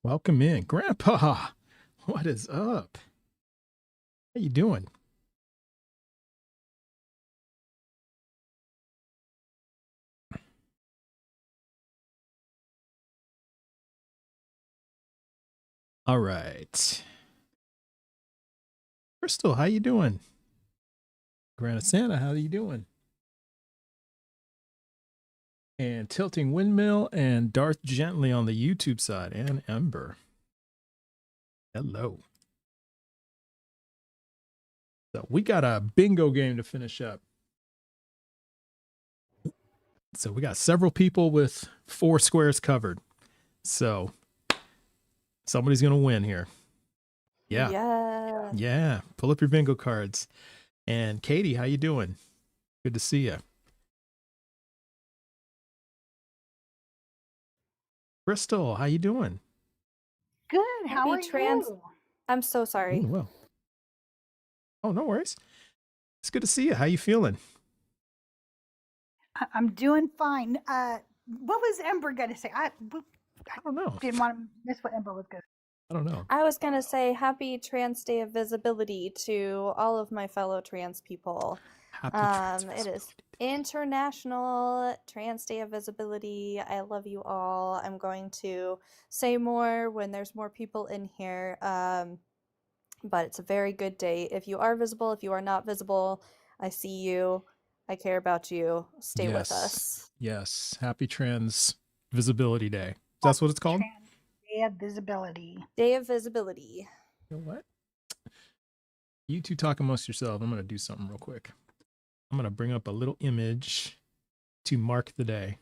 Welcome in, Grandpa. What is up? How you doing? All right, Crystal, how you doing? Grandma Santa, how you doing? And Tilting Windmill and Darth Gently on the YouTube side, and Ember. Hello. So we got a bingo game to finish up. So we got several people with 4 squares covered. So somebody's gonna win here. Yeah. Yeah. Yeah. Pull up your bingo cards. And Katie, how you doing? Good to see you. Crystal, how you doing? Good. How are you? I'm so sorry. Doing well. Oh, no worries. It's good to see you. How you feeling? I'm doing fine. What was Ember going to say? I don't know. didn't want to miss what Ember was going to say. I don't know. I was going to say happy Trans Day of Visibility to all of my fellow trans people. Happy Trans It is International Trans Day of Visibility. I love you all. I'm going to say more when there's more people in here. But it's a very good day. If you are visible, if you are not visible, I see you. I care about you. Stay with us. Yes. Happy Trans Visibility Day. That's what it's called? Trans Day of Visibility. Day of Visibility. You know what? You two talk amongst yourselves. I'm going to do something real quick. I'm going to bring up a little image to mark the day.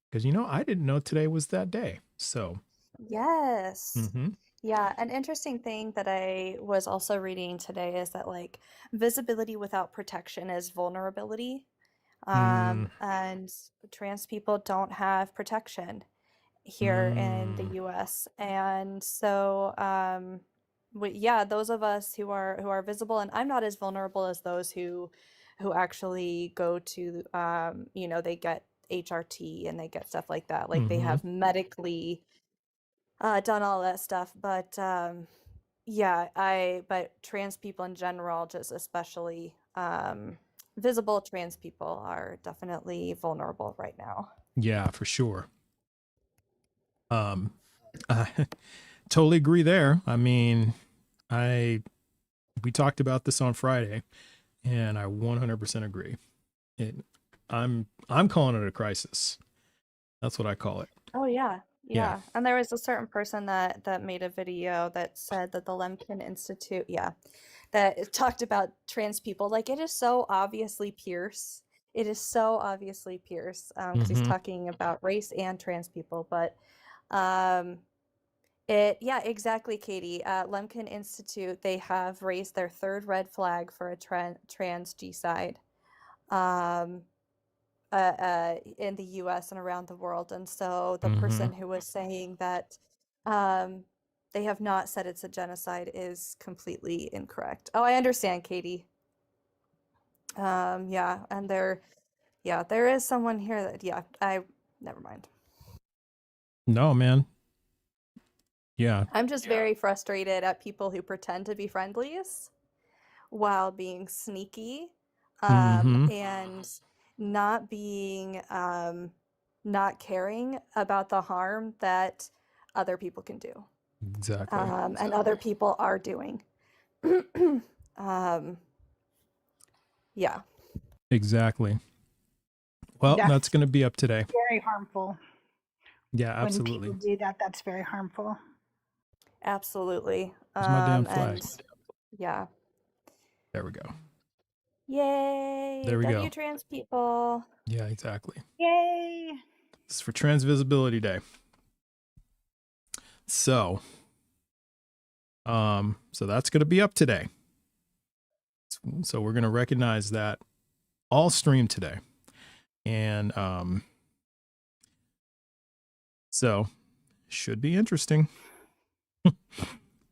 Because, I didn't know today was that day. So. Yes. Mm-hmm. Yeah, an interesting thing that I was also reading today is that visibility without protection is vulnerability. And trans people don't have protection here in the US. And so those of us who are visible, and I'm not as vulnerable as those who actually go to they get HRT and they get stuff like that. They have medically done all that stuff, but but trans people in general, just especially visible trans people, are definitely vulnerable right now. Yeah, for sure. I totally agree there. I mean, we talked about this on Friday, and I 100% agree. I'm calling it a crisis. That's what I call it. Oh yeah. And there was a certain person that made a video that said that the Lemkin Institute, that talked about trans people. It is so obviously Pierce. It is so obviously Pierce because he's talking about race and trans people. But exactly, Katie. Lemkin Institute, they have raised their 3rd red flag for a trans G-side in the US and around the world. And so the person who was saying that they have not said it's a genocide is completely incorrect. Oh, I understand, Katie. And there is someone here that, never mind. No, man. Yeah. I'm just very frustrated at people who pretend to be friendlies while being sneaky, and not being, not caring about the harm that other people can do. Exactly. And other people are doing. Yeah. Exactly. Well, that's going to be up today. Very harmful. Yeah, absolutely. When people do that, that's very harmful. Absolutely. Where's my damn flag? Yeah. There we go. Yay. There we go. Trans people. Yeah, exactly. Yay. This is for Trans Visibility Day. So that's going to be up today. So we're going to recognize that all stream today. And so should be interesting.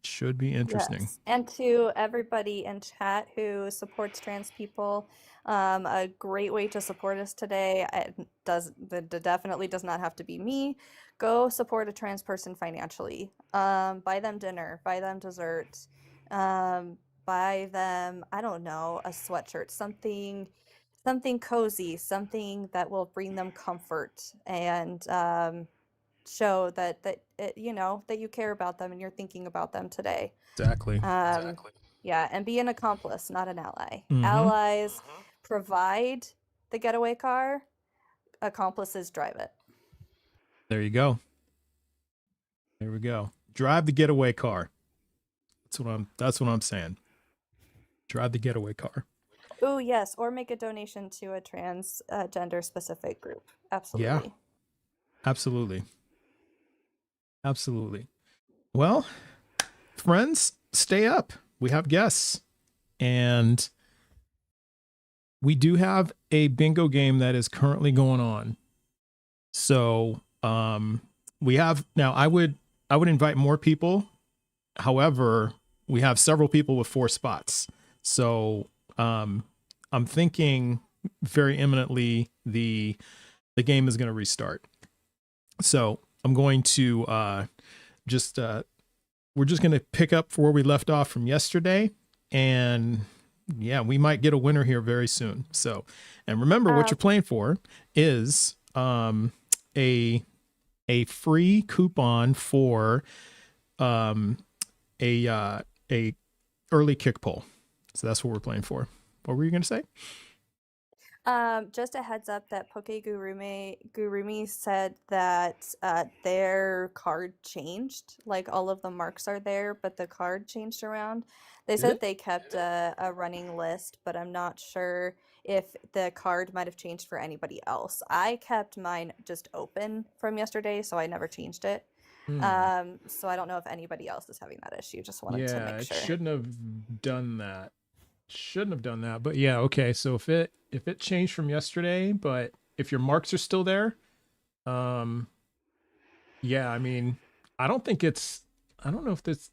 Should be interesting. Yes. And to everybody in chat who supports trans people, a great way to support us today, definitely does not have to be me. Go support a trans person financially. Buy them dinner, buy them dessert, buy them, I don't know, a sweatshirt, something cozy, something that will bring them comfort and show that you care about them and you're thinking about them today. Exactly. Exactly. Yeah, and be an accomplice, not an ally. Mm-hmm. Allies provide the getaway car, accomplices drive it. There you go. There we go. Drive the getaway car. That's what I'm saying. Drive the getaway car. Oh, yes, or make a donation to a trans gender specific group. Absolutely. Yeah. Absolutely. Absolutely. Well, friends, stay up. We have guests. And we do have a bingo game that is currently going on. So we have now I would invite more people. However, we have several people with 4 spots. So I'm thinking very imminently the game is going to restart. So I'm going to we're just going to pick up for where we left off from yesterday, and yeah, we might get a winner here very soon. So, and remember what you're playing for is a free coupon for a early kick poll. So that's what we're playing for. What were you going to say? Just a heads up that Poke Gurumi said that their card changed. Like all of the marks are there, but the card changed around. They said they kept a running list, but I'm not sure if the card might have changed for anybody else. I kept mine just open from yesterday, so I never changed it. So I don't know if anybody else is having that issue. Just wanted to make sure. Yeah, it shouldn't have done that. But yeah, okay, so if it changed from yesterday, but if your marks are still there, yeah, I mean, I don't know if it's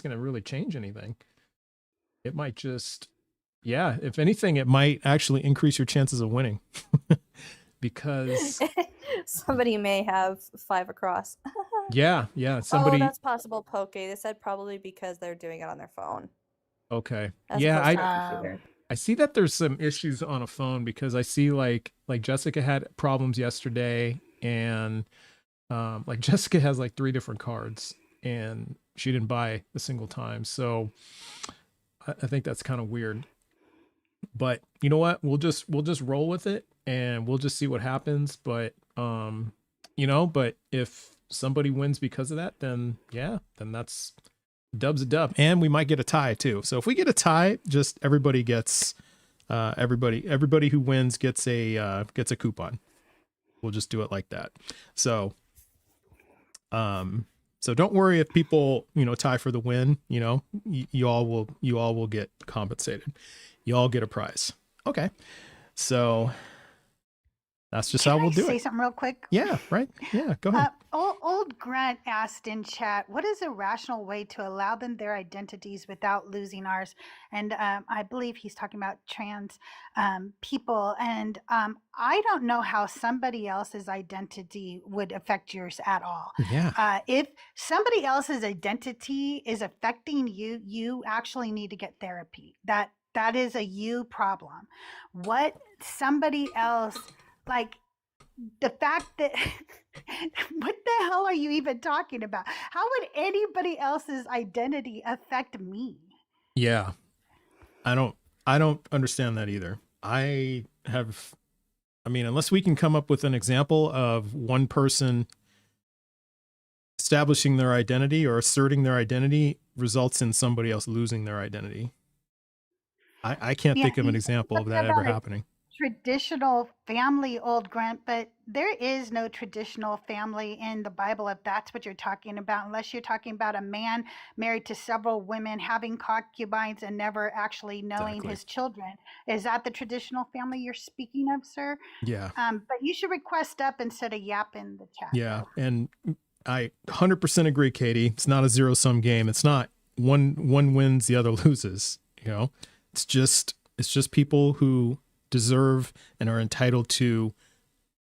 going to really change anything. It might just, yeah, if anything, it might actually increase your chances of winning. Because somebody may have 5 across. yeah, somebody. Oh, that's possible, Poke. They said probably because they're doing it on their phone. Okay. Yeah, I see that there's some issues on a phone because I see like Jessica had problems yesterday, and like Jessica has like 3 different cards and she didn't buy a single time. So I think that's kind of weird. But you know what? We'll just roll with it and we'll just see what happens. But but if somebody wins because of that, then yeah, then that's dub's a dub, and we might get a tie too. So if we get a tie, just everybody gets everybody who wins gets a coupon. We'll just do it like that. So don't worry if people tie for the win. You all will get compensated. You all get a prize. Okay, so that's just how we'll do it. Say something real quick. Yeah, right. Yeah, go ahead. Old Grant asked in chat, what is a rational way to allow them their identities without losing ours? And I believe he's talking about trans people. And I don't know how somebody else's identity would affect yours at all. Yeah. If somebody else's identity is affecting you, you actually need to get therapy. That is a you problem. What somebody else, like, the fact that what the hell are you even talking about? How would anybody else's identity affect me? Yeah. I don't understand that either. Unless we can come up with an example of one person establishing their identity or asserting their identity results in somebody else losing their identity. I can't think of an example of that ever happening. Traditional family, Old Grant, but there is no traditional family in the Bible if that's what you're talking about, unless you're talking about a man married to several women, having concubines, and never actually knowing his children. Is that the traditional family you're speaking of, sir? Yeah. But you should request up instead of yap in the chat. Yeah, and I 100% agree, Katie. It's not a zero-sum game. It's not one wins, the other loses. You know, it's just people who deserve and are entitled to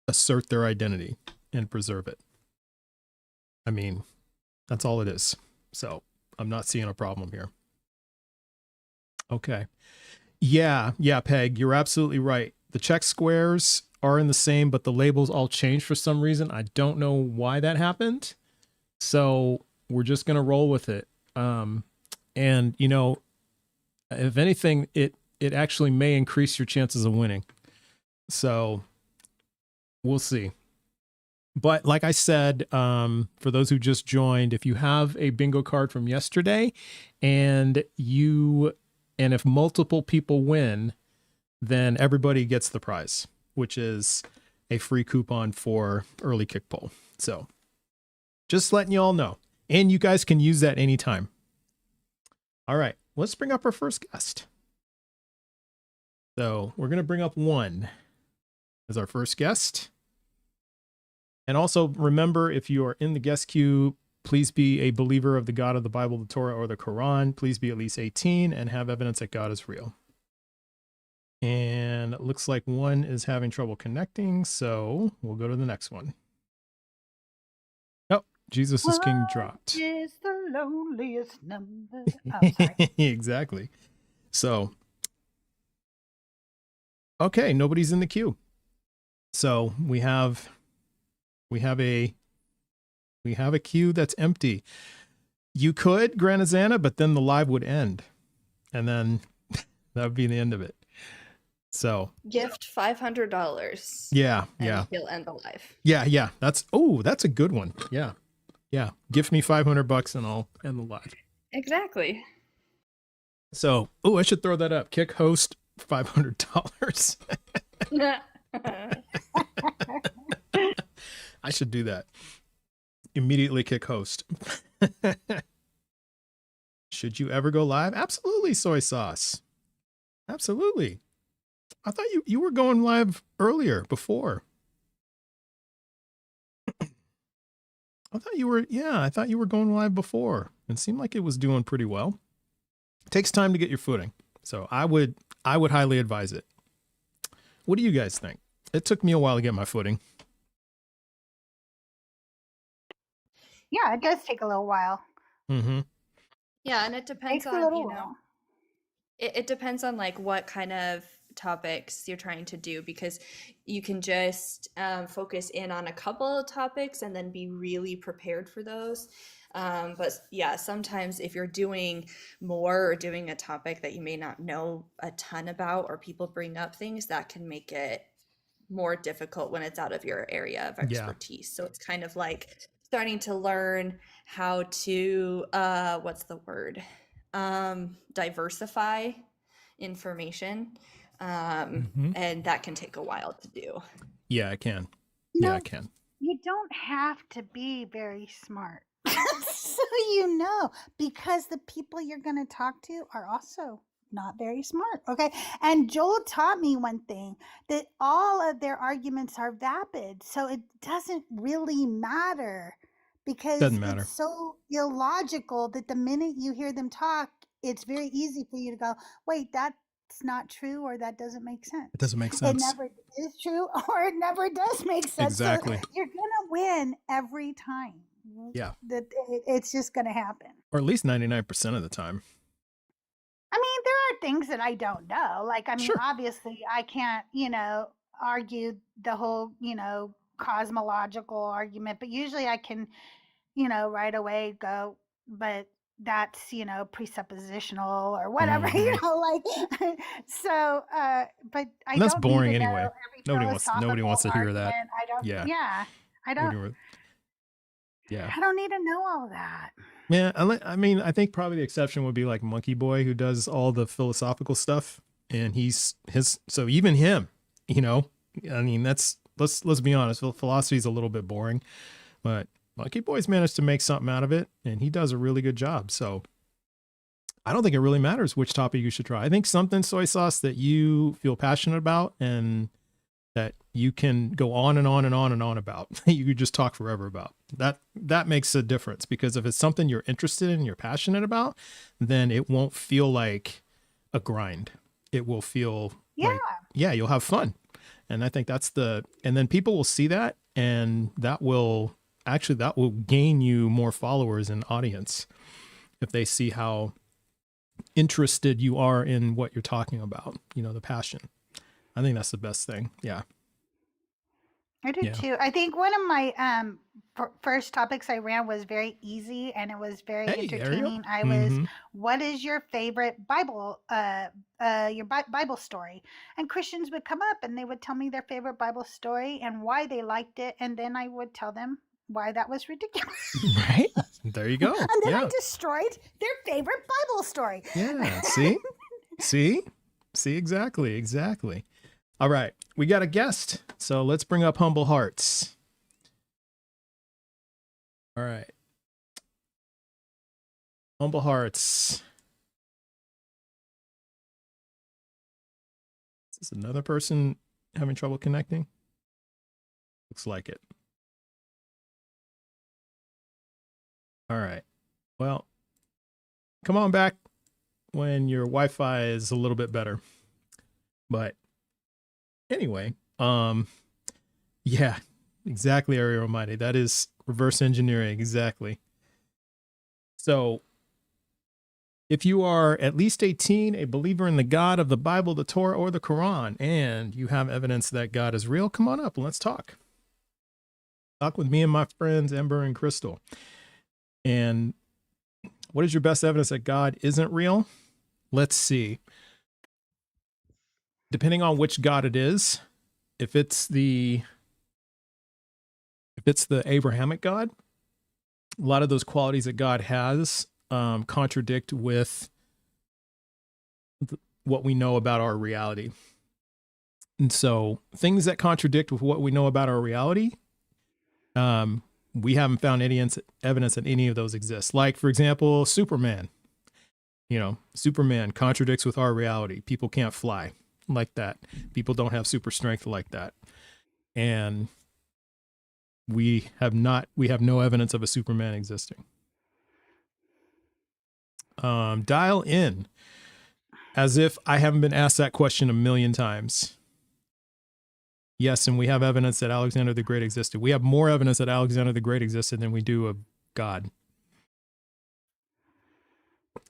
assert their identity and preserve it. I mean, that's all it is. So I'm not seeing a problem here. Okay. Yeah, Peg, you're absolutely right. The check squares are in the same, but the labels all changed for some reason. I don't know why that happened. So we're just going to roll with it. And you know, if anything, it actually may increase your chances of winning. So we'll see. But like I said, for those who just joined, if you have a bingo card from yesterday and if multiple people win, then everybody gets the prize, which is a free coupon for early kick poll. So just letting you all know. And you guys can use that anytime. All right, let's bring up our first guest. So we're going to bring up one as our first guest. And also remember, if you are in the guest queue, please be a believer of the God of the Bible, the Torah, or the Quran. Please be at least 18 and have evidence that God is real. And it looks like one is having trouble connecting, so we'll go to the next one. Oh, Jesus is King dropped. What is the loneliest number? Oh, sorry. Exactly. So, okay, nobody's in the queue. So we have a queue that's empty. You could, Granazana, but then the live would end. And then that would be the end of it. So Gift $500. yeah. And he'll end the live. Yeah. That's a good one. Yeah. Gift me $500 and I'll end the live. Exactly. So, I should throw that up. Kick host $500. I should do that. Immediately kick host. Should you ever go live? Absolutely, soy sauce. Absolutely. I thought you were going live earlier, before. I thought you were going live before. It seemed like it was doing pretty well. It takes time to get your footing. So I would highly advise it. What do you guys think? It took me a while to get my footing. Yeah, it does take a little while. Mm-hmm. Yeah, and it depends Takes a on, little you know, while. it depends on like what kind of topics you're trying to do, because you can just focus in on a couple of topics and then be really prepared for those. But yeah, sometimes if you're doing more or doing a topic that you may not know a ton about, or people bring up things that can make it more difficult when it's out of your area of expertise. So it's kind of like starting to learn how to diversify information, and that can take a while to do. Yeah, I can. I can. You don't have to be very smart. So because the people you're going to talk to are also not very smart. Okay. And Joel taught me one thing, that all of their arguments are vapid. So it doesn't really matter, because it's so illogical that the minute you hear them talk, it's very easy for you to go, wait, that's not true, or that doesn't make sense. It doesn't make sense. It never is true, or it never does make sense. Exactly. So you're going to win every time. Yeah. It's just going to happen. Or at least 99% of the time. I mean, there are things that I don't know. Like, I mean, Sure. Obviously I can't, argue the whole, cosmological argument, but usually I can, right away go, but that's, presuppositional or whatever, so, but I and that's don't boring need to anyway. know every Nobody wants to hear that. I don't, Yeah. I don't. Yeah. I don't need to know all that. Yeah, I mean, I think probably the exception would be like Monkey Boy, who does all the philosophical stuff, and so even him, I mean, let's be honest, philosophy is a little bit boring, but Monkey Boy's managed to make something out of it, and he does a really good job. So I don't think it really matters which topic you should try. I think something, soy sauce, that you feel passionate about and that you can go on and on and on and on about. You could just talk forever about. That makes a difference, because if it's something you're interested in, you're passionate about, then it won't feel like a grind. It will feel like, yeah, you'll have fun. And I think and then people will see that, and that will gain you more followers and audience if they see how interested you are in what you're talking about, the passion. I think that's the best thing. Yeah. I do too. I think one of my first topics I ran was very easy, and it was very entertaining. I was, what is your favorite Bible, Bible story? And Christians would come up and they would tell me their favorite Bible story and why they liked it, and then I would tell them why that was ridiculous. Right? There you go. And then I destroyed their favorite Bible story. Yeah. See, exactly. All right, we got a guest, so let's bring up Humble Hearts. All right. Humble Hearts. Is this another person having trouble connecting? Looks like it. All right. Well, come on back when your Wi-Fi is a little bit better. But anyway, yeah, exactly, Ariel Almighty. That is reverse engineering, exactly. So if you are at least 18, a believer in the God of the Bible, the Torah, or the Quran, and you have evidence that God is real, come on up and let's talk. Talk with me and my friends, Ember and Crystal. And what is your best evidence that God isn't real? Let's see. Depending on which God it is, if it's the Abrahamic God, a lot of those qualities that God has contradict with what we know about our reality. And so things that contradict with what we know about our reality, we haven't found any evidence that any of those exist. Like, for example, Superman. Superman contradicts with our reality. People can't fly like that. People don't have super strength like that. And we have no evidence of a Superman existing. Dial in as if I haven't been asked that question a million times. Yes, and we have evidence that Alexander the Great existed. We have more evidence that Alexander the Great existed than we do of God.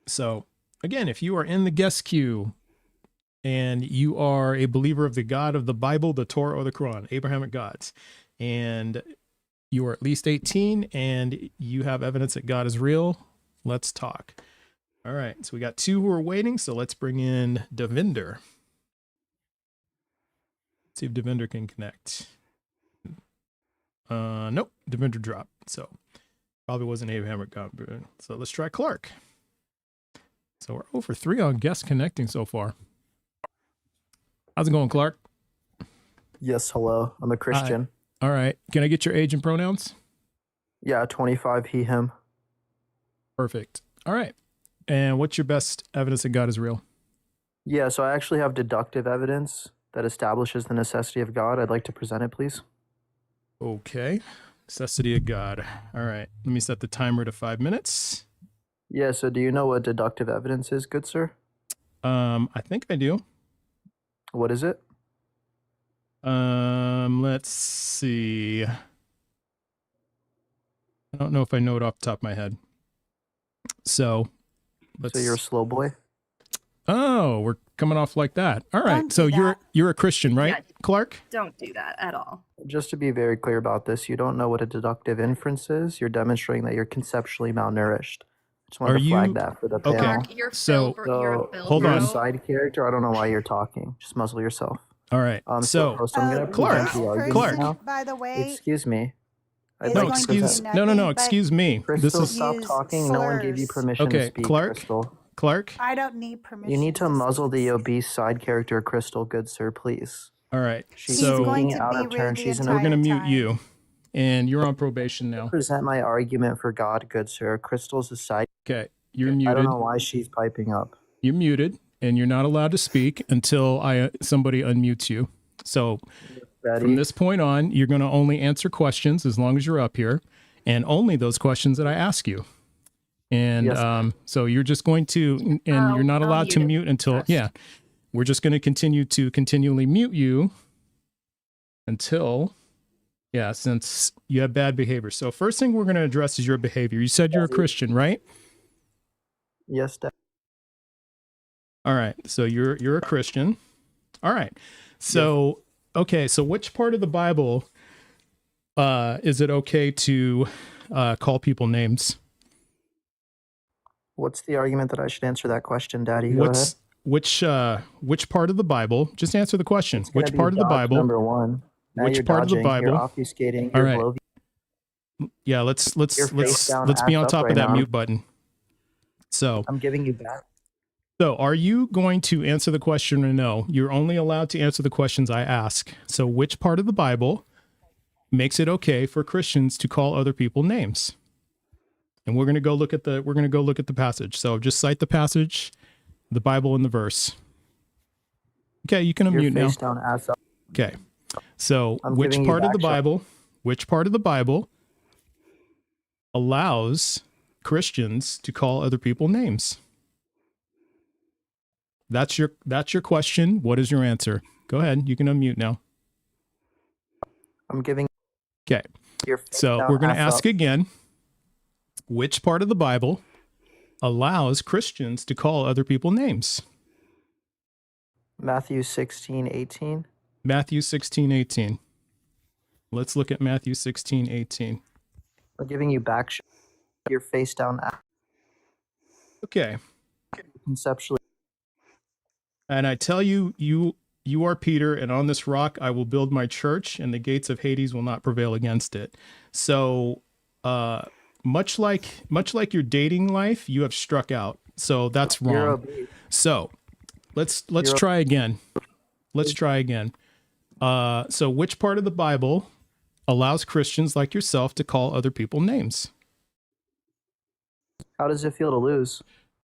So, again, if you are in the guest queue and you are a believer of the God of the Bible, the Torah, or the Quran, Abrahamic gods, and you are at least 18 and you have evidence that God is real, let's talk. All right, so we got two who are waiting, so let's bring in Devinder. See if Devinder can connect. Nope, Devinder dropped, so probably wasn't Abrahamic God. So let's try Clarke. So we're over 3 on guests connecting so far. How's it going, Clarke? Yes, hello. I'm a Christian. All right. Can I get your age and pronouns? Yeah, 25, he, him. Perfect. All right. And what's your best evidence that God is real? Yeah, so I actually have deductive evidence that establishes the necessity of God. I'd like to present it, please. Okay. Necessity of God. All right. Let me set the timer to 5 minutes. Yeah, so do you know what deductive evidence is, good sir? I think I do. What is it? Let's see. I don't know if I know it off the top of my head. So you're a slow boy? Oh, we're coming off like that. All right. Don't So do you're a Christian, right, Yeah. Clarke? Don't do that at all. Just to be very clear about this, you don't know what a deductive inference is. You're demonstrating that you're conceptually malnourished. I just wanted to flag that for the Okay. panel. Clarke, you're So- you're a So, Bill hold you're on. a bro. side character. I don't know why you're talking. Just muzzle yourself. All right. So First, I'm going to Clarke, present the argument Clarke. now. By the way, Excuse me. I'd is like no, going to to do present. no, nothing but excuse me. This Crystal, is stop use talking. No one gave you slurs. permission Okay, to speak, Clarke. Crystal. Clarke. I don't need permission. You need to muzzle the speak. obese side character, Crystal, good sir, please. All right. She's He's going speaking to out be of turn. rude the She's an We're going to entire mute time. you, and you're on probation now. present my argument for God, good sir. Crystal's a side. Okay. You're I don't muted. know why she's piping up. You're muted, and you're not allowed to speak until somebody unmutes you. So from this point on, you're going to only answer questions as long as you're up here, and only those questions that I ask you. And Yes, so you're just going to, and you're not allowed to mute until, we're just going to continually mute you until, since you have bad behavior. So first thing we're going to address is your behavior. You said you're a Christian, right? Yes, Daddy. All right. So you're a Christian. All right. So, okay. So which part of the Bible is it okay to call people names? What's the argument that I should answer that question, Daddy? Go ahead. Which part of the Bible? Just answer the question. Which part of the Bible? Number one. Now Which you're part dodging, of the Bible? You're obfuscating. All You're right. Yeah, let's face be down, on ass top up of right that now. mute button. So I'm giving you back. So are you going to answer the question or no? You're only allowed to answer the questions I ask. So which part of the Bible makes it okay for Christians to call other people names? And we're going to go look at the passage. So just cite the passage, the Bible, and the verse. Okay, you can unmute now. Face down, ass up. Okay. So I'm which giving you part of the back, Bible, which part of the Bible allows Christians to call other people names? That's your question. What is your answer? Go ahead. You can unmute now. I'm giving. Okay. So we're going to ask again, which part of the Bible allows Christians to call other people names? Matthew 16:18. Matthew 16:18. Let's look at Matthew 16:18. I'm giving you back. Your face down. Okay. Conceptually. And I tell you, you are Peter, and on this rock I will build my church, and the gates of Hades will not prevail against it. So, much like your dating life, you have struck out. So that's wrong. So let's try again. Let's try again. So which part of the Bible allows Christians like yourself to call other people names? How does it feel to lose?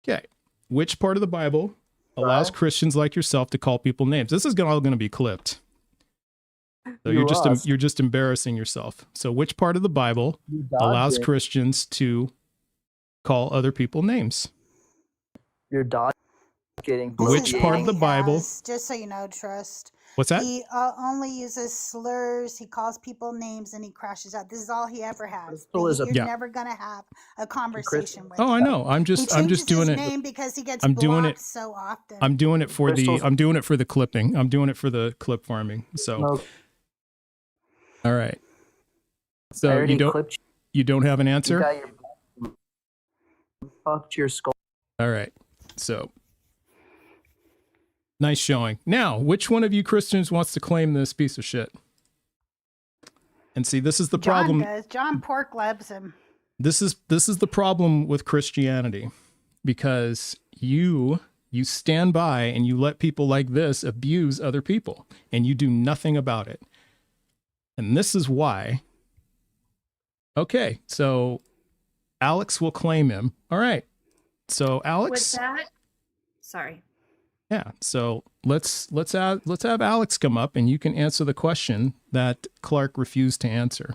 Okay. Which part of the Bible allows Christians like yourself to call people names? This is all going to be clipped. So you're just embarrassing yourself. So which part of the Bible allows Christians to call other people names? You're dodging. Which part of the Bible? Just so you know, Trust. What's that? He only uses slurs. He calls people names and he crashes out. This is all he ever has. You're never gonna have a conversation with him. Oh, I know. I'm just doing his it. Name because he gets I'm doing blocked it so often. I'm doing it for the clipping. I'm doing it for the clip farming. So, all right. So you don't have an answer? Fucked your skull. All right. So nice showing. Now, which one of you Christians wants to claim this piece of shit? And see, this is the problem. John does. John Pork loves him. This is the problem with Christianity, because you stand by and you let people like this abuse other people, and you do nothing about it. And this is why. Okay, so Alex will claim him. All right. So Alex. With that, sorry. Yeah. So let's have Alex come up and you can answer the question that Clarke refused to answer.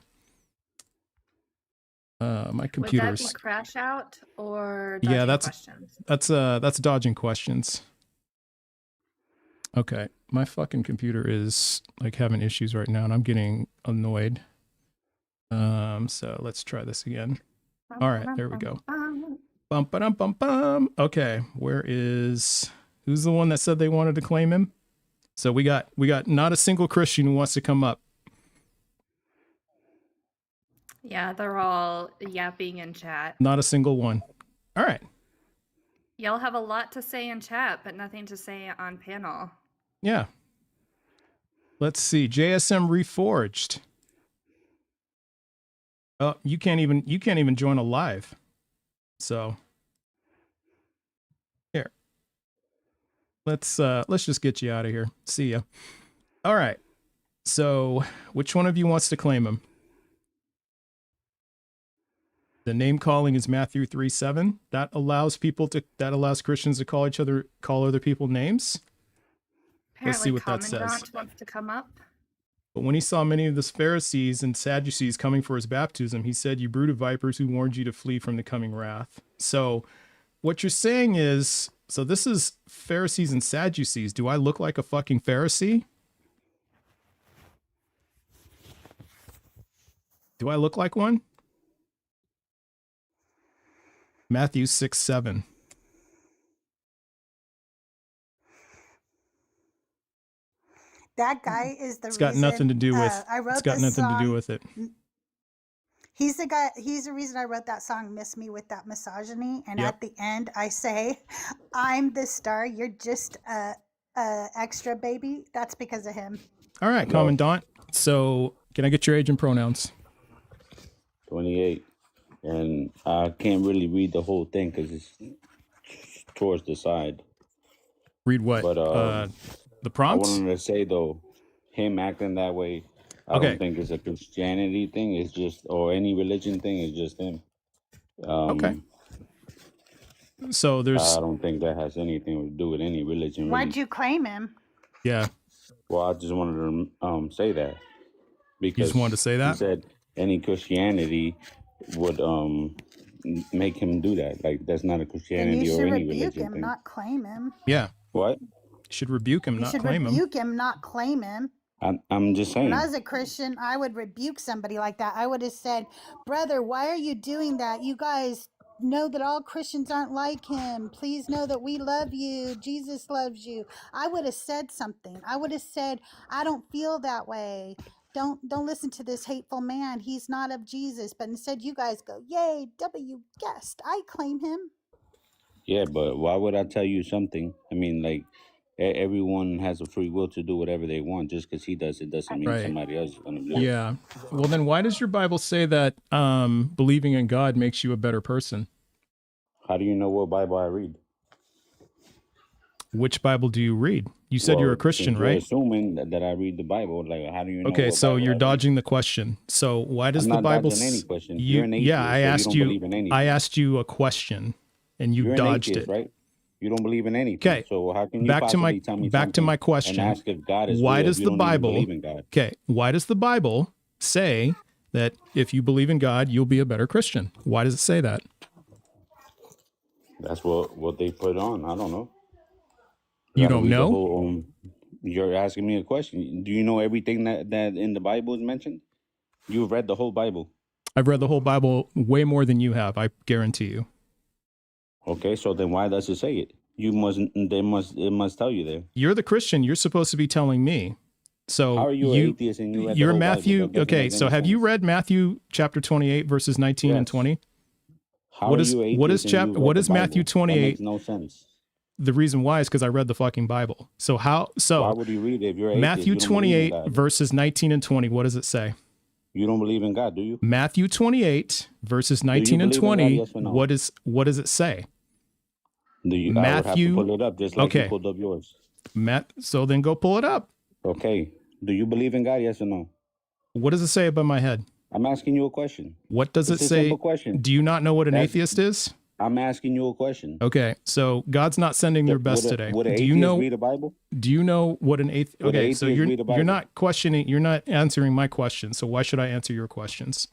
My computer's. Would that be crash out or questions? That's dodging questions. Okay. My fucking computer is like having issues right now and I'm getting annoyed. So let's try this again. All right, there we go. Bum ba-dum bum bum. Okay, who's the one that said they wanted to claim him? So we got not a single Christian who wants to come up. Yeah, they're all yapping in chat. Not a single one. All right. Y'all have a lot to say in chat, but nothing to say on panel. Yeah. Let's see. JSM Reforged. Oh, you can't even join a live. So here. Let's just get you out of here. See ya. All right. So which one of you wants to claim him? The name calling is Matthew 3:7. That allows Christians to call other people names. Apparently, Let's see what that Commandant says. wants to come up. But when he saw many of the Pharisees and Sadducees coming for his baptism, he said, "You brood of vipers, who warned you to flee from the coming wrath." So what you're saying is, so this is Pharisees and Sadducees. Do I look like a fucking Pharisee? Do I look like one? Matthew 6:7. That guy is the It's reason got nothing to do with. I wrote It's got this nothing song. to do with it. He's the guy. He's the reason I wrote that song, "Miss Me with That Misogyny." And Yep. at the end, I say, "I'm the star. You're just a extra, baby." That's because of him. All right, Commandant. So, can I get your age and pronouns? 28. And I can't really read the whole thing because it's towards the side. Read what? But The I prompts? wanted to say, though, him acting that way, I Okay. don't think it's a Christianity thing. It's just, or any religion thing. It's just him. Okay. So I there's, don't think that has anything to do with any religion. Why'd Really. you claim him? yeah. Well, I just wanted to say that You because just wanted to say he that? said any Christianity would make him do that. Like, that's not a Then you Christianity or should any rebuke religion him, thing. not claim him. Yeah. What? Should rebuke him, You not should claim him. rebuke him, not claim him. I'm just saying. When I was a Christian, I would rebuke somebody like that. I would have said, "Brother, why are you doing that? You guys know that all Christians aren't like him. Please know that we love you. Jesus loves you." I would have said something. I would have said, "I don't feel that way. Don't listen to this hateful man. He's not of Jesus." But instead, you guys go, "Yay, W guest. I claim him." Yeah, but why would I tell you something? I mean, like, everyone has a free will to do whatever they want. Just because he does it doesn't mean Right. somebody else is going to do it. Yeah. Well, then why does your Bible say that believing in God makes you a better person? How do you know what Bible I read? Which Bible do you read? You said you're a Christian, since you're right? assuming that I read the Bible. Like, how do you know? Okay, what so Bible I you're read? dodging the question. So why does I'm the not Bible? dodging any question. You're an atheist, Yeah, I so you asked don't you. believe in anything. I asked you a question, and you You're an dodged atheist, it. right? You don't believe in anything. Okay. So how can you Back to my possibly tell me back to something my question. and ask if God is Why real does if you the don't even Bible? believe in God? Okay, why does the Bible say that if you believe in God, you'll be a better Christian? Why does it say that? That's what they put on. I don't know. You Gotta don't read the know? whole, you're asking me a question. Do you know everything that in the Bible is mentioned? You've read the whole Bible. I've read the whole Bible way more than you have, I guarantee you. Okay, so then why does it say it? It must tell you there. You're the Christian. You're supposed to be telling me. So How are you an atheist and you read the you're whole Bible? Matthew. That doesn't Okay, make so any have you sense. read Matthew chapter 28 verses 19 and Yes. 20? How What are is you an what is atheist and you read what the is Matthew Bible? That 28? makes no sense. The reason why is because I read the fucking Bible. So Why would you read it if you're an atheist? Matthew You don't believe in 28 God. verses 19 and 20. What does it say? You don't believe in God, do you? Matthew 28 verses 19 and believe in God, 20. yes or no? What does it say? Do you? I would have Matthew- to pull it up just like okay. you pulled up yours. So then go pull it up. Okay. Do you believe in God, yes or no? What does it say above my head? I'm asking you a question. What does It's it a say? simple question. Do you not know what an That's- atheist is? I'm asking you a question. Okay, so God's not sending their best today. Would an Do you atheist know? read the Bible? Do you know what an atheist? Would an Okay, so atheist you're read the Bible? not questioning. You're not answering my question. So why should I answer your questions?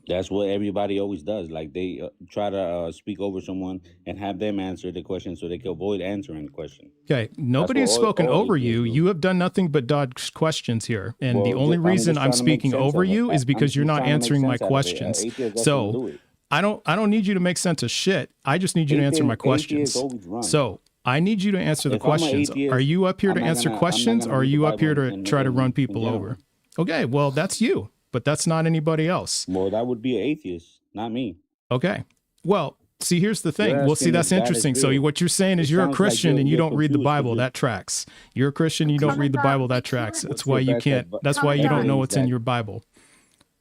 That's what everybody always does. Like, they try to speak over someone and have them answer the question so they can avoid answering the question. Okay, nobody has what spoken all over you. atheists do. You have done nothing but dodge questions here, and Well, the only I'm reason just I'm trying to make speaking sense over of it. you is I'm because just you're not trying to make answering my sense out of it. questions. Atheists doesn't So do it. I don't need you to make sense of shit. I just need you to answer my questions. Atheists always run. So I need you to answer the If I'm an questions. atheist, Are you up here I'm to not answer gonna- questions, I'm not or are gonna you read up the here to Bible try to in run people general. over? Okay, well that's you, but that's not anybody else. Well, that would be an atheist, not me. Okay. Well, see, here's the thing. You're Well, see, asking that's if God is interesting. So real. what you're saying is It you're a sounds like Christian and you you're don't read the confused Bible. 'cause That tracks. You're a Christian. You don't read the Commandant, Bible. That we tracks. can't- That's why you best can't. adv- That's why you don't know evidence what's in that- your Bible.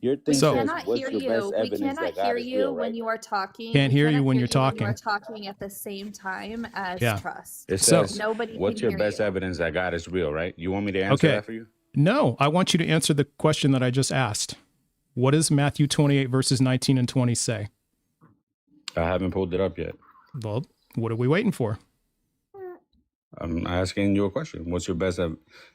Your thing So- We says, cannot what's hear your you. best We evidence cannot that God hear is you real, when right? you are talking. Can't We hear you cannot when you're you talking. are talking at the same time as Yeah. trust. It So- says, Nobody what's can your hear best you. evidence that God is real, right? You want me to answer Okay. that for you? No, I want you to answer the question that I just asked. What does Matthew 28 verses 19 and 20 say? I haven't pulled it up yet. Well, what are we waiting for? I'm asking you a question. What's your best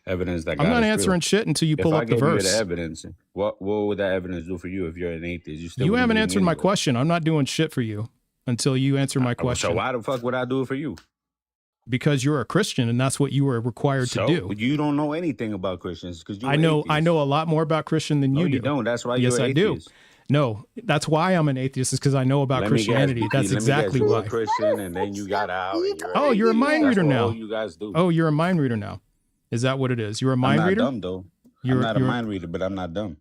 evidence that I'm God not is answering real? shit until you If pull I up the gave you the verse. evidence, what would that evidence do for you if you're an atheist? You still You wouldn't haven't believe answered me my anyway. question. I'm not doing shit for you until you answer my So question. why the fuck would I do it for you? Because you're a Christian and that's what you were required to do. You don't know anything about Christians because you're I know atheist. a lot more about Christian than No, you you do. don't. That's why Yes, you're I atheist. do. No, that's why I'm an atheist, is because I know about Let me guess, Christianity. That's exactly you were why. a Christian and then you got out and you're Oh, you're a mind That's reader what now. all you guys do. Oh, you're a mind reader now. Is that what it is? You're a I'm mind not reader? dumb though. I'm not a mind reader, but I'm not dumb.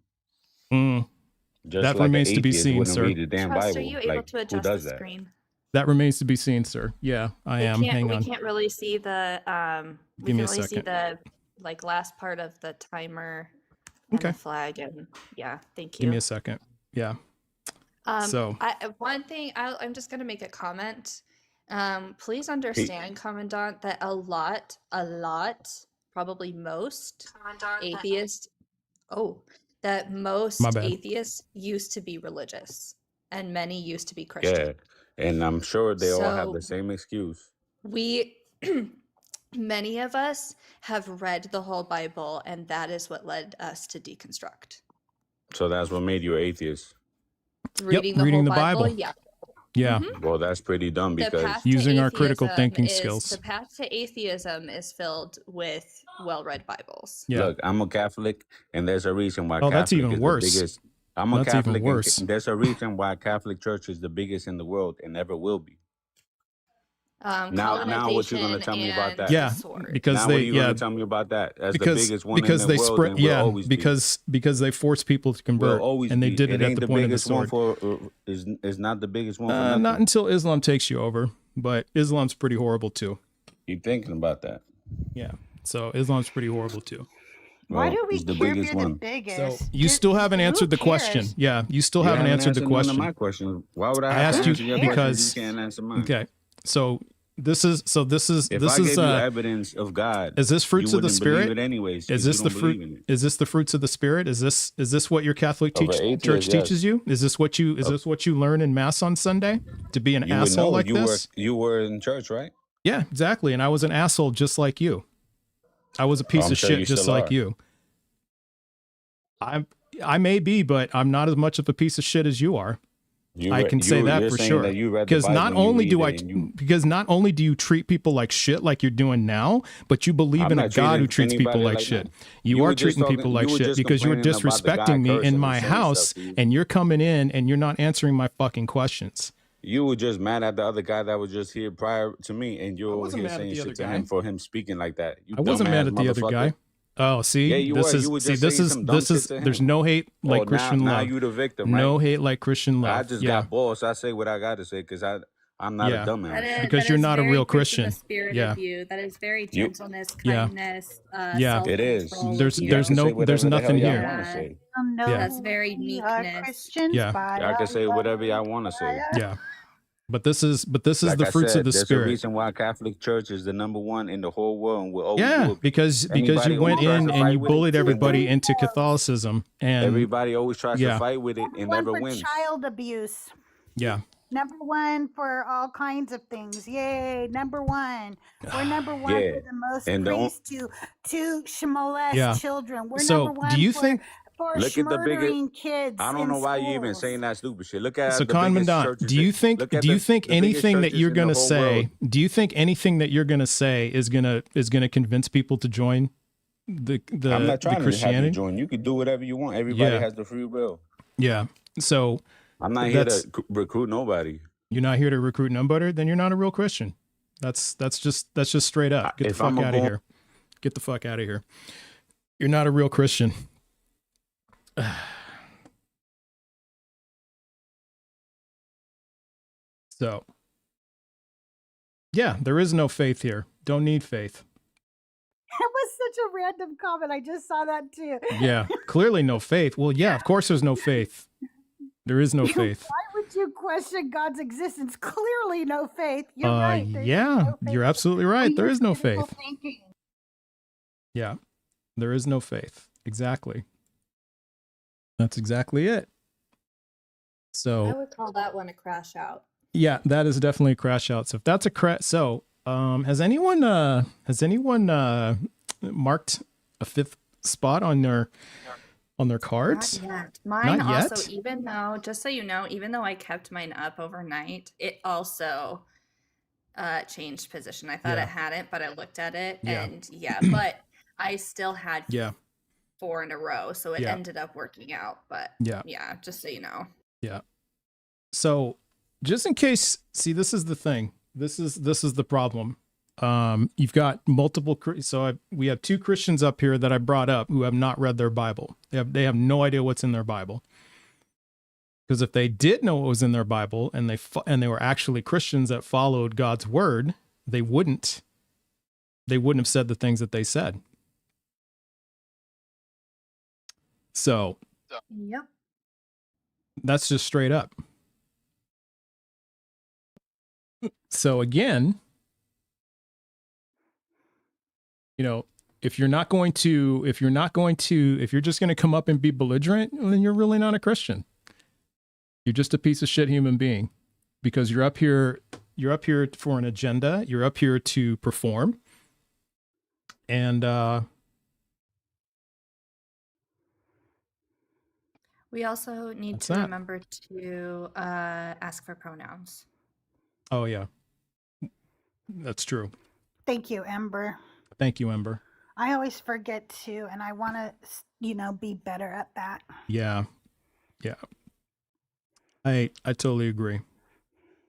Just That like remains an to be atheist seen, wouldn't sir. read the damn Trust, Bible. are you able Like, to who adjust does the that? screen? That remains to be seen, sir. Yeah, I am. Hang We on. can't really see the we Give me can a only see second. the like last part of the timer and Okay. the flag, and yeah, thank you. Give me a second. Yeah. So One thing I'm just gonna make a comment. Please understand, Commandant, that a lot, probably most atheists. That most My bad. atheists used to be religious, and many used to be Christian. Yeah. And I'm sure they all have So the same excuse. we, many of us have read the whole Bible, and that is what led us to deconstruct. So that's what made you an atheist. Reading reading the the whole Bible. Yeah. Yeah. Well, that's pretty dumb The because path to Using our critical atheism thinking is- skills. The path to atheism is filled with well-read Bibles. Yeah. look, I'm a Catholic, and there's a reason why Oh, Catholic that's even is worse. the biggest. I'm a That's Catholic, even worse. and there's a reason why Catholic Church is the biggest in the world and ever will be. Now what you gonna tell me about that? Yeah, because Now they what are you gonna tell me about that? As the biggest one in the they world, spread and will always be. because they force people to Will convert, always and they be. did it at ain't the point of the biggest one sword. for is not the biggest one for nothing. Not until Islam takes you over, but Islam's pretty horrible too. Keep thinking about that. Yeah, so Islam's pretty horrible too. Why Well, do we it's the care if biggest you're the one. biggest? So you still haven't Who answered the cares? question. Yeah, you still You haven't answered the none of question. my questions. Why would I I have asked to you answer your because- questions? You can't answer mine. Okay, so this is If I gave you evidence of God, is this fruits you of the wouldn't spirit? believe it anyways. Is if this you the don't fruit? believe in it. Is this the fruits of the spirit? Is this what your Catholic Of an atheist, church yes. teaches you? Is this what you learn in mass on Sunday? To be an You would asshole know. like this? You were in church, right? Yeah, exactly. And I was an asshole just like you. I was a piece I'm of sure shit you just still like are. you. I may be, but I'm not as much of a piece of shit as you are. I can say that you're for saying sure. that you read the Because Bible not and you only read do it and you- because not only do you treat people like shit like you're doing now, but you believe I'm in a not God who treating treats people anybody like like shit. that. You You are were just treating talking- people like you were shit just because you're complaining about the guy disrespecting me cursing in and my saying house, stuff to you. and you're coming in and you're not answering my fucking questions. You were just mad at the other guy that was just here prior to me, and you're over wasn't here mad at saying the other shit to guy. him for him speaking like that. You I wasn't mad dumbass at the other motherfucker. guy. Oh, see, Yeah, you this were. is You were see, just this saying is some dumb this shit is. to him. There's no hate like Christian now love. you the victim, No right? hate like Christian love. I just yeah. got boss. I say what I got to say because I'm not Yeah. a dumbass. Because you're not a real Christian. Spirit Yeah. of you. That is very You- gentleness, Yeah. kindness. Yeah. It is. self-control There's of you. there's Y'all can no say whatever there's the hell nothing y'all here. wanna say. No, Yeah. That's very we are meekness. Christians Yeah. by Y'all can say our whatever y'all want to say. Yeah. But this is Like the I fruits said, of the there's a spirit. reason why Catholic Church is the number one in the whole world and will always Yeah, will be. because Anybody you went who tries in to and fight you with it, bullied they everybody win. into Catholicism, and Everybody always tries Yeah. to fight with it and number never one for wins. child abuse. yeah, Number one for all kinds of things. Yay, number one. We're number one Yeah. for the most And priests to molest Yeah. children. We're So, number one do you for, think- for Look at the biggest. murdering kids I don't in know why you even schools. saying that stupid shit. Look at So, the biggest Commandant, churches. do you think look at do you the- think the biggest anything that churches you're in the gonna whole say? world. Do you think anything that you're gonna say is gonna convince people to join the I'm not trying to have you Christianity? join. You can do whatever you want. Everybody Yeah. has the free will. Yeah. So I'm not here That's- to recruit nobody. you're not here to recruit nobody, then you're not a real Christian. That's just straight up. Get the If fuck I'm a out of born- here. Get the fuck out of here. You're not a real Christian. So, yeah, there is no faith here. Don't need faith. That was such a random comment. I just saw that too. Yeah, clearly no faith. Well, yeah, of course there's no faith. There is no faith. Why would you question God's existence? Clearly no faith. You're right. There's Yeah, no faith. you're absolutely right. And There your is no critical faith. thinking. Yeah, there is no faith. Exactly. That's exactly it. So, I would call that one a crash out. yeah, that is definitely a crash out. So if that's a crash, so Has anyone marked a fifth spot on their Not cards? yet. Mine Not also, yet? even though, just so you know, even though I kept mine up overnight, it also changed position. I thought Yeah. it hadn't, but I looked at it Yeah. and yeah, but I still had Yeah. 4 in a row, so it Yeah. ended up working out. But Yeah. yeah, just so you know. Yeah. So just in case, see, this is the thing. This is the problem. You've got multiple. We have 2 Christians up here that I brought up who have not read their Bible. They have no idea what's in their Bible. Because if they did know what was in their Bible and they were actually Christians that followed God's word, they wouldn't have said the things that they said. So Yep. that's just straight up. So again, you know, if you're just going to come up and be belligerent, then you're really not a Christian. You're just a piece of shit human being, because you're up here for an agenda. You're up here to perform. And We also need That's to that. remember to ask for pronouns. Oh yeah. That's true. Thank you, Ember. Thank you, Ember. I always forget to, and I want to, be better at that. Yeah. Yeah. I totally agree.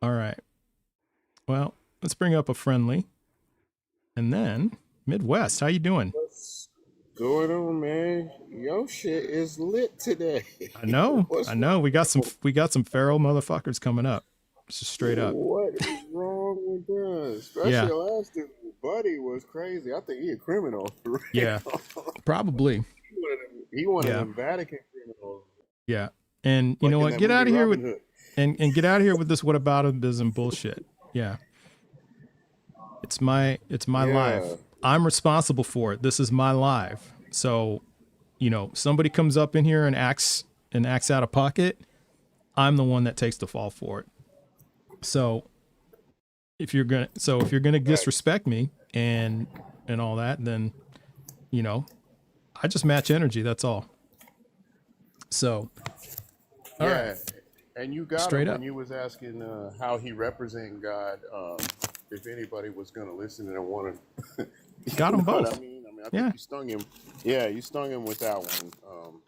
All right. Well, let's bring up a friendly. And then Midwest, how you doing? What's going on, man? Yo, shit is lit today. I know. What's I know. We got some feral motherfuckers coming up. Just straight up. What is wrong with us? Especially Yeah. last dude, Buddy was crazy. I think he a criminal. For real. Yeah. Probably. He one Yeah. of them Vatican criminals. Yeah. And you know Like in what? that Get out of movie here Robin with Hood. and get out of here with this whataboutism bullshit. Yeah. It's my Yeah. life. I'm responsible for it. This is my life. So, somebody comes up in here and acts out of pocket, I'm the one that takes the fall for it. So, if you're gonna disrespect me and all that, then I just match energy. That's all. So, all Yeah. right. And you got Straight him up. when you was asking how he represent God. If anybody was gonna listen and want to, Got them both. I mean, I think Yeah. you stung him. Yeah, you stung him with that one.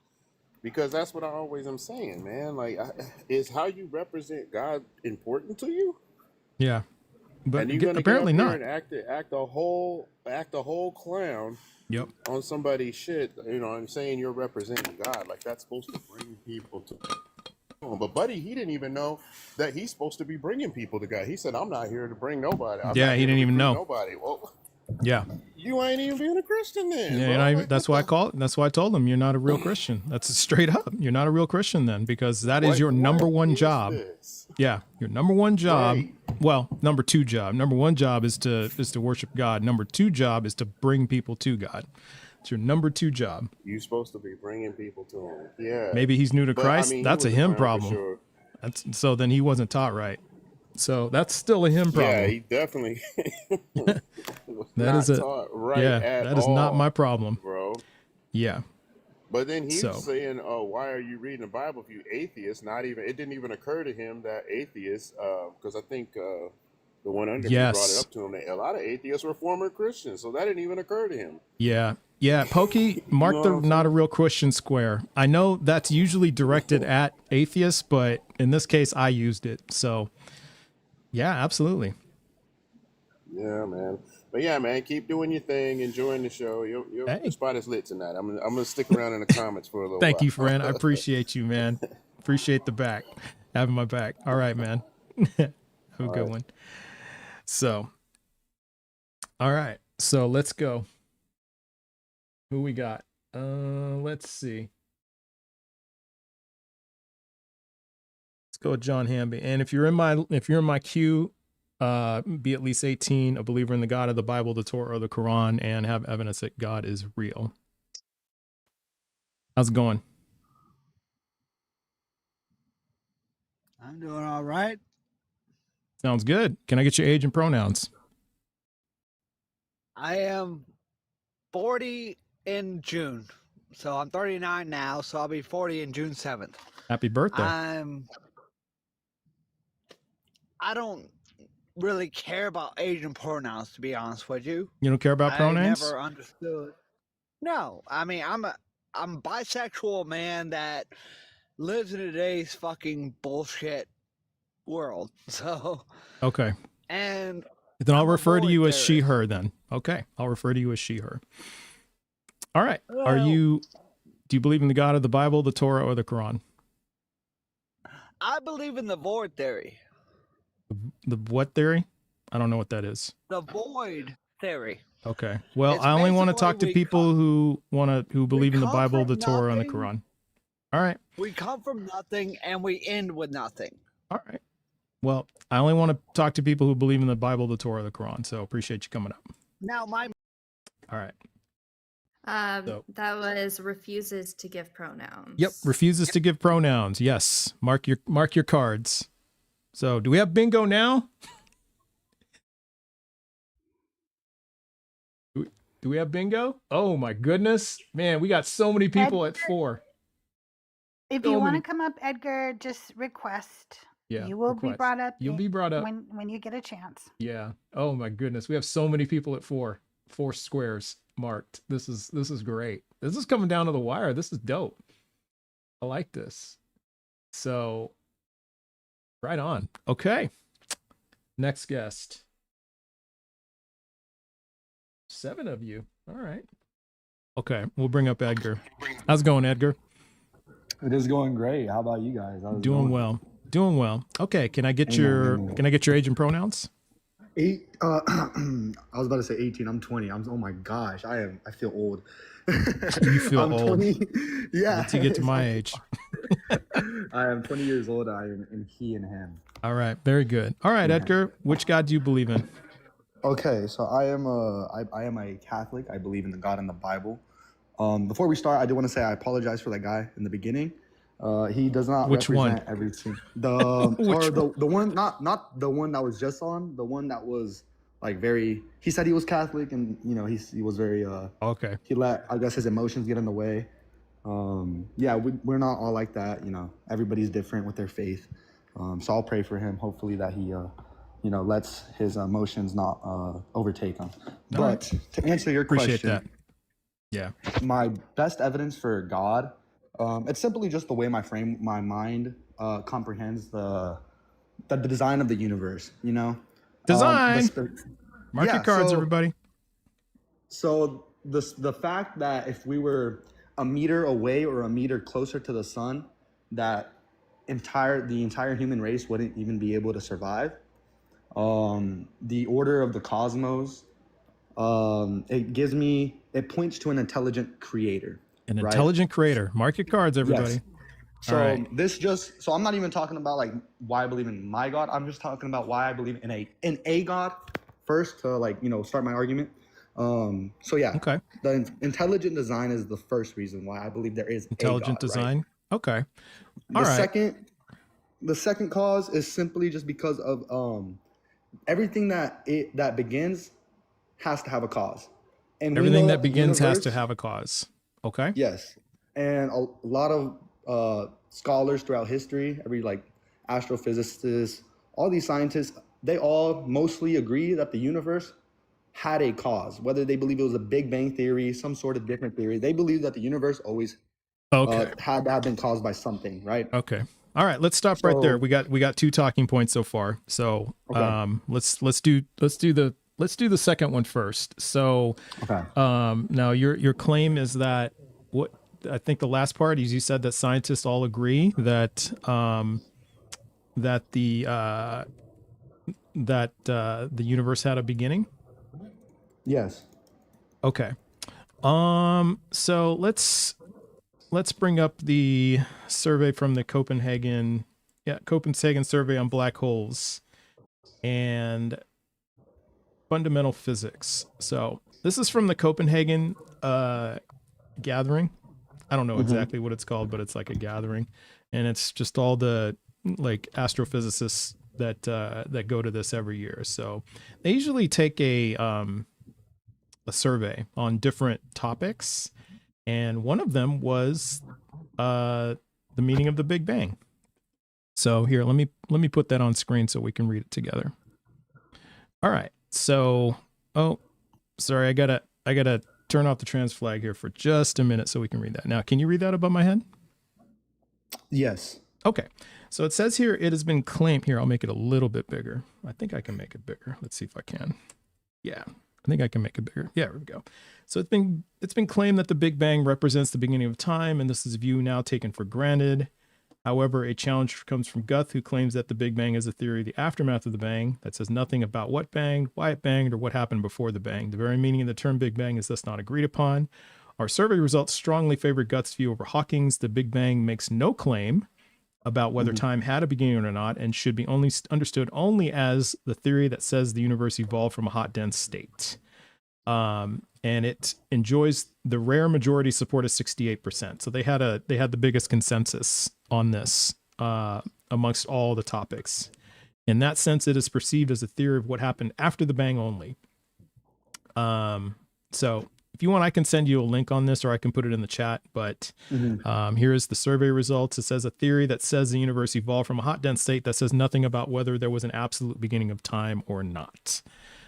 Because that's what I always am saying, man. Like, is how you represent God important to you? Yeah. But And you're gonna apparently get up not. here and act a whole clown Yep. on somebody's shit. I'm saying you're representing God. Like, that's supposed to bring people to. But Buddy, he didn't even know that he's supposed to be bringing people to God. He said, "I'm not here to bring nobody. I'm Yeah, not he here to didn't even recruit know. nobody." Well, Yeah. you ain't even being a Christian then, Yeah, bro. and Like, that's why I told him you're not a real Christian. That's straight up. You're not a real Christian then, because that is your number one is job. this? Yeah, your number one job. Right. Well, number 2 job. Number 1 job is to worship God. Number 2 job is to bring people to God. It's your number 2 job. You're supposed to be bringing people to him. Yeah. Maybe he's new to But, I Christ. mean, he That's a was him around for problem. sure. So then he wasn't taught right. So that's still a him problem. Yeah, he definitely was That not is a taught right yeah. at That is not all, my problem. bro. Yeah. But then he So was saying, "Oh, why are you reading the Bible if you atheist?" It didn't even occur to him that atheists, because I think the one under me brought it yes. up to him that a lot of atheists were former Christians, so that didn't even occur to him. Yeah. Yeah. Pokey, mark know the what I'm not a saying? real Christian square. I know that's usually directed at atheists, but in this case, I used it. So, yeah, absolutely. Yeah, man. But yeah, man, keep doing your thing, enjoying the show. Your Hey, spot is lit tonight. I'm gonna stick around in the comments for a little thank while. you, friend. I appreciate you, man. Appreciate the back, having my back. All right, man. Have a All good right. one. So, all right. So let's go. Who we got? Let's see. Let's go with John Hamby. And if you're in my queue, be at least 18, a believer in the God of the Bible, the Torah, or the Quran, and have evidence that God is real. How's it going? I'm doing all right. Sounds good. Can I get your age and pronouns? I am 40 in June. So I'm 39 now, so I'll be 40 in June 7th. Happy birthday. I don't really care about Asian pronouns, to be honest with you. You don't care about pronouns? I never understood. No, I mean I'm a bisexual man that lives in today's fucking bullshit world. So okay. And then I'll refer to you as she, her then. Okay. I'll refer to you as she, her. All right. Well, do you believe in the God of the Bible, the Torah, or the Quran? I believe in the void theory. The what theory? I don't know what that is. The void theory. Okay. Well, It's I only want to talk to basically people who believe in the come Bible, the from Torah, and the nothing. Quran. All right. We come from nothing and we end with nothing. All right. Well, I only want to talk to people who believe in the Bible, the Torah, the Quran. So appreciate you coming up. Now All right. That was refuses to give pronouns. Yep. Refuses to give pronouns. Yes. Mark your cards. So do we have bingo now? Do we have bingo? Oh my goodness. Man, we got so many people at 4. If you want to come up, Edgar, just request. Yeah. You will be brought up. You'll be brought up when you get a chance. Yeah. Oh my goodness. We have so many people at 4 squares marked. This is great. This is coming down to the wire. This is dope. I like this. So right on. Okay. Next guest. 7 of you. All right. Okay. We'll bring up Edgar. How's it going, Edgar? It is going great. How about you guys? Doing well. Doing well. Okay. Can I get your age and pronouns? 8. I was about to say 18. I'm 20. Oh my gosh. I feel old. You feel I'm old. 20. Yeah. Once you get to my age. I am 20 years old. I am in he and him. All right. Very good. All right, Edgar. Which God do you believe in? Okay, so I am a Catholic. I believe in the God in the Bible. Before we start, I do want to say I apologize for that guy in the beginning. He does not represent everything. The one, not the one that was just on. The one that was like very. He said he was Catholic, and he was very. Okay. He let, I guess, his emotions get in the way. Yeah, we're not all like that. Everybody's different with their faith. So I'll pray for him. Hopefully that he lets his emotions not overtake him. But to answer your question, that. Yeah. My best evidence for God, it's simply just the way my mind comprehends the design of the universe. Design. Mark your cards, everybody. So the fact that if we were a meter away or a meter closer to the sun, that the entire human race wouldn't even be able to survive. The order of the cosmos, it points to an intelligent creator. An intelligent creator. Mark your cards, everybody. Yes. So I'm not even talking about like why I believe in my God. I'm just talking about why I believe in a God first to start my argument. Okay. The intelligent design is the first reason why I believe there is intelligent a God, design. Right? Okay. The second cause is simply just because of everything that begins has to have a cause. And everything that begins has to have a cause. Okay. Yes. And a lot of scholars throughout history, every astrophysicists, all these scientists, they all mostly agree that the universe had a cause. Whether they believe it was a Big Bang theory, some sort of different theory, they believe that the universe always had to have been caused by something, right? Okay. All right, let's stop right there. We got 2 talking points so far. So let's do the second one first. So now your claim is that what I think the last part is you said that scientists all agree that the universe had a beginning. Yes. Okay. So let's bring up the survey from the Copenhagen survey on black holes and fundamental physics. So this is from the Copenhagen gathering. I don't know exactly what it's called, but it's like a gathering, and it's just all the astrophysicists that go to this every year. So they usually take a a survey on different topics, and one of them was the meaning of the Big Bang. So here, let me put that on screen so we can read it together. All right. So, oh, sorry, I gotta turn off the trans flag here for just a minute so we can read that. Now, can you read that above my head? Yes. Okay. So it says here, it has been claimed. Here, I'll make it a little bit bigger. I think I can make it bigger. Let's see if I can. Yeah, I think I can make it bigger. Yeah, there we go. So it's been claimed that the Big Bang represents the beginning of time, and this is a view now taken for granted. However, a challenge comes from Guth, who claims that the Big Bang is a theory of the aftermath of the bang that says nothing about what banged, why it banged, or what happened before the bang. The very meaning of the term Big Bang is thus not agreed upon. Our survey results strongly favor Guth's view over Hawking's. The Big Bang makes no claim about whether time had a beginning or not, and should be only understood only as the theory that says the universe evolved from a hot, dense state. And it enjoys the rare majority support of 68%. So they had the biggest consensus on this amongst all the topics. In that sense, it is perceived as a theory of what happened after the bang only. So if you want, I can send you a link on this, or I can put it in the chat. But here is the survey results. It says a theory that says the universe evolved from a hot, dense state that says nothing about whether there was an absolute beginning of time or not.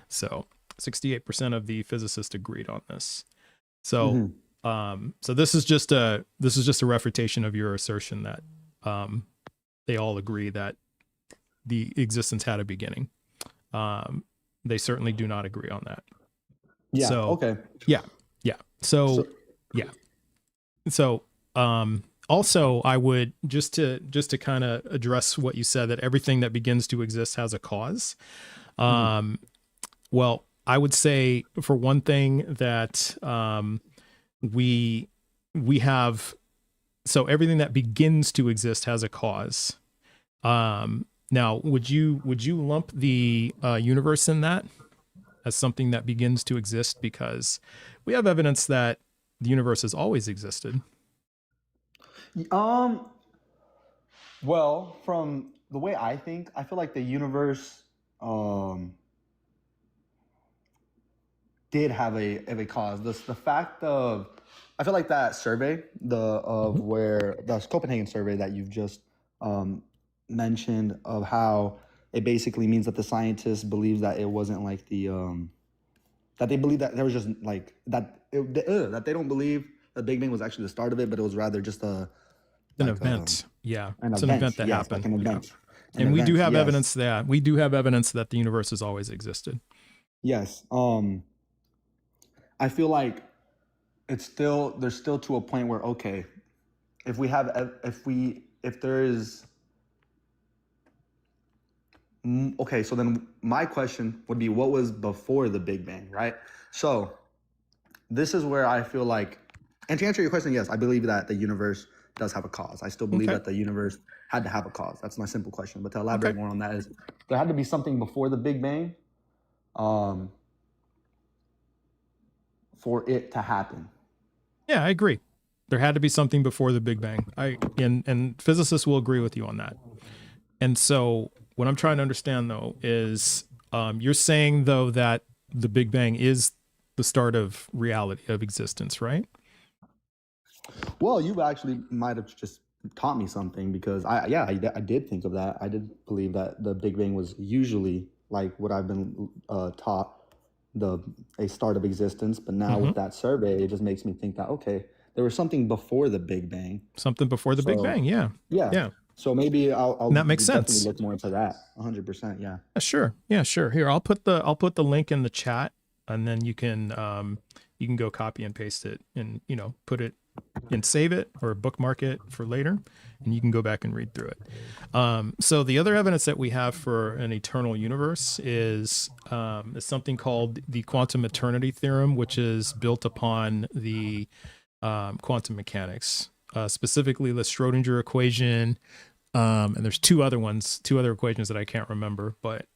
So 68% of the physicists agreed on this. So, so this is just a refutation of your assertion that they all agree that the existence had a beginning. They certainly do not agree on that. Yeah. So, okay. Yeah. Yeah. So yeah. So also, I would just to kind of address what you said, that everything that begins to exist has a cause. Well, I would say, for one thing, that we have, so everything that begins to exist has a cause. Now, would you lump the universe in that as something that begins to exist? Because we have evidence that the universe has always existed. Well, from the way I think, I feel like the universe did have a cause. The fact of, I feel like that survey, where the Copenhagen survey that you've just mentioned, of how it basically means that the scientists believe that it wasn't like that they believe that there was just like that they don't believe the Big Bang was actually the start of it, but it was rather just an event. It's an event that happened. Like an event. And we do have evidence that the universe has always existed. Yes. I feel like there's still to a point where, okay, if there is, okay, so then my question would be, what was before the Big Bang, right? So this is where I feel like, and to answer your question, yes, I believe that the universe does have a cause. I still believe that the universe had to have a cause. That's my simple question. But to elaborate more on that, is there had to be something before the Big Bang for it to happen. Yeah, I agree. There had to be something before the Big Bang. And physicists will agree with you on that. And so what I'm trying to understand, though, is you're saying, though, that the Big Bang is the start of reality, of existence, right? Well, you actually might have just taught me something, because I did think of that. I did believe that the Big Bang was usually like what I've been taught, a start of existence. But now with that survey, it just makes me think that, okay, there was something before the Big Bang. Something before the Big Bang, yeah. So maybe I'll that makes sense. Look more into that. 100%, yeah. Sure. Yeah, sure. Here, I'll put the link in the chat, and then you can go copy and paste it, and put it and save it or bookmark it for later, and you can go back and read through it. So the other evidence that we have for an eternal universe is something called the quantum eternity theorem, which is built upon the quantum mechanics, specifically the Schrodinger equation. And there's two other equations that I can't remember, but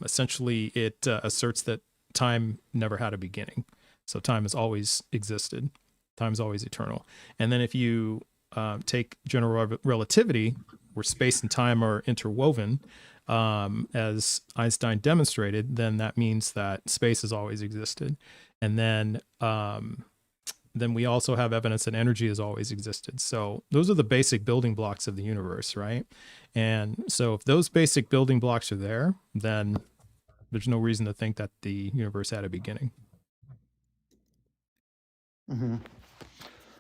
essentially it asserts that time never had a beginning. So time has always existed. Time is always eternal. And then if you take general relativity, where space and time are interwoven, as Einstein demonstrated, then that means that space has always existed. And then we also have evidence that energy has always existed. So those are the basic building blocks of the universe, right? And so if those basic building blocks are there, then there's no reason to think that the universe had a beginning. Mm-hmm.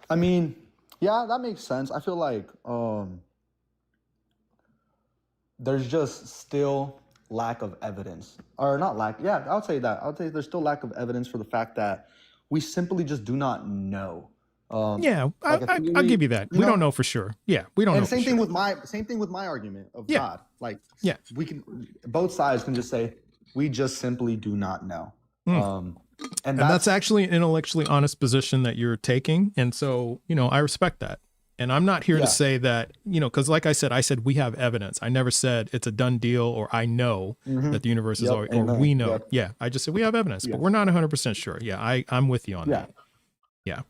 I mean, yeah, that makes sense. I feel like there's just still lack of evidence, or not lack. Yeah, I'll say that. I'll say there's still lack of evidence for the fact that we simply just do not know. Yeah, like I'll give you that. We don't know for sure. Yeah, we don't know. And same for thing sure. with my argument of Yeah. God. Like, Yeah, we can, both sides can just say we just simply do not know. And that's actually an intellectually honest position that you're taking, and so I respect that. And I'm not here to say that, because like I said we have evidence. I never said it's a done deal or I know that the universe is always, or we know. Yeah, I just said we have evidence, but we're not 100% sure. Yeah, I'm with you on that. Yeah.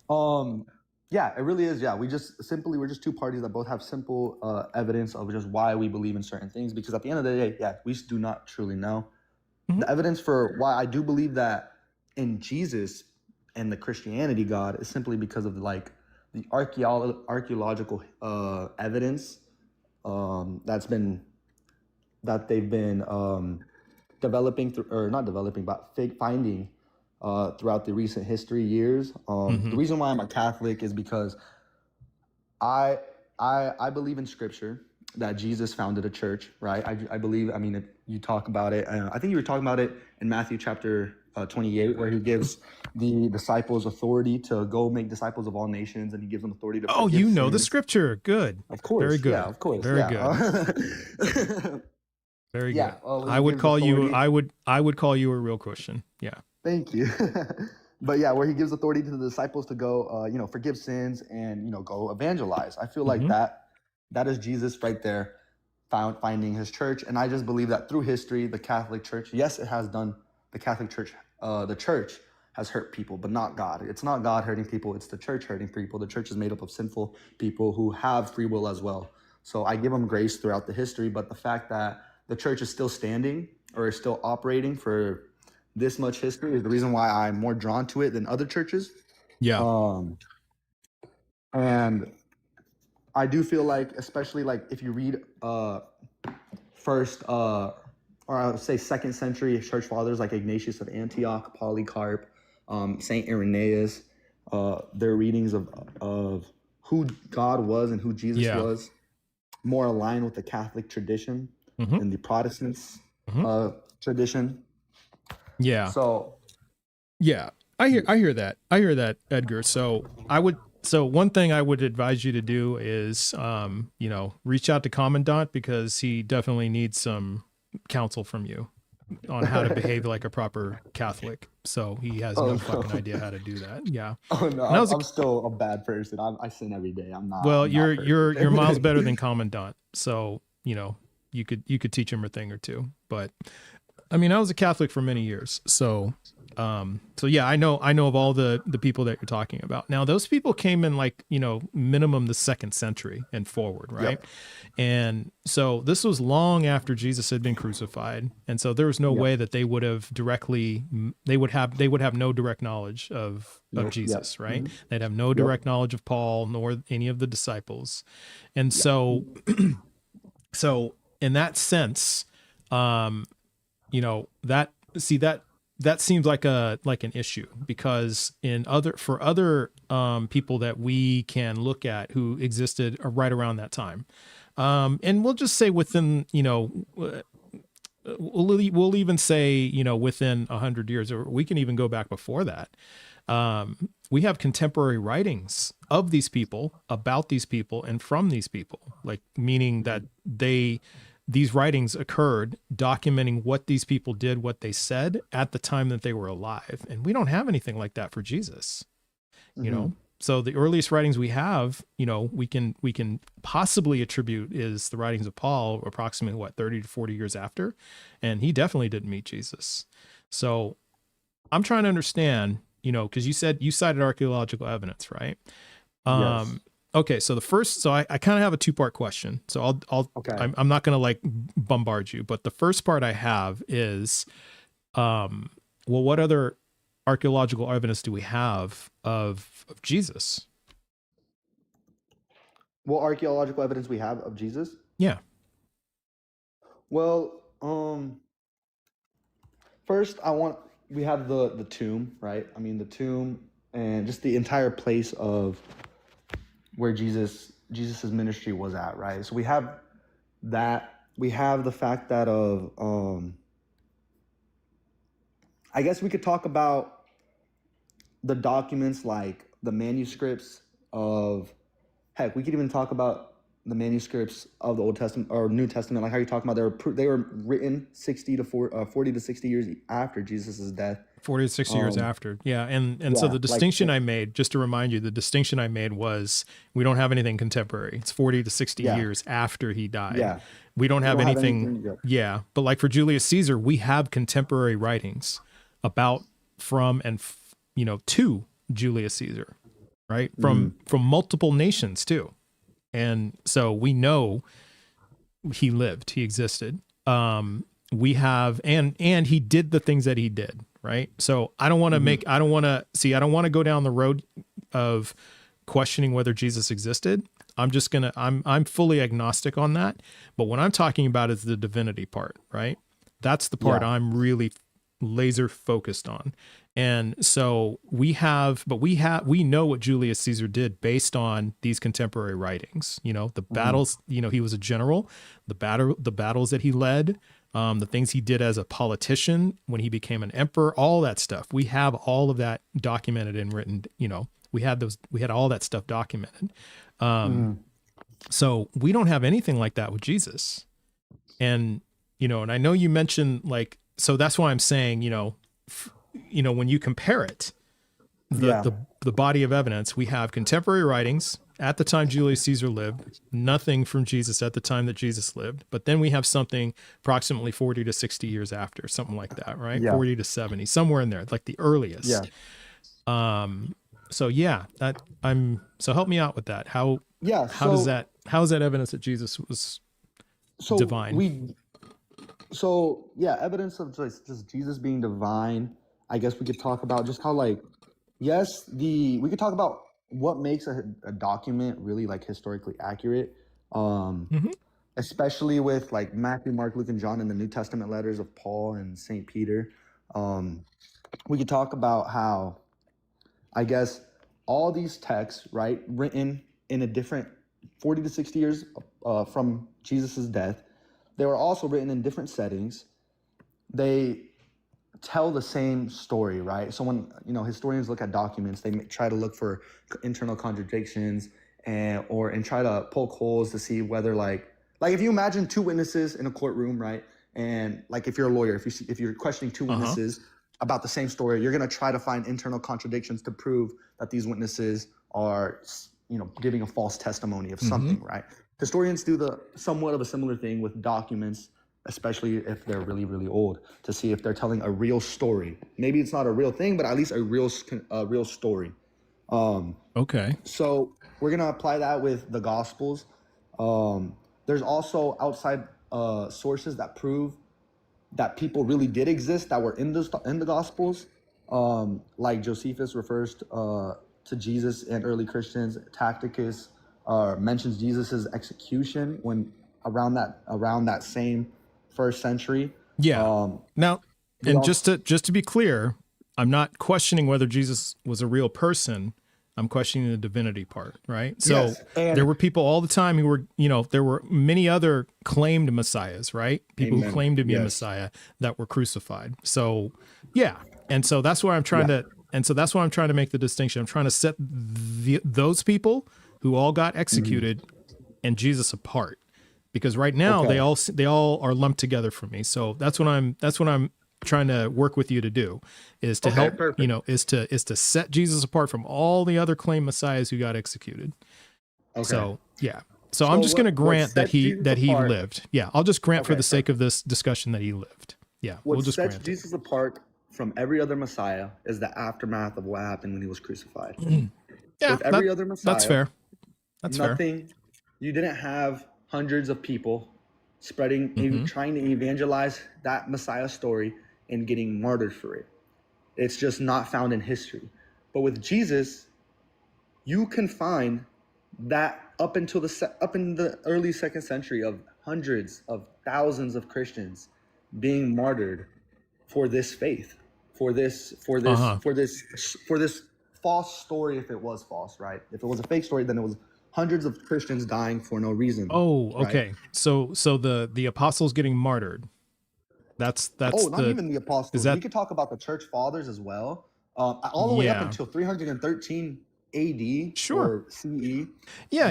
Yeah, it really is. Yeah, we're just two parties that both have simple evidence of just why we believe in certain things. Because at the end of the day, yeah, we do not truly know. Mm-hmm. The evidence for why I do believe that in Jesus and the Christianity God is simply because of the archaeological evidence that they've been finding throughout the recent history years. The reason why I'm a Catholic is because I believe in Scripture that Jesus founded a church, right? I believe. I mean, if you talk about it, I think you were talking about it in Matthew chapter 28, where he gives the disciples authority to go make disciples of all nations, and he gives them authority to. Oh, you know the Scripture. Good. Of course. Very good. Yeah, of course. Very good. Very good. I would call you a real Christian. Yeah. Thank you. But yeah, where he gives authority to the disciples to go, forgive sins and, go evangelize. I feel like that is Jesus right there, finding his church. And I just believe that through history, the Catholic Church, yes, it has done. The Catholic Church, the church has hurt people, but not God. It's not God hurting people. It's the church hurting people. The church is made up of sinful people who have free will as well. So I give them grace throughout the history. But the fact that the church is still standing or is still operating for this much history is the reason why I'm more drawn to it than other churches. Yeah. And I do feel like, especially like if you read first or I would say second century church fathers like Ignatius of Antioch, Polycarp, Saint Irenaeus, their readings of who God was and who Jesus was, more aligned with the Catholic tradition and the Protestants tradition. Yeah. So, yeah, I hear that, Edgar. So one thing I would advise you to do is, reach out to Commandant, because he definitely needs some counsel from you on how to behave like a proper Catholic. So he has no fucking idea how to do that. Yeah. Oh no, I'm still a bad person. I sin every day. I'm not. Well, I'm you're miles better than Commandant. So you could teach him a thing or two. But I mean, I was a Catholic for many years. So yeah, I know of all the people that you're talking about. Now, those people came in minimum the 2nd century and forward, right? Yep. And so this was long after Jesus had been crucified, and so there was no way that they would have no direct knowledge of Jesus, right? They'd have no direct knowledge of Paul nor any of the disciples, and so in that sense, that seems like an issue, because for other people that we can look at who existed right around that time, and we'll just say within we'll even say within 100 years, or we can even go back before that. We have contemporary writings of these people, about these people, and from these people, meaning that these writings occurred documenting what these people did, what they said at the time that they were alive. And we don't have anything like that for Jesus, So the earliest writings we have, we can possibly attribute is the writings of Paul, approximately 30 to 40 years after. And he definitely didn't meet Jesus. So I'm trying to understand, because you cited archaeological evidence, right? Yes. Okay, so I kind of have a 2-part question. So I'm not going to bombard you, but the first part I have is, what other archaeological evidence do we have of Jesus? What archaeological evidence we have of Jesus? Yeah. Well, first we have the tomb, right? I mean, the tomb and just the entire place of where Jesus's ministry was at, right? So we have that. We have the fact that I guess we could talk about the documents, like the manuscripts of, heck, we could even talk about the manuscripts of the Old Testament or New Testament, like how you're talking about they were written 40 to 60 years after Jesus's death. 40 to 60 years after. Yeah. And so the distinction I made, just to remind you, the distinction I made was we don't have anything contemporary. It's 40 to 60 years after he died. Yeah. We don't have anything. Yeah. But like for Julius Caesar, we have contemporary writings about, from, and, to Julius Caesar, right? From multiple nations too. And so we know he lived, he existed. We have, and he did the things that he did, right? So I don't want to I don't want to go down the road of questioning whether Jesus existed. I'm fully agnostic on that. But what I'm talking about is the divinity part, right? That's the part I'm really laser focused on. And so we know what Julius Caesar did based on these contemporary writings, the battles, he was a general, the battles that he led, the things he did as a politician when he became an emperor, all that stuff. We have all of that documented and written, we had all that stuff documented. So we don't have anything like that with Jesus. And, and I know you mentioned so that's why I'm saying, when you compare it, the body of evidence, we have contemporary writings at the time Julius Caesar lived, nothing from Jesus at the time that Jesus lived, but then we have something approximately 40 to 60 years after, something like that, right? 40 to 70, somewhere in there, like the earliest. So help me out with that. How is that evidence that Jesus was divine? Evidence of just Jesus being divine. I guess we could talk about just how we could talk about what makes a document really historically accurate, especially with Matthew, Mark, Luke, and John in the New Testament letters of Paul and St. Peter. We could talk about how, I guess, all these texts, right, written in a different 40 to 60 years from Jesus's death, they were also written in different settings. They tell the same story, right? So when historians look at documents, they try to look for internal contradictions and try to poke holes to see whether if you imagine two witnesses in a courtroom, right? And if you're a lawyer, if you're questioning two witnesses about the same story, you're going to try to find internal contradictions to prove that these witnesses are giving a false testimony of something, right? Historians do somewhat of a similar thing with documents, especially if they're really, really old, to see if they're telling a real story. Maybe it's not a real thing, but at least a real story. Okay. So we're going to apply that with the Gospels. There's also outside sources that prove that people really did exist that were in the Gospels. Like Josephus refers to Jesus and early Christians. Tacitus mentions Jesus's execution when around that same first century. Now, and just to be clear, I'm not questioning whether Jesus was a real person. I'm questioning the divinity part, right? So there were people all the time who were, there were many other claimed messiahs, right? People who claimed to be a messiah that were crucified. So, and so that's where I'm trying to make the distinction. I'm trying to set those people who all got executed and Jesus apart, because right now they all are lumped together for me. So that's what I'm trying to work with you to do, is to help, is to set Jesus apart from all the other claimed messiahs who got executed. So I'm just going to grant that he lived. I'll just grant for the sake of this discussion that he lived. We'll just sets Jesus apart from every other messiah is the aftermath of what happened when he was crucified. With every other messiah, that's fair. You didn't have hundreds of people spreading, trying to evangelize that Messiah story and getting martyred for it. It's just not found in history. But with Jesus, you can find that up in the early 2nd century of hundreds of thousands of Christians being martyred for this faith, for this false story. If it was false, right? If it was a fake story, then it was hundreds of Christians dying for no reason. Oh, okay. Right? So the apostles getting martyred. That's not even the apostles. We could talk about the church fathers as well. All the way up until 313 AD or CE. Yeah.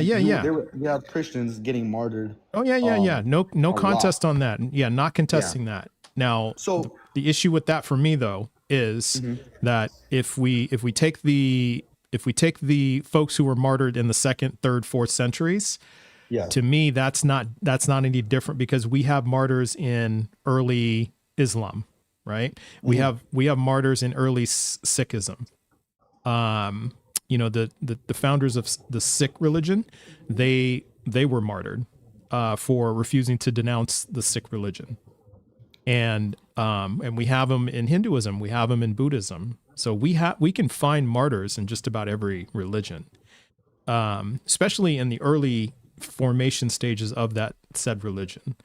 We have Christians getting martyred. Oh yeah. No contest on that. Yeah, not contesting that. Now, so the issue with that for me though is that if we take the folks who were martyred in the 2nd, 3rd, 4th centuries, to me that's not any different, because we have martyrs in early Islam, right? We have martyrs in early Sikhism. The founders of the Sikh religion, they were martyred for refusing to denounce the Sikh religion. And we have them in Hinduism, we have them in Buddhism. So we can find martyrs in just about every religion, especially in the early formation stages of that said religion.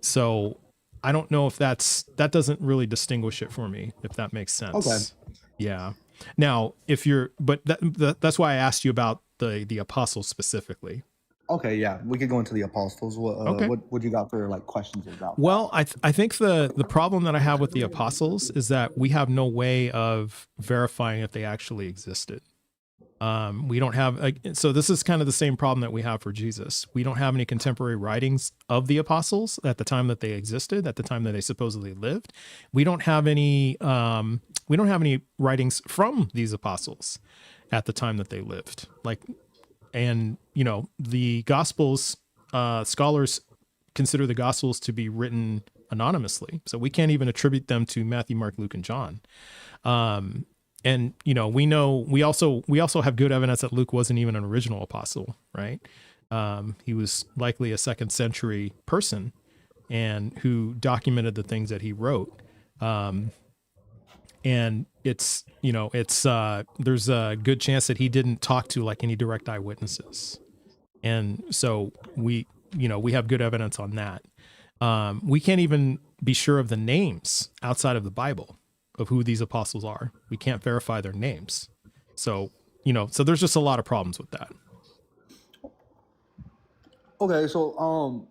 So I don't know if that doesn't really distinguish it for me, if that makes sense. Okay. Yeah. Now, that's why I asked you about the apostles specifically. Okay, yeah, we could go into the apostles. What you got for like questions about? Well, I think the problem that I have with the apostles is that we have no way of verifying if they actually existed. We don't have, so this is kind of the same problem that we have for Jesus. We don't have any contemporary writings of the apostles at the time that they existed, at the time that they supposedly lived. We don't have any writings from these apostles at the time that they lived. And the Gospels, scholars consider the Gospels to be written anonymously. So we can't even attribute them to Matthew, Mark, Luke, and John. And we also have good evidence that Luke wasn't even an original apostle, right? He was likely a 2nd century person and who documented the things that he wrote. And there's a good chance that he didn't talk to like any direct eyewitnesses. And so we have good evidence on that. We can't even be sure of the names outside of the Bible of who these apostles are. We can't verify their names. So there's just a lot of problems with that. Okay, so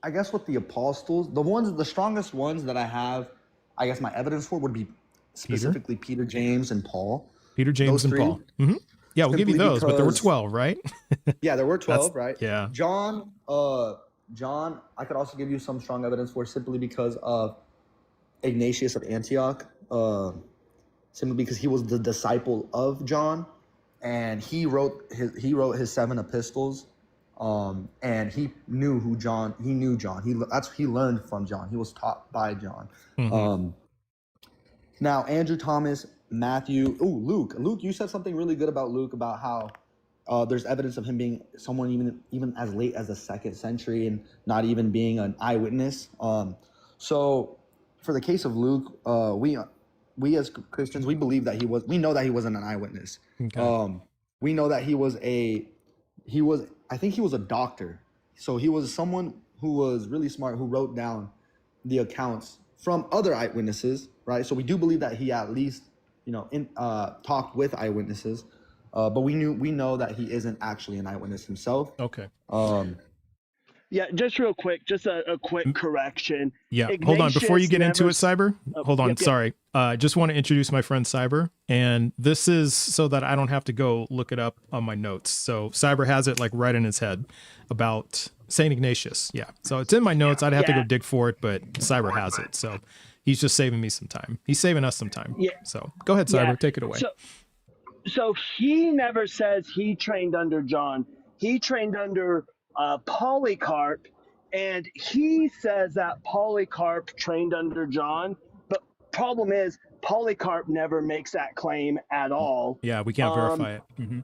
I guess with the apostles, the strongest ones that I have, I guess my evidence for would be specifically Peter, James, and Paul. Peter, James, and Paul. Mm-hmm. Yeah, we'll give you those, but there were 12, right? Yeah, there were 12, right? Yeah. John, I could also give you some strong evidence for, simply because of Ignatius of Antioch, simply because he was the disciple of John, and he wrote his 7 epistles, and he knew John. He learned from John. He was taught by John. Mm-hmm. Now, Andrew, Thomas, Matthew, Luke. Luke, you said something really good about Luke, about how there's evidence of him being someone even as late as the 2nd century and not even being an eyewitness. So for the case of Luke, we as Christians, we believe that we know that he wasn't an eyewitness. Okay. We know that I think he was a doctor. So he was someone who was really smart, who wrote down the accounts from other eyewitnesses, right? So we do believe that he at least, talked with eyewitnesses, but we know that he isn't actually an eyewitness himself. Okay. Yeah, just real quick, just a quick correction. Yeah, hold on. Before you get into it, Cyber, hold on. Sorry. Just want to introduce my friend Cyber. And this is so that I don't have to go look it up on my notes. So Cyber has it like right in his head about St. Ignatius. Yeah. So it's in my notes. I'd have to go dig for it, but Cyber has it. So he's just saving me some time. He's saving us some time. Yeah. So go ahead, Cyber. Take it away. So he never says he trained under John. He trained under Polycarp, and he says that Polycarp trained under John, but problem is Polycarp never makes that claim at all. Yeah, we can't verify it. Mm-hmm.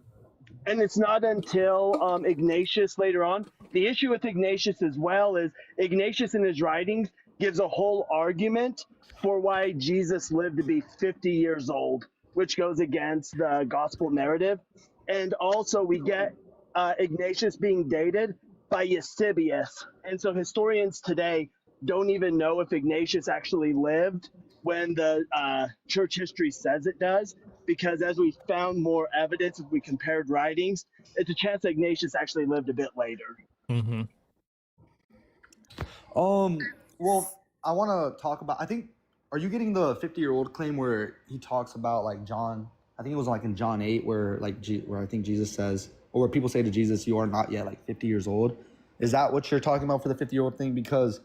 And it's not until Ignatius later on. The issue with Ignatius as well is Ignatius in his writings gives a whole argument for why Jesus lived to be 50 years old, which goes against the gospel narrative. And also we get Ignatius being dated by Eusebius. And so historians today don't even know if Ignatius actually lived when the church history says it does, because as we found more evidence, as we compared writings, it's a chance that Ignatius actually lived a bit later. Mm-hmm. Well, I want to talk about. I think. Are you getting the 50-year-old claim where he talks about like John? I think it was like in John 8 where where I think Jesus says, or where people say to Jesus, "You are not yet like 50 years old." Is that what you're talking about for the 50-year-old thing? Because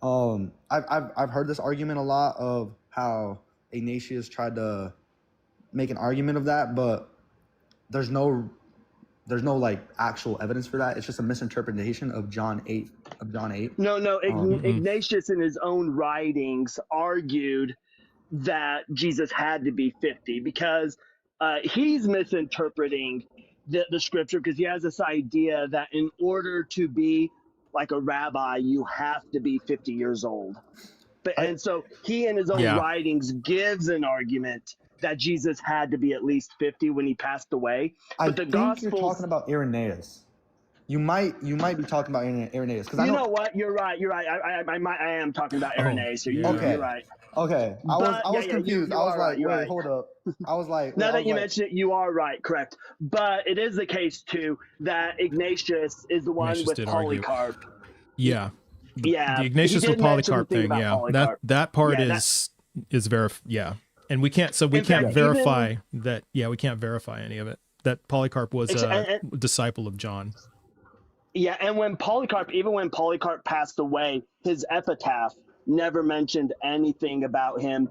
I've heard this argument a lot of how Ignatius tried to make an argument of that, but there's no like actual evidence for that. It's just a misinterpretation of John 8. No, Ignatius in his own writings argued that Jesus had to be 50 because he's misinterpreting the scripture, because he has this idea that in order to be like a rabbi, you have to be 50 years old. And so he in his own writings gives an argument that Jesus had to be at least 50 when he passed away. But the Gospels, you're talking about Irenaeus. You might be talking about Irenaeus, because you know what? You're right. I am talking about Irenaeus. Okay. You're right. Okay. I was confused. I was like, wait, hold up. I was like, now that you mention it, you are right, correct. But it is the case too that Ignatius is the one with Polycarp. Yeah. Yeah. The Ignatius with Polycarp thing. Yeah. Polycarp. That part is yeah. And we can't verify that. Yeah, we can't verify any of it. That Polycarp was a disciple of John. Yeah, and when Polycarp passed away, his epitaph never mentioned anything about him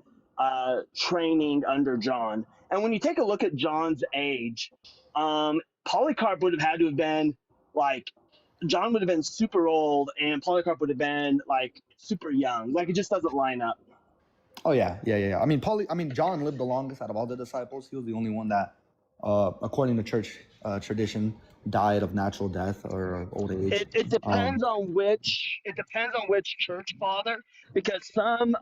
training under John. And when you take a look at John's age, Polycarp would have had to have been like, John would have been super old and Polycarp would have been like super young. Like, it just doesn't line up. Oh yeah. I mean, John lived the longest out of all the disciples. He was the only one that, according to church tradition, died of natural death or old age. It depends on which church father, because some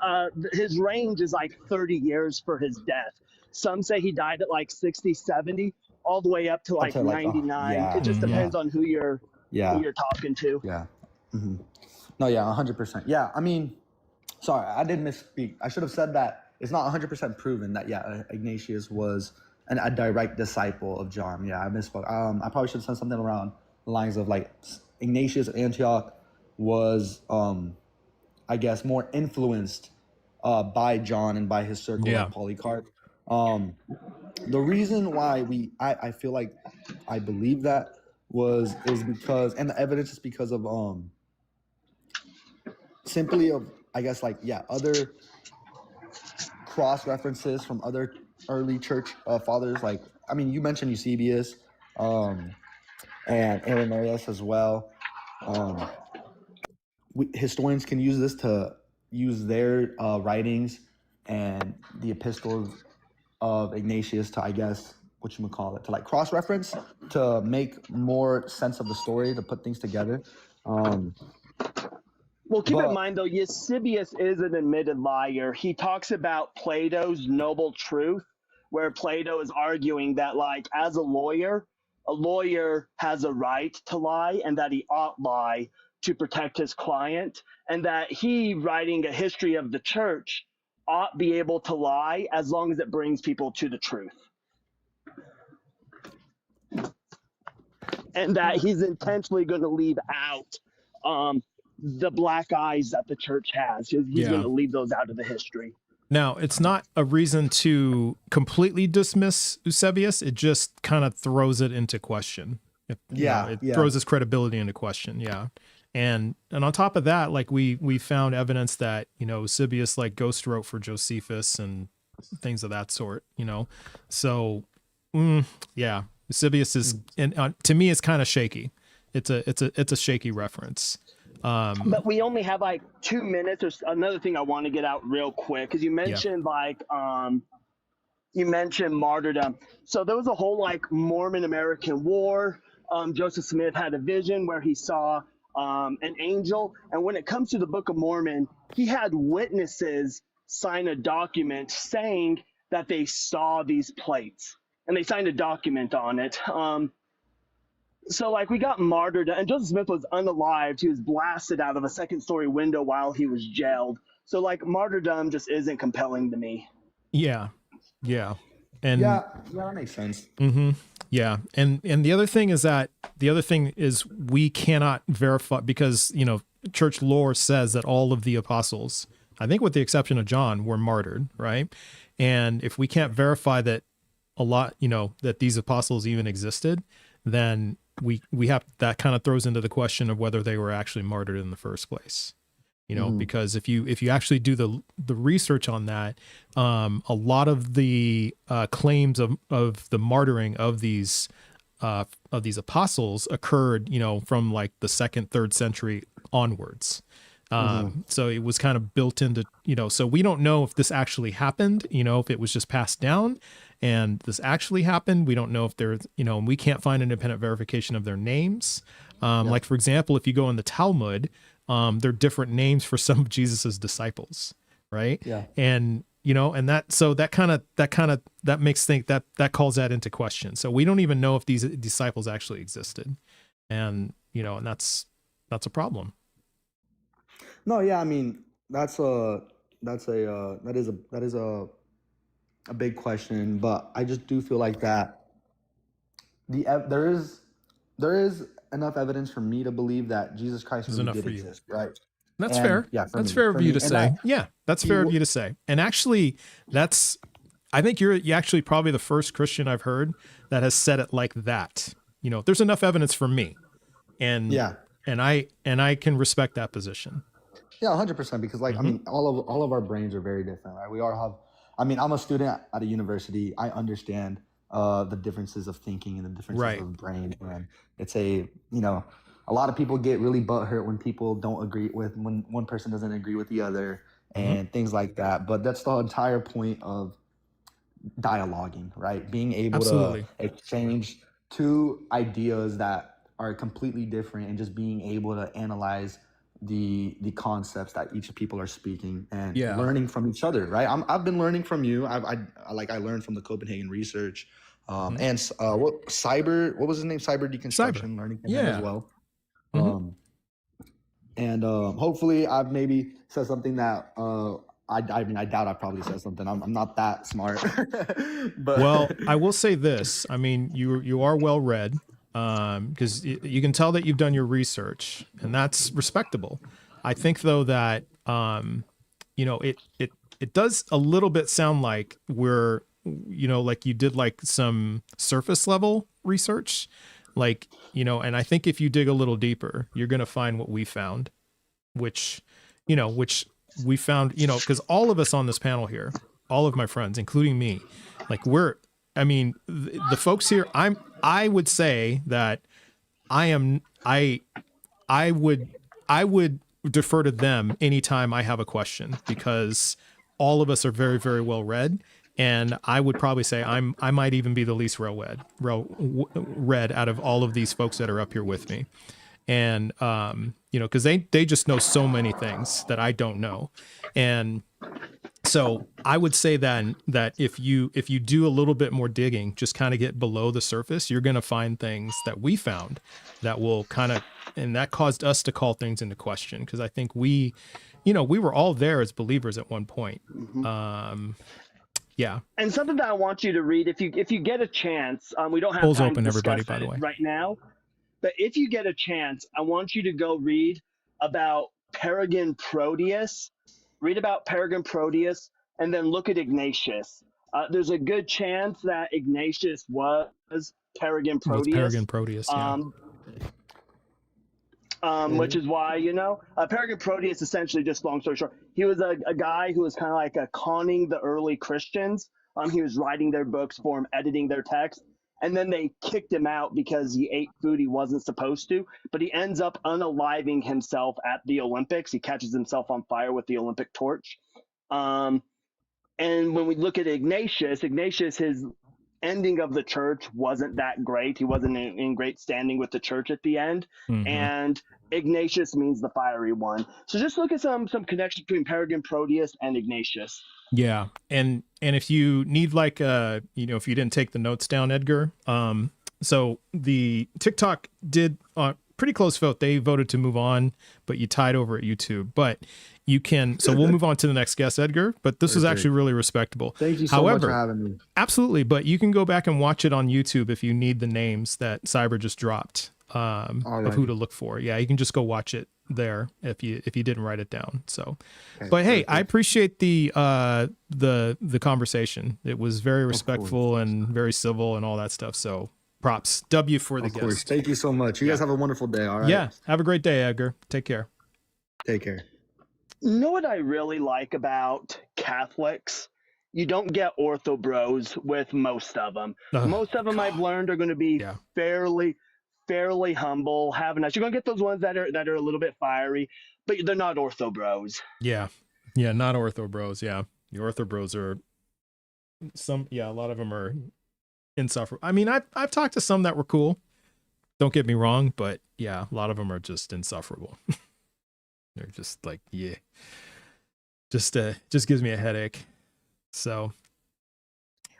his range is like 30 years for his death. Some say he died at like 60, 70, all the way up to like 99. It just depends on who you're talking to. Yeah. Mm-hmm. No, yeah, 100%. Yeah, I mean, sorry, I did misspeak. I should have said that it's not 100% proven that Ignatius was a direct disciple of John. Yeah, I misspoke. I probably should have said something around the lines of like Ignatius of Antioch was, I guess, more influenced by John and by his circle of Polycarp. The reason why I feel like I believe that is because, and the evidence is because of simply of, I guess, like other cross references from other early church fathers. Like, I mean, you mentioned Eusebius and Irenaeus as well. Historians can use this to use their writings and the epistles of Ignatius to, I guess, to like cross-reference, to make more sense of the story, to put things together. Well, keep in mind, though, Eusebius is an admitted liar. He talks about Plato's noble truth, where Plato is arguing that, like, as a lawyer has a right to lie and that he ought lie to protect his client, and that he, writing a history of the church, ought be able to lie as long as it brings people to the truth. And that he's intentionally going to leave out the black eyes that the church has. He's going to leave those out of the history. Now, it's not a reason to completely dismiss Eusebius. It just kind of throws it into question. It throws his credibility into question. Yeah. And on top of that, like we found evidence that, Eusebius like ghost wrote for Josephus and things of that sort, So, Eusebius is, and to me, it's kind of shaky. It's a shaky reference. But we only have like 2 minutes. There's another thing I want to get out real quick, because you mentioned you mentioned martyrdom. So there was a whole like Mormon American War. Joseph Smith had a vision where he saw an angel. And when it comes to the Book of Mormon, he had witnesses sign a document saying that they saw these plates, and they signed a document on it. So like we got martyred, and Joseph Smith was unalived. He was blasted out of a second-story window while he was jailed. So like martyrdom just isn't compelling to me. Yeah, and yeah, that makes sense. Yeah, and the other thing is we cannot verify, because church lore says that all of the apostles, I think with the exception of John, were martyred, right? And if we can't verify that that these apostles even existed, then we have, that kind of throws into the question of whether they were actually martyred in the first place. Because if you actually do the research on that, a lot of the claims of the martyring of these apostles occurred, from like the 2nd, 3rd century onwards. So it was kind of built into, so we don't know if this actually happened, if it was just passed down and this actually happened. We don't know if there's, and we can't find independent verification of their names. Like, for example, if you go in the Talmud, there are different names for some of Jesus's disciples, right? Yeah. And and that makes think that calls that into question. So we don't even know if these disciples actually existed, and and that's a problem. No, yeah, I mean that is a big question, but I just do feel like that there is enough evidence for me to believe that Jesus Christ really did exist, right? That's fair. Yeah, that's fair of you to say. Yeah, that's fair of you to say. And actually, I think you're actually probably the first Christian I've heard that has said it like that. There's enough evidence for me, and I can respect that position. Yeah, 100%. Because I mean, all of our brains are very different, right? We all have. I mean, I'm a student at a university. I understand the differences of thinking and the differences of brain, and it's a lot of people get really butthurt when people don't agree with, when one person doesn't agree with the other, and things like that. But that's the entire point of dialoguing, right? Being able to exchange two ideas that are completely different, and just being able to analyze the concepts that each people are speaking, and learning from each other, right? I've been learning from you. I learned from the Copenhagen research, and what was his name? Cyber deconstruction, learning from him as well. And hopefully I've maybe said something that I mean, I doubt I probably said something. I'm not that smart. But well, I will say this. I mean, you are well read, because you can tell that you've done your research, and that's respectable. I think though that it does a little bit sound like we're like you did like some surface level research, like and I think if you dig a little deeper, you're gonna find what we found, which we found, because all of us on this panel here, all of my friends, including me, like the folks here, I would say that I would defer to them anytime I have a question, because all of us are very, very well read. And I would probably say I might even be the least well read out of all of these folks that are up here with me. And, because they just know so many things that I don't know. And so I would say then that if you do a little bit more digging, just kind of get below the surface, you're going to find things that we found that will and that caused us to call things into question. Because I think we were all there as believers at one point. Yeah. And something that I want you to read, if you get a chance, we don't have Polls time open, to everybody, discuss by the way. right now, but if you get a chance, I want you to go read about Peregrine Proteus. Read about Peregrine Proteus, and then look at Ignatius. There's a good chance that Ignatius was Peregrine Proteus. Yeah. Which is why, Peregrine Proteus, essentially, just long story short, he was a guy who was kind of like conning the early Christians. He was writing their books for him, editing their text, and then they kicked him out because he ate food he wasn't supposed to. But he ends up unaliving himself at the Olympics. He catches himself on fire with the Olympic torch. And when we look at Ignatius, his ending of the church wasn't that great. He wasn't in great standing with the church at the end. And Ignatius means the fiery one. So just look at some connection between Peregrine, Proteus, and Ignatius. Yeah. And if you need like if you didn't take the notes down, Edgar, so the TikTok did pretty close vote. They voted to move on, but you tied over at YouTube. But you can, so we'll move on to the next guest, Edgar. But this was actually really respectable. Thank you so much for having me. Absolutely. But you can go back and watch it on YouTube if you need the names that Cyber just dropped of who to look for. Yeah, you can just go watch it there if you didn't write it down. So, okay, but hey, I appreciate the conversation. It was very respectful and very civil and all that stuff. So props. W for the guest. Thank you so much. You guys have a wonderful day. All right. Yeah. Have a great day, Edgar. Take care. Take care. You know what I really like about Catholics? You don't get ortho bros with most of them. Most of them I've learned are going to be fairly humble, have a nice. You're going to get those ones that are a little bit fiery, but they're not ortho bros. Yeah. Yeah, not ortho bros. Yeah. The ortho bros are a lot of them are insufferable. I mean, I've talked to some that were cool. Don't get me wrong, but yeah, a lot of them are just insufferable. They're just like, just gives me a headache. So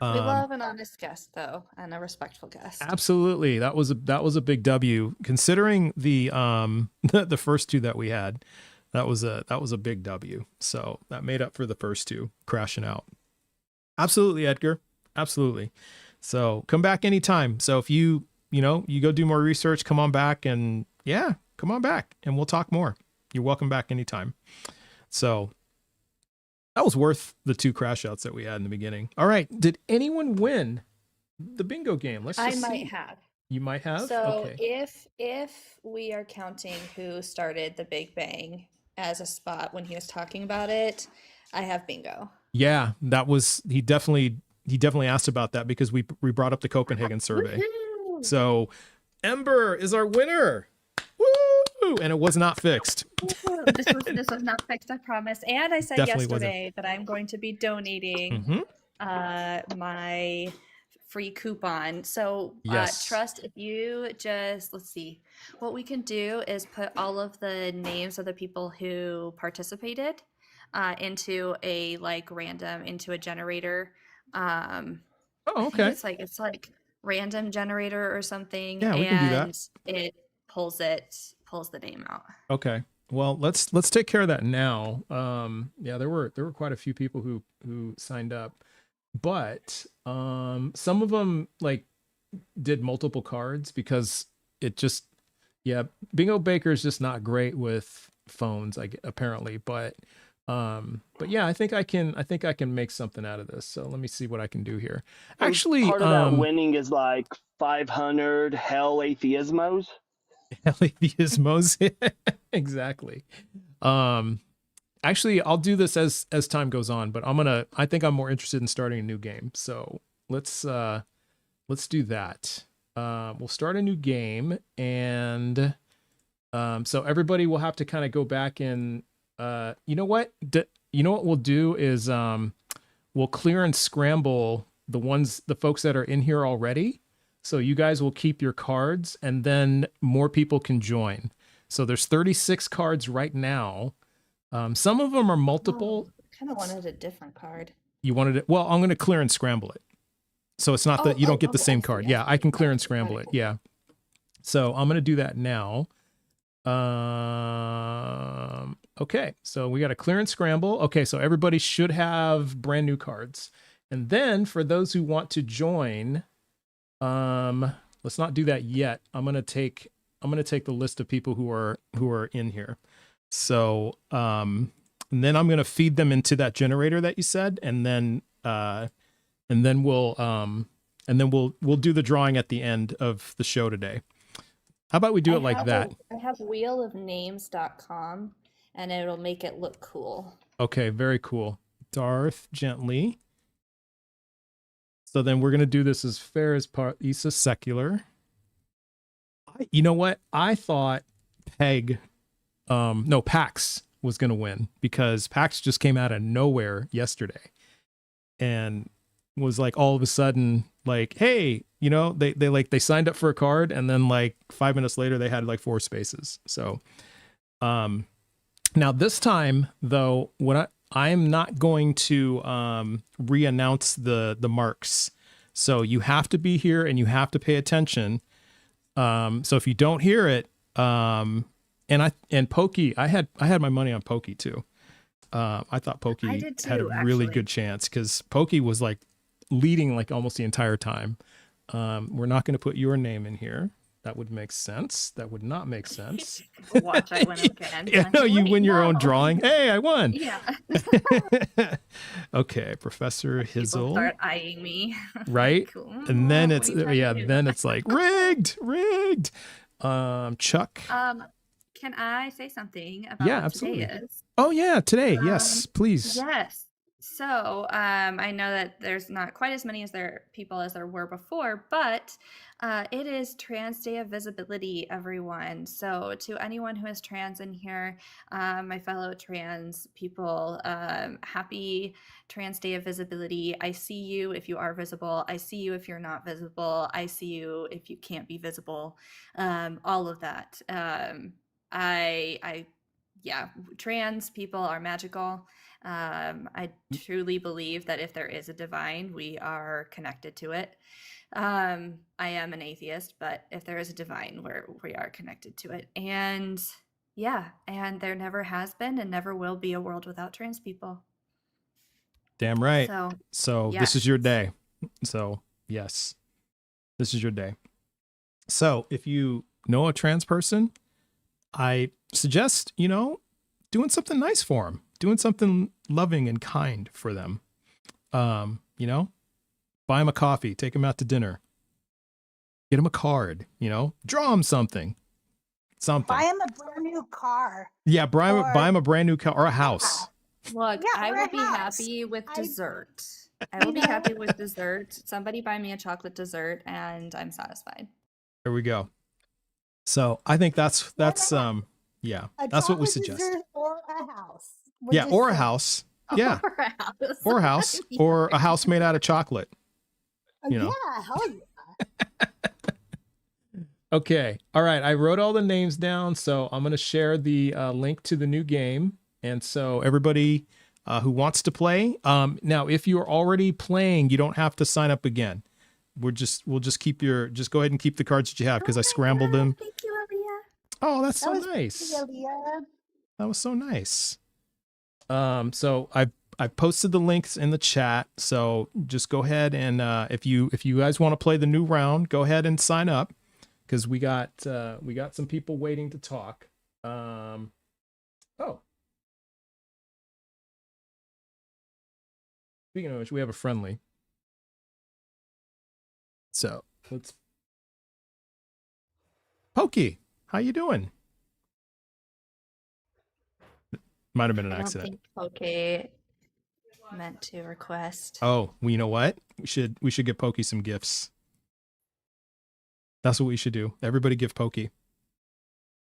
we love an honest guest though, and a respectful guest. Absolutely. That was a big W considering the the first two that we had. That was a big W. So that made up for the first two crashing out. Absolutely, Edgar. Absolutely. So come back anytime. So if you go do more research, come on back and come on back and we'll talk more. You're welcome back anytime. So that was worth the 2 crash outs that we had in the beginning. All right. Did anyone win the bingo game? I might have. You might have? So okay. if we are counting who started the Big Bang as a spot when he was talking about it, I have bingo. Yeah, that was he definitely asked about that because we brought up the Copenhagen survey. Woo-hoo! So Ember is our winner. Woo! And it was not fixed. This was not fixed, I promise. And I said Definitely yesterday that I'm going to be donating my free coupon. So Trust, if you just, let's see, what we can do is put all of the names of the people who participated into a into a generator. Okay. It's like random generator or something. Yeah, we can do that. It pulls the name out. Okay. Well, let's take care of that now. There were quite a few people who signed up, but some of them did multiple cards because it just Bingo Baker is just not great with phones, apparently, but yeah, I think I can make something out of this. So let me see what I can do here. Actually, part of that winning is 500 hell atheismos. Atheismos. Exactly. Actually, I'll do this as time goes on, but I think I'm more interested in starting a new game. So let's do that. We'll start a new game, and so everybody will have to kind of go back and you know what we'll do is we'll clear and scramble the folks that are in here already. So you guys will keep your cards and then more people can join. So there's 36 cards right now. Some of them are multiple. I kind of wanted a different card. You wanted it? Well, I'm going to clear and scramble it. So it's not that you don't get the same card. Yeah, I can clear and scramble it. Yeah. So I'm going to do that now. Okay. So we got a clear and scramble. Okay. So everybody should have brand new cards. And then for those who want to join, let's not do that yet. I'm going to take the list of people who are in here. So, and then I'm going to feed them into that generator that you said, and then we'll do the drawing at the end of the show today. How about we do it like that? I have wheelofnames.com and it'll make it look cool. Okay. Very cool. Darth Gently. So then we're going to do this as fair as Isa Secular. You know what? I thought PAX was going to win because PAX just came out of nowhere yesterday. And was like all of a sudden like, hey, you know, they signed up for a card, and then like 5 minutes later they had like 4 spaces. So now this time though, what I'm not going to re-announce the marks. So you have to be here and you have to pay attention. So if you don't hear it, and Pokey, I had my money on Pokey too. I thought Pokey had a really good chance because Pokey was like leading like almost the entire time. We're not going to put your name in here. That would make sense. That would not make sense. Watch, I win again. Yeah, no, you win your own drawing. Hey, I won. Yeah. Okay, Professor People Hizzle. start eyeing me. Right? Cool. And then What it's are you trying to do? then it's like rigged. Chuck. Can I say something about Yeah, what absolutely. today is? Oh yeah, today. Yes, please. Yes. So I know that there's not quite as many people as there were before, but it is Trans Day of Visibility, everyone. So to anyone who is trans in here, my fellow trans people, happy Trans Day of Visibility. I see you if you are visible. I see you if you're not visible. I see you if you can't be visible. All of that. Yeah, trans people are magical. I truly believe that if there is a divine, we are connected to it. I am an atheist, but if there is a divine, we are connected to it. And yeah, and there never has been and never will be a world without trans people. Damn right. So yes. This is your day. So yes, this is your day. So if you know a trans person, I suggest, you know, doing something nice for them, doing something loving and kind for them. You know, buy them a coffee, take them out to dinner, get them a card, you know, draw them something. Buy him a brand new car. Yeah, buy him a brand new car or a house. Look, I will be happy with dessert. I will be happy with dessert. Somebody buy me a chocolate dessert and I'm satisfied. There we go. So I think that's yeah, that's what we suggest. Or a house. Yeah, or a house. Yeah. Or a house. Or a house. Or a house made out of chocolate. You know. Yeah, hell yeah. Okay. All right. I wrote all the names down, so I'm going to share the link to the new game. And so everybody who wants to play, now if you're already playing, you don't have to sign up again. We'll just go ahead and keep the cards that you have because I scrambled them. Thank you, Aliyah. Oh, that's so nice. That was so nice. So I've posted the links in the chat. So just go ahead and if you guys want to play the new round, go ahead and sign up because we got some people waiting to talk. Oh. Speaking of which, we have a friendly. So let's. Pokey, how you doing? Might have been an accident. Okay, meant to request. Oh, well, you know what? We should give Pokey some gifts. That's what we should do. Everybody give Pokey,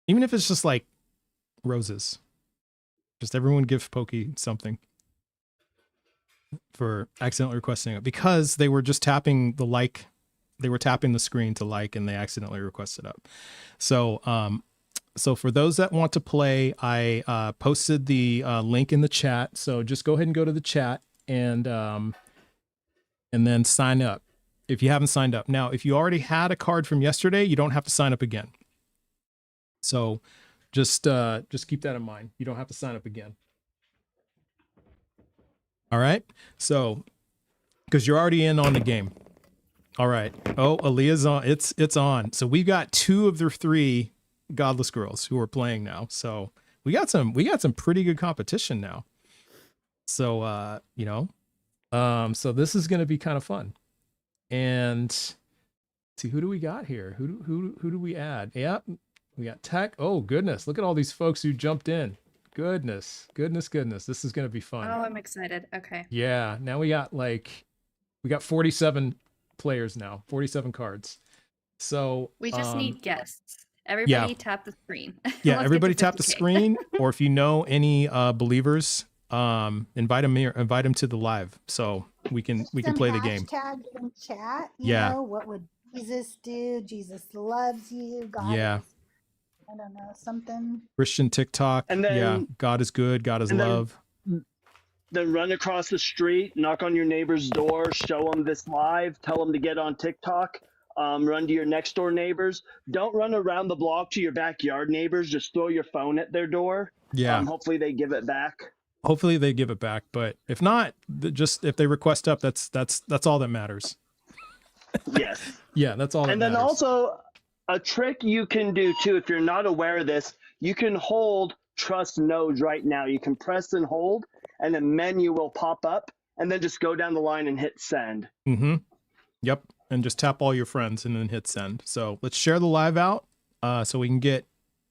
even if it's just like roses. Just everyone give Pokey something for accidentally requesting it because they were just tapping the like. They were tapping the screen to like, and they accidentally requested up. So, so for those that want to play, I posted the link in the chat. So just go ahead and go to the chat and then sign up if you haven't signed up. Now, if you already had a card from yesterday, you don't have to sign up again. So just keep that in mind. You don't have to sign up again. All right. So because you're already in on the game. All right. Oh, Aaliyah's on. It's on. So we've got 2 of the 3 godless girls who are playing now. So we got some pretty good competition now. So you know, so this is going to be kind of fun. And see, who do we got here? Who do we add? Yeah, we got Tech. Oh goodness, look at all these folks who jumped in. Goodness. This is going to be fun. Oh, I'm excited. Okay. Yeah. Now we got 47 players now, 47 cards. So we just need guests. Everybody tap the screen. Yeah, everybody tap the screen. Or if you know any believers invite him to the live so we can play the game. Hashtag in chat. You Yeah. know, what would Jesus do? Jesus loves you. God Yeah. is, I don't know, something. Christian TikTok. And then, yeah. God is good. God is love. Then run across the street, knock on your neighbor's door, show them this live, tell them to get on TikTok. Run to your next door neighbors. Don't run around the block to your backyard neighbors. Just throw your phone at their door. Yeah. Hopefully they give it back. Hopefully they give it back, but if not, just if they request up, that's all that matters. Yes. Yeah, that's all. And then also a trick you can do too, if you're not aware of this, you can hold trust nodes right now. You can press and hold, and a menu will pop up, and then just go down the line and hit send. Mm-hmm. Yep. And just tap all your friends and then hit send. So let's share the live out so we can get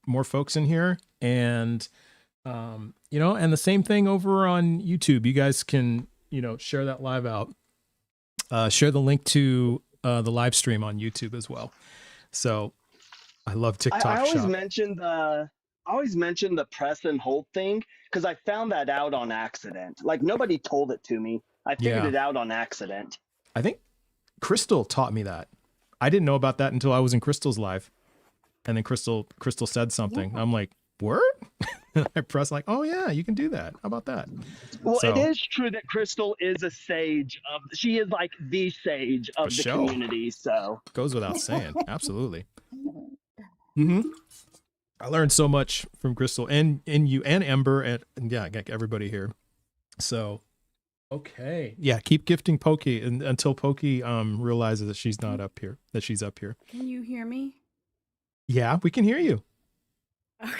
more folks in here. And, and the same thing over on YouTube. You guys can, share that live out. Share the link to the live stream on YouTube as well. So I love TikTok I always Shop. mention the press and hold thing because I found that out on accident. Like nobody told it to me. I figured it out on accident. I think Crystal taught me that. I didn't know about that until I was in Crystal's live. And then Crystal said something. Yeah. I'm like, word? I press like, oh yeah, you can do that. How about that? Well, it is true that Crystal is a sage she is like the sage of the community. So goes without saying. Absolutely. Mm-hmm. I learned so much from Crystal and you and Ember and yeah, everybody here. So okay. Yeah, keep gifting Pokey until Pokey realizes that she's not up here, that she's up here. Can you hear me? Yeah, we can hear you. Okay.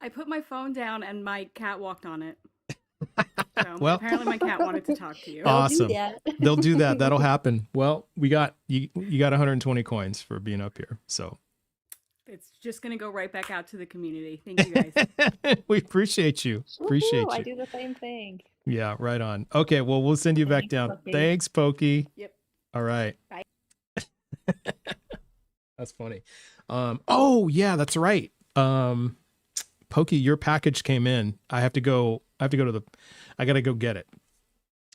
I put my phone down and my cat walked on it. So well, apparently my cat wanted to talk to you. Awesome. They'll do that. That'll happen. Well, you got 120 coins for being up here. So it's just going to go right back out to the community. Thank you guys. We appreciate you. Appreciate you. I do the same thing. Yeah, right on. Okay, well, we'll send you back down. Pokey. Thanks, Pokey. Yep. All right. Bye. That's funny. Oh, yeah, that's right. Pokey, your package came in. I got to go get it.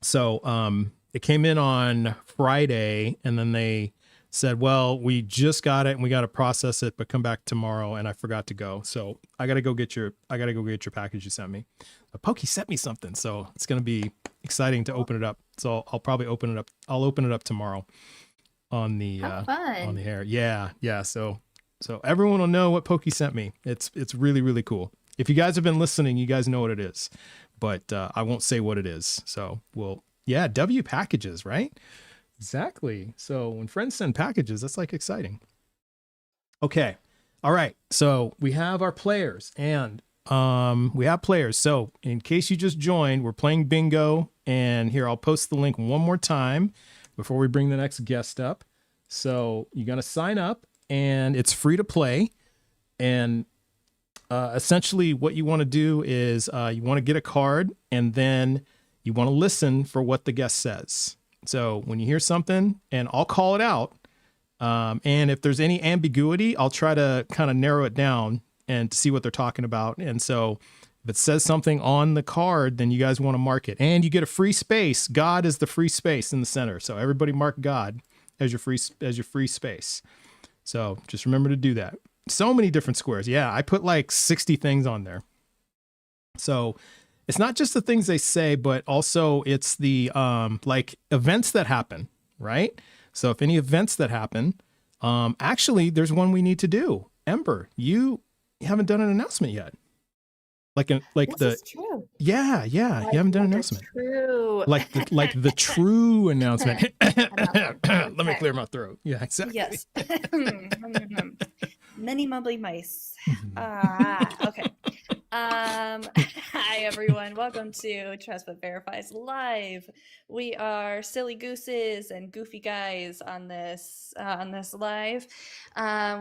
So it came in on Friday, and then they said, well, we just got it and we got to process it, but come back tomorrow. And I forgot to go. So I got to go get your package you sent me. But Pokey sent me something. So it's going to be exciting to open it up. So I'll probably open it up. I'll open it up tomorrow on the air. Yeah. Yeah. So everyone will know what Pokey sent me. It's really, really cool. If you guys have been listening, you guys know what it is, but I won't say what it is. So W packages, right? Exactly. So when friends send packages, that's like exciting. Okay. All right. So we have our players and we have players. So in case you just joined, we're playing bingo, and here I'll post the link one more time before we bring the next guest up. So you're going to sign up and it's free to play. And essentially what you want to do is you want to get a card and then you want to listen for what the guest says. So when you hear something, and I'll call it out, and if there's any ambiguity, I'll try to kind of narrow it down and to see what they're talking about. And so if it says something on the card, then you guys want to mark it. And you get a free space. God is the free space in the center. So everybody mark God as your free space. So just remember to do that. So many different squares. Yeah, I put like 60 things on there. So it's not just the things they say, but also it's the like events that happen, right? So if any events that happen, actually there's one we need to do. Ember, you haven't done an announcement yet. This is true. Yeah, you haven't done an announcement. True. Like the true announcement. Let me clear my throat. Yeah, exactly. Yes. Many mumbly mice. Okay. Hi everyone, welcome to Trust But Verifies Live. We are silly gooses and goofy guys on this live.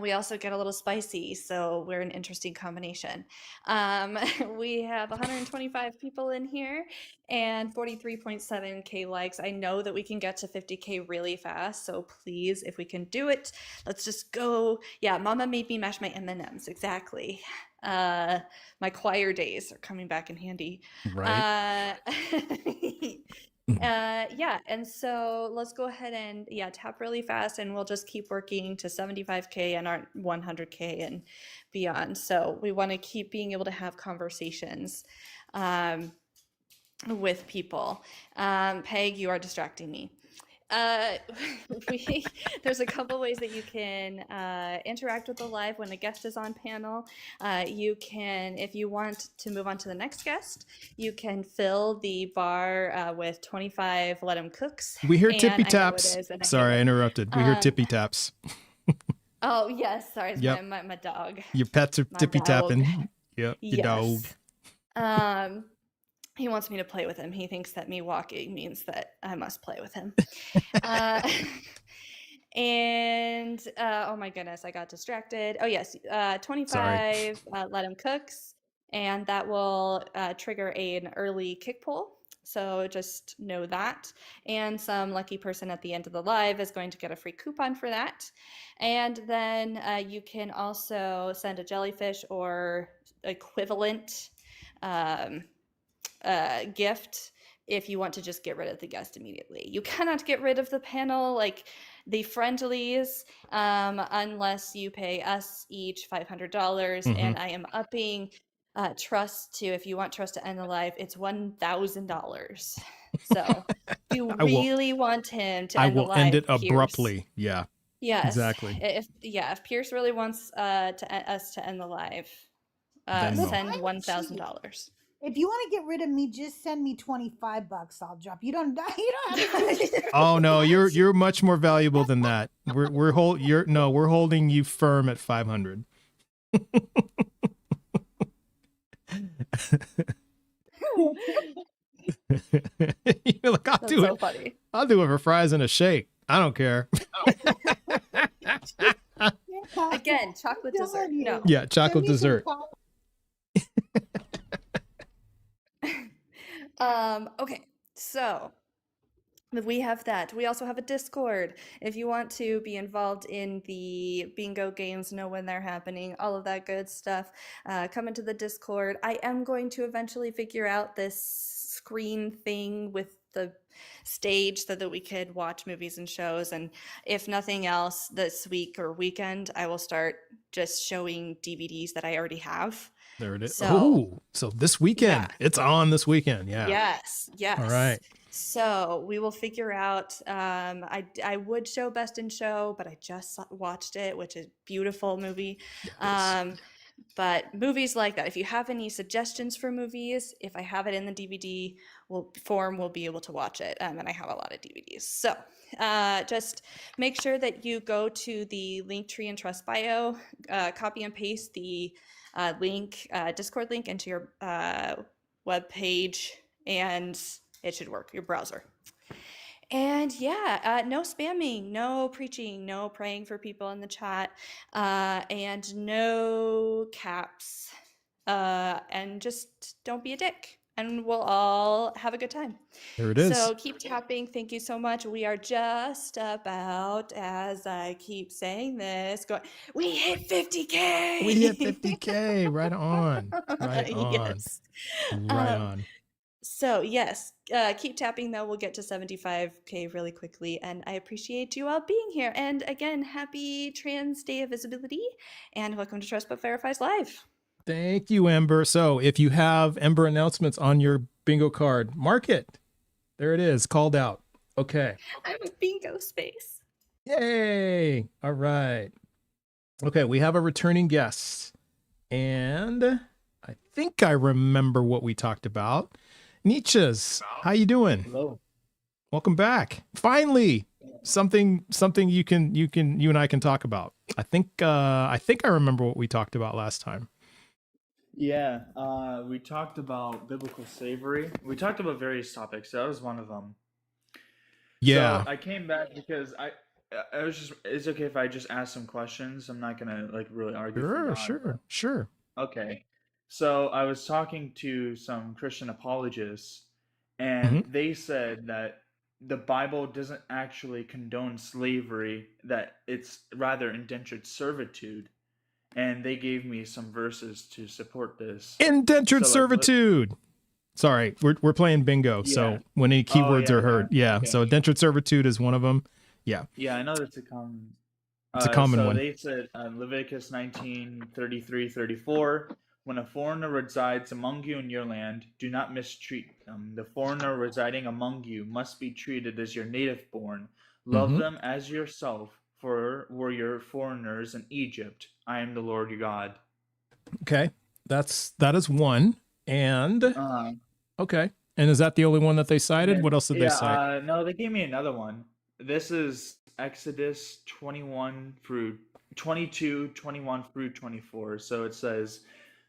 We also get a little spicy, so we're an interesting combination. We have 125 people in here and 43.7k likes. I know that we can get to 50k really fast, so please, if we can do it, let's just go. Yeah, Mama made me mash my M&Ms, exactly. My choir days are coming back in handy. Right. Yeah, and so let's go ahead and tap really fast, and we'll just keep working to 75K and our 100K and beyond. So we want to keep being able to have conversations with people. Peg, you are distracting me. There's a couple ways that you can interact with the live when a guest is on panel. You can, if you want to move on to the next guest, you can fill the bar with 25 Let 'em Cooks. We hear tippy taps. Sorry, I interrupted. We hear tippy taps. Oh, yes. Sorry, it's yep. my dog. Your pets are tippy tapping. Yep, your dog. He wants me to play with him. He thinks that me walking means that I must play with him. And oh my goodness, I got distracted. Oh yes, 25 Let 'em Cooks, and that will trigger an early kick pull. So just know that. And some lucky person at the end of the live is going to get a free coupon for that. And then you can also send a jellyfish or equivalent gift if you want to just get rid of the guest immediately. You cannot get rid of the panel, like the friendlies, unless you pay us each $500. And I am upping Trust to, if you want Trust to end the live, it's $1,000. So if you really want him to end the live, I will end it abruptly. Yeah. Yes. Exactly. If Pierce really wants us to end the live, send $1,000. If you want to get rid of me, just send me $25. I'll drop. You don't have to. Oh no, you're much more valuable than that. We're holding you firm at 500. You're like, I'll do it. So funny. I'll do it for fries and a shake. I don't care. Again, chocolate dessert. No. Yeah, chocolate dessert. Okay, so we have that. We also have a Discord. If you want to be involved in the bingo games, know when they're happening, all of that good stuff, come into the Discord. I am going to eventually figure out this screen thing with the stage so that we could watch movies and shows. And if nothing else, this week or weekend, I will start just showing DVDs that I already have. There it is. So this weekend, it's on this weekend. Yeah. Yes. All right. So we will figure out, I would show Best in Show, but I just watched it, which is a beautiful movie. Yes. But movies like that, if you have any suggestions for movies, if I have it in the DVD form, we'll be able to watch it. And I have a lot of DVDs. So just make sure that you go to the Linktree and Trust bio, copy and paste the link, Discord link into your web page, and it should work, your browser. And no spamming, no preaching, no praying for people in the chat, and no caps, and just don't be a dick, and we'll all have a good time. There it is. So keep tapping. Thank you so much. We are just about, as I keep saying this, we hit 50K. We hit 50K. Right on. Right on. Yes. Right on. So yes, keep tapping though. We'll get to 75K really quickly, and I appreciate you all being here. And again, happy Trans Day of Visibility, and welcome to Trust But Verifies Live. Thank you, Ember. So if you have Ember announcements on your bingo card, mark it. There it is, called out. Okay. I'm a bingo space. Yay! All right. Okay, we have a returning guest, and I think I remember what we talked about. Nietzsche's, how you doing? Hello. Welcome back. Finally, something you and I can talk about. I think I remember what we talked about last time. Yeah, we talked about biblical slavery. We talked about various topics. That was one of them. Yeah. So I came back because I was just. It's okay if I just ask some questions. I'm not gonna really argue. Sure. Okay. So I was talking to some Christian apologists, and they said that the Bible doesn't actually condone slavery, that it's rather indentured servitude. and they gave me some verses to support this. Indentured servitude. Sorry, we're playing bingo. Yeah. So when any keywords are heard, okay. So indentured servitude is one of them. Yeah. Yeah, I know that's a common. It's a common one. So they said Leviticus 19:33-34. When a foreigner resides among you in your land, do not mistreat them. The foreigner residing among you must be treated as your native born. Love them as yourself, for were your foreigners in Egypt. I am the Lord your God. Okay, that is one. And okay, and is that the only one that they cited? What else did they cite? No, they gave me another one. This is Exodus 22:21-24. So it says,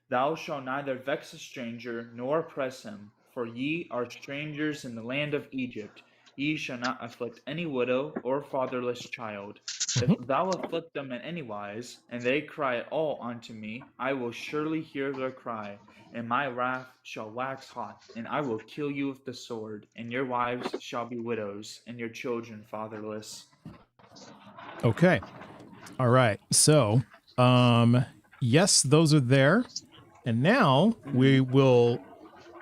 "Thou shalt neither vex a stranger nor oppress him, for ye are strangers in the land of Egypt. Ye shall not afflict any widow or fatherless child. If thou afflict them in any wise, and they cry at all unto me, I will surely hear their cry, and my wrath shall wax hot, and I will kill you with the sword, and your wives shall be widows, and your children fatherless." Okay. All right. So, yes, those are there. And now we'll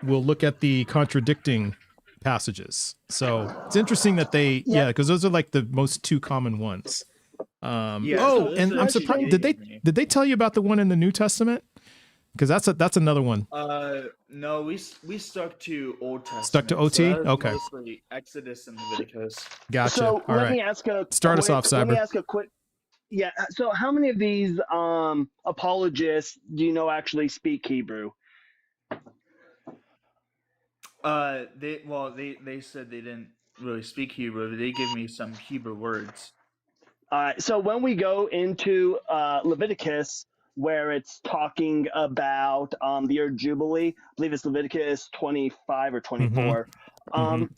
look at the contradicting passages. So it's interesting that they, because those are like the most two common ones. And I'm surprised. Did they tell you about the one in the New Testament? Because that's another one. No, we stuck to Old Testament. Stuck to OT. Okay. Mostly Exodus and Leviticus. Gotcha. So All let right. me ask Start us off, Cyber. Let me ask a quick. Yeah. So how many of these apologists do you know actually speak Hebrew? They said they didn't really speak Hebrew, but they give me some Hebrew words. So when we go into Leviticus, where it's talking about the year Jubilee, I believe it's Leviticus 25 or 24.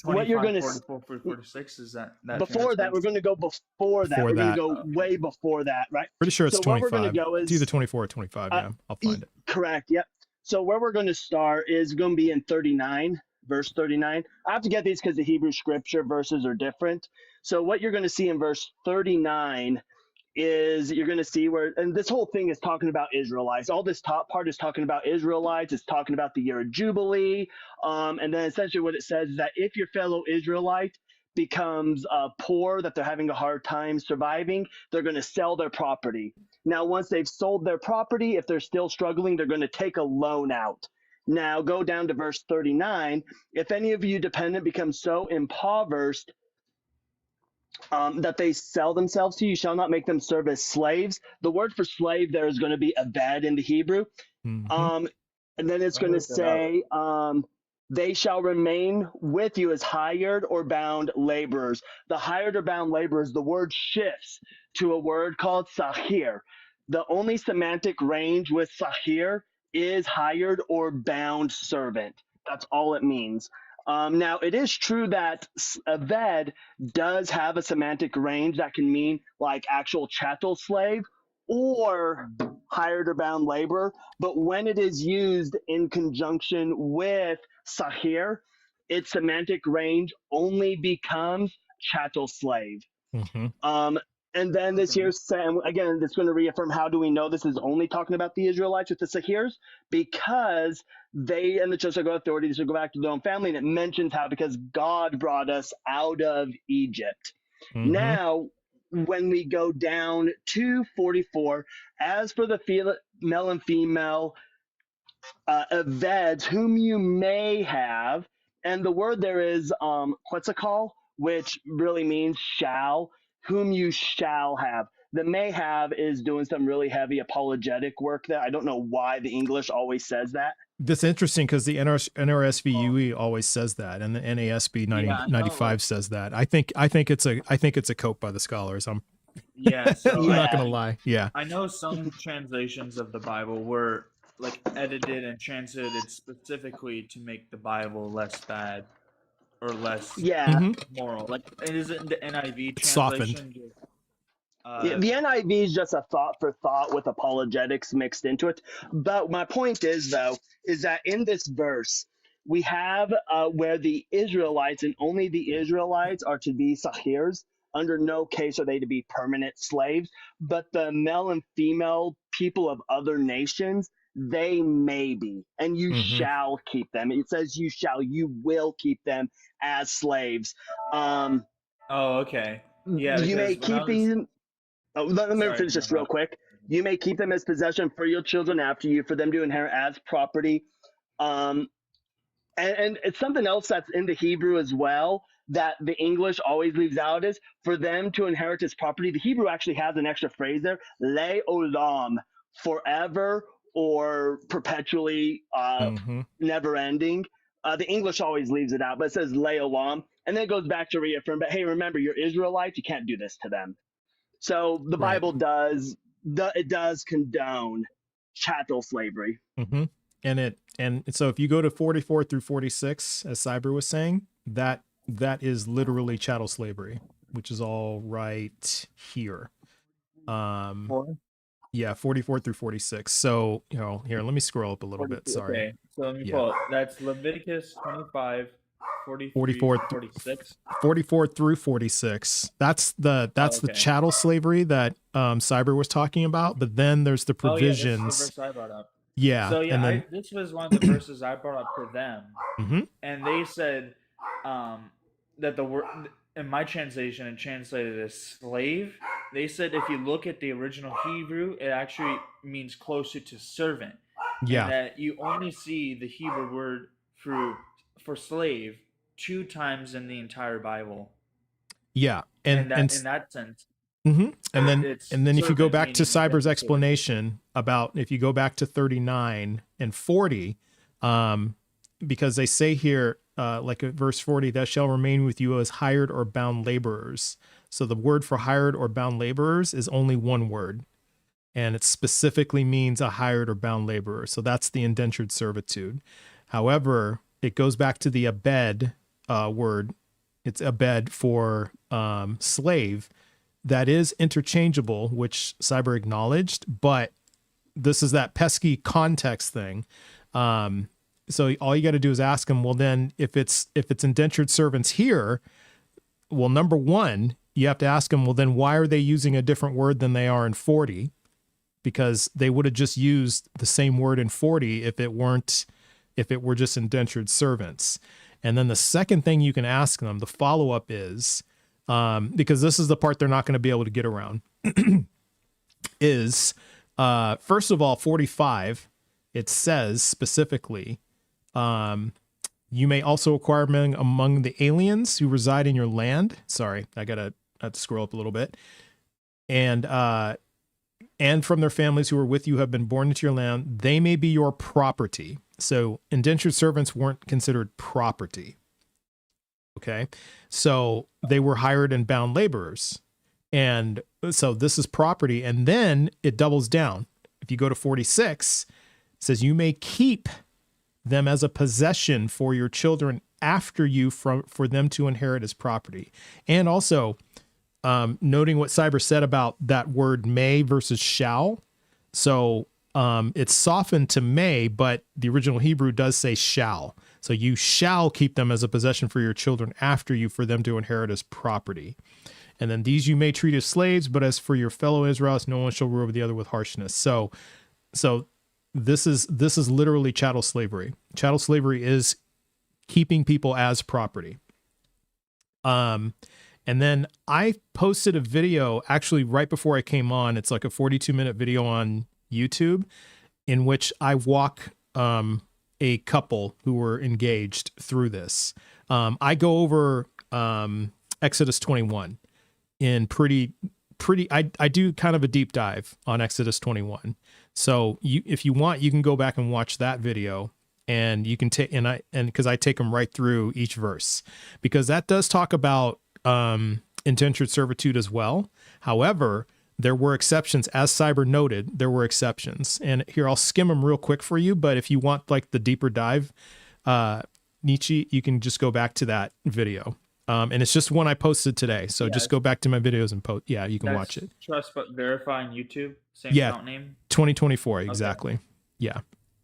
What you're going to 46 is that before that, we're going to go before that. We're going to go way before that, right? Pretty sure it's 25. What we're going to go is, it's either 24 or 25. Yeah, I'll find it. Correct. Yep. So where we're going to start is going to be in 39, verse 39. I have to get these because the Hebrew scripture verses are different. So what you're going to see in verse 39 is you're going to see where, and this whole thing is talking about Israelites. All this top part is talking about Israelites. It's talking about the year of Jubilee. And then essentially what it says is that if your fellow Israelite becomes poor, that they're having a hard time surviving, they're going to sell their property. Now, once they've sold their property, if they're still struggling, they're going to take a loan out. Now, go down to verse 39. If any of you dependent become so impoverished that they sell themselves to you, shall not make them serve as slaves. The word for slave there is going to be abed in the Hebrew. And then it's going to say, they shall remain with you as hired or bound laborers. The hired or bound laborers, the word shifts to a word called sahir. The only semantic range with sahir is hired or bound servant. That's all it means. Now, it is true that aved does have a semantic range that can mean like actual chattel slave or hired or bound labor, but when it is used in conjunction with sahir, its semantic range only becomes chattel slave. And then this here, again, it's going to reaffirm how do we know this is only talking about the Israelites with the Sahirs? Because they and the church shall go authority, they shall go back to their own family. And it mentions how because God brought us out of Egypt. Now, when we go down to 44, as for the male and female aveds whom you may have, and the word there is quetzalcoatl, which really means shall, whom you shall have. The may have is doing some really heavy apologetic work there. I don't know why the English always says that. That's interesting because the NRSV always says that, and the NASB 95 says that. I think it's a cope by the scholars. I'm not gonna lie. Yeah, I know some translations of the Bible were like edited and translated specifically to make the Bible less bad or less moral. Like, is it the NIV translation? Softened. The NIV is just a thought for thought with apologetics mixed into it. But my point is, though, is that in this verse, we have where the Israelites and only the Israelites are to be sahirs. under no case are they to be permanent slaves, but the male and female people of other nations, they may be, and you shall keep them. It says you will keep them as slaves. Oh, okay. Yeah, you may keep these. Let me finish this real quick. You may keep them as possession for your children after you, for them to inherit as property. And it's something else that's in the Hebrew as well that the English always leaves out is for them to inherit as property. The Hebrew actually has an extra phrase there, le'olam, forever or perpetually, never ending. The English always leaves it out, but it says le'olam, and then it goes back to reaffirm. But hey, remember, you're Israelites, you can't do this to them. So the Bible does condone chattel slavery. And so if you go to 44 through 46, as Cyber was saying, that is literally chattel slavery, which is all right here. Yeah, 44 through 46. So, here, let me scroll up a little bit. Sorry. Okay, so let me pull it. That's Leviticus 25, 44 46. 44 through 46. That's the chattel slavery that Cyber was talking about. But then there's the provisions. Oh, yeah, this is the verse I brought up. Yeah. So yeah, and then, this was one of the verses I brought up for them, and they said that the word in my translation and translated as slave. They said if you look at the original Hebrew, it actually means closer to servant. Yeah. And that you only see the Hebrew word for slave 2 times in the entire Bible. Yeah, and in that sense. And then if you go back to Cyber's explanation about if you go back to 39 and 40, because they say here, like at verse 40, that shall remain with you as hired or bound laborers. So the word for hired or bound laborers is only one word, and it specifically means a hired or bound laborer. So that's the indentured servitude. However, it goes back to the abed word. It's abed for slave. That is interchangeable, which Cyber acknowledged, but this is that pesky context thing. So all you got to do is ask them, well, then if it's indentured servants here, well, number one, you have to ask them, well, then why are they using a different word than they are in 40? Because they would have just used the same word in 40 if it were just indentured servants. And then the second thing you can ask them, the follow-up is, because this is the part they're not going to be able to get around, is, first of all, 45, it says specifically, you may acquire among the aliens who reside in your land. Sorry, I have to scroll up a little bit. And from their families who are with you have been born into your land, they may be your property. So indentured servants weren't considered property. Okay, so they were hired and bound laborers. And so this is property. And then it doubles down. If you go to 46, it says you may keep them as a possession for your children after you for them to inherit as property. And also noting what Cyber said about that word may versus shall. So it's softened to may, but the original Hebrew does say shall. So you shall keep them as a possession for your children after you for them to inherit as property. And then these you may treat as slaves, but as for your fellow Israelites, no one shall rule over the other with harshness. So this is literally chattel slavery. Chattel slavery is keeping people as property. And then I posted a video actually right before I came on. It's like a 42-minute video on YouTube in which I walk a couple who were engaged through this. I go over Exodus 21 in I do kind of a deep dive on Exodus 21. So if you want, you can go back and watch that video, and you can take, and because I take them right through each verse, because that does talk about indentured servitude as well. However, there were exceptions, as Cyber noted, there were exceptions. And here, I'll skim them real quick for you. But if you want like the deeper dive, Nietzsche, you can just go back to that video. And it's just one I posted today. So just go back to my videos and post. Yeah, you can watch it. Trust but verify on YouTube. Same account name. 2024. Exactly. Okay. Yeah.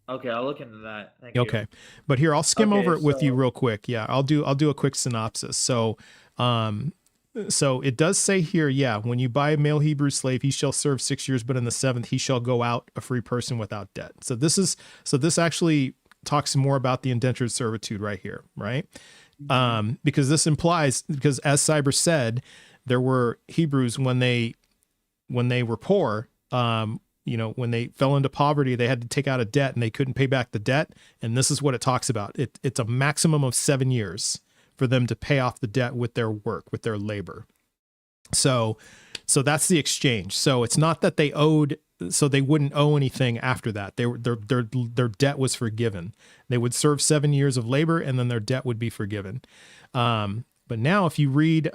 Okay. I'll look into that. Thank you. Okay. But here, I'll skim over it with you real quick. Yeah. I'll do a quick synopsis. So, So it does say here, yeah, when you buy a male Hebrew slave, he shall serve 6 years, but in the 7th he shall go out a free person without debt. So this actually talks more about the indentured servitude right here, right? Because this implies, because as Cyber said, there were Hebrews when they were poor, when they fell into poverty, they had to take out a debt and they couldn't pay back the debt. And this is what it talks about. It's a maximum of 7 years for them to pay off the debt with their work, with their labor. So that's the exchange. So it's not that they owed, so they wouldn't owe anything after that. Their debt was forgiven. They would serve 7 years of labor and then their debt would be forgiven. But now if you read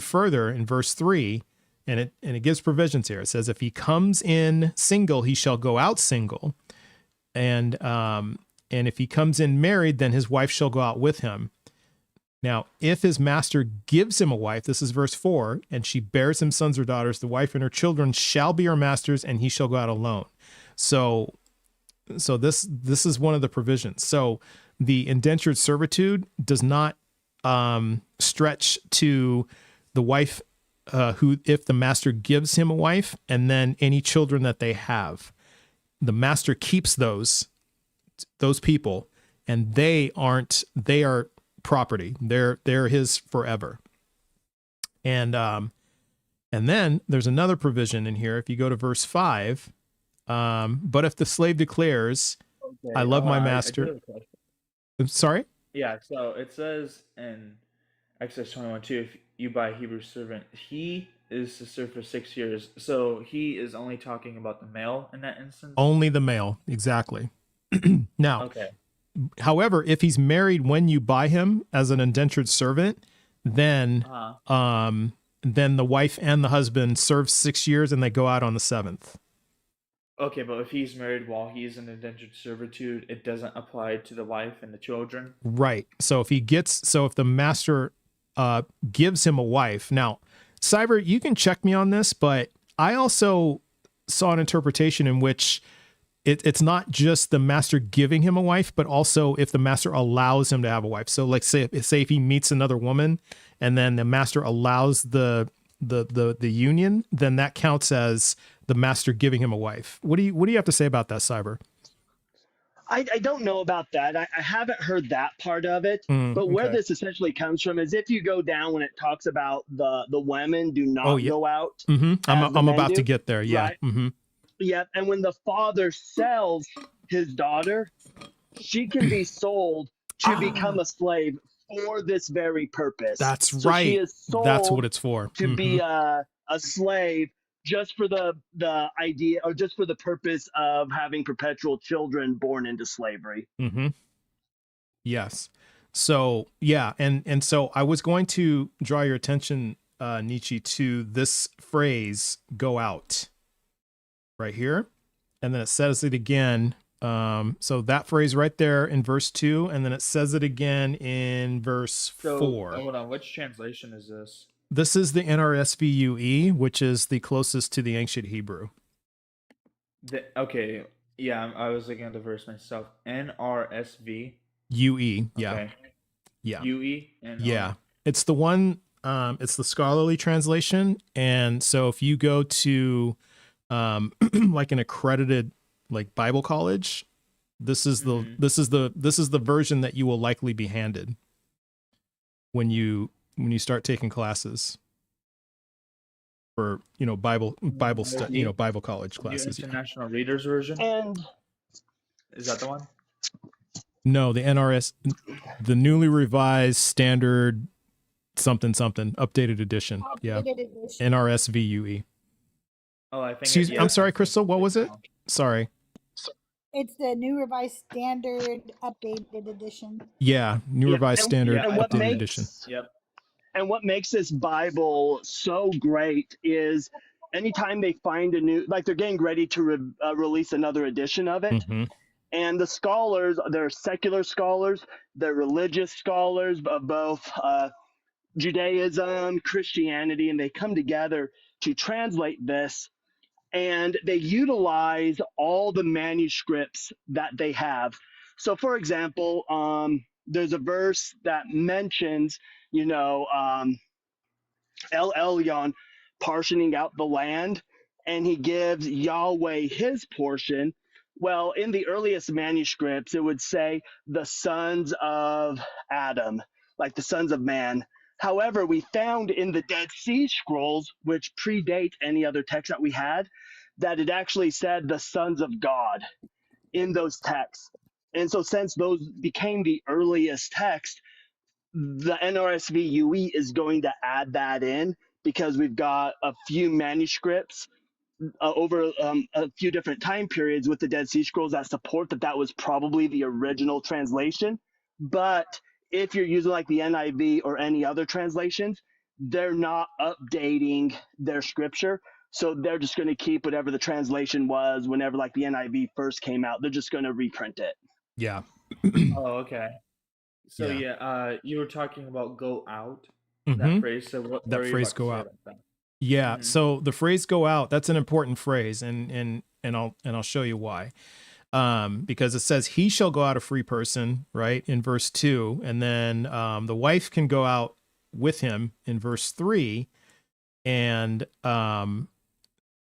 further in verse 3, and it gives provisions here. It says, if he comes in single, he shall go out single. And if he comes in married, then his wife shall go out with him. Now, if his master gives him a wife, this is verse 4, and she bears him sons or daughters, the wife and her children shall be her master's, and he shall go out alone. So this is one of the provisions. So the indentured servitude does not stretch to the wife who, if the master gives him a wife, and then any children that they have, the master keeps those people, and they are property. They're his forever. And then there's another provision in here. If you go to verse 5, but if the slave declares, Okay, I love my master. I'm sorry? Yeah, so it says in Exodus 21:2, if you buy a Hebrew servant, he is to serve for 6 years. So he is only talking about the male in that instance? Only the male, exactly. Now, okay. However, if he's married when you buy him as an indentured servant, then the wife and the husband serve 6 years and they go out on the 7th. Okay, but if he's married while he's in indentured servitude, it doesn't apply to the wife and the children? Right. So if the master gives him a wife. Now, Cyber, you can check me on this, but I also saw an interpretation in which it's not just the master giving him a wife, but also if the master allows him to have a wife. So like say if he meets another woman and then the master allows the union, then that counts as the master giving him a wife. What do you have to say about that, Cyber? I don't know about that. I haven't heard that part of it. But where this essentially comes from is if you go down when it talks about the women do not go out. I'm about to get there. Yeah. Right? Yeah. And when the father sells his daughter, she can be sold to become a slave for this very purpose. That's so right. She is sold That's what it's for. To be a slave just for the idea, or just for the purpose of having perpetual children born into slavery. Yes. So yeah, and so I was going to draw your attention, Nietzsche, to this phrase "go out" right here, and then it says it again. So that phrase right there in verse 2, and then it says it again in verse 4. Hold on, which translation is this? This is the NRSV-UE, which is the closest to the ancient Hebrew. Okay, yeah, I was looking at the verse myself. NRSV? UE, yeah. Okay. Yeah. UE? Yeah. It's the one, it's the scholarly translation. And so if you go to like an accredited like Bible college, this is the version that you will likely be handed when you start taking classes for Bible college classes. The International Reader's Version? And is that the one? No, the NRS, the newly revised standard something updated edition. Yeah, NRSVUE. Oh, I think. Excuse me. I'm sorry, Crystal. What was it? Sorry. It's the new revised standard updated edition. Yeah, new revised standard updated edition. Yep. And what makes this Bible so great is anytime they find a new, like they're getting ready to release another edition of it. And the scholars, they're secular scholars, they're religious scholars of both Judaism, Christianity, and they come together to translate this. And they utilize all the manuscripts that they have. So, for example, there's a verse that mentions, El Elyon portioning out the land, and he gives Yahweh his portion. Well, in the earliest manuscripts, it would say the sons of Adam, like the sons of man. However, we found in the Dead Sea Scrolls, which predate any other text that we had, that it actually said the sons of God in those texts. And so, since those became the earliest text, the NRSV UE is going to add that in because we've got a few manuscripts over a few different time periods with the Dead Sea Scrolls that support that that was probably the original translation. But if you're using like the NIV or any other translations, they're not updating their scripture. So they're just going to keep whatever the translation was whenever like the NIV first came out. They're just going to reprint it. Yeah. Oh, okay. So you were talking about "go out." That phrase. So what that are you phrase about "go to say out"? about that? Yeah. So the phrase "go out," that's an important phrase, and I'll show you why. Because it says he shall go out a free person, right, in verse 2, and then the wife can go out with him in verse 3, and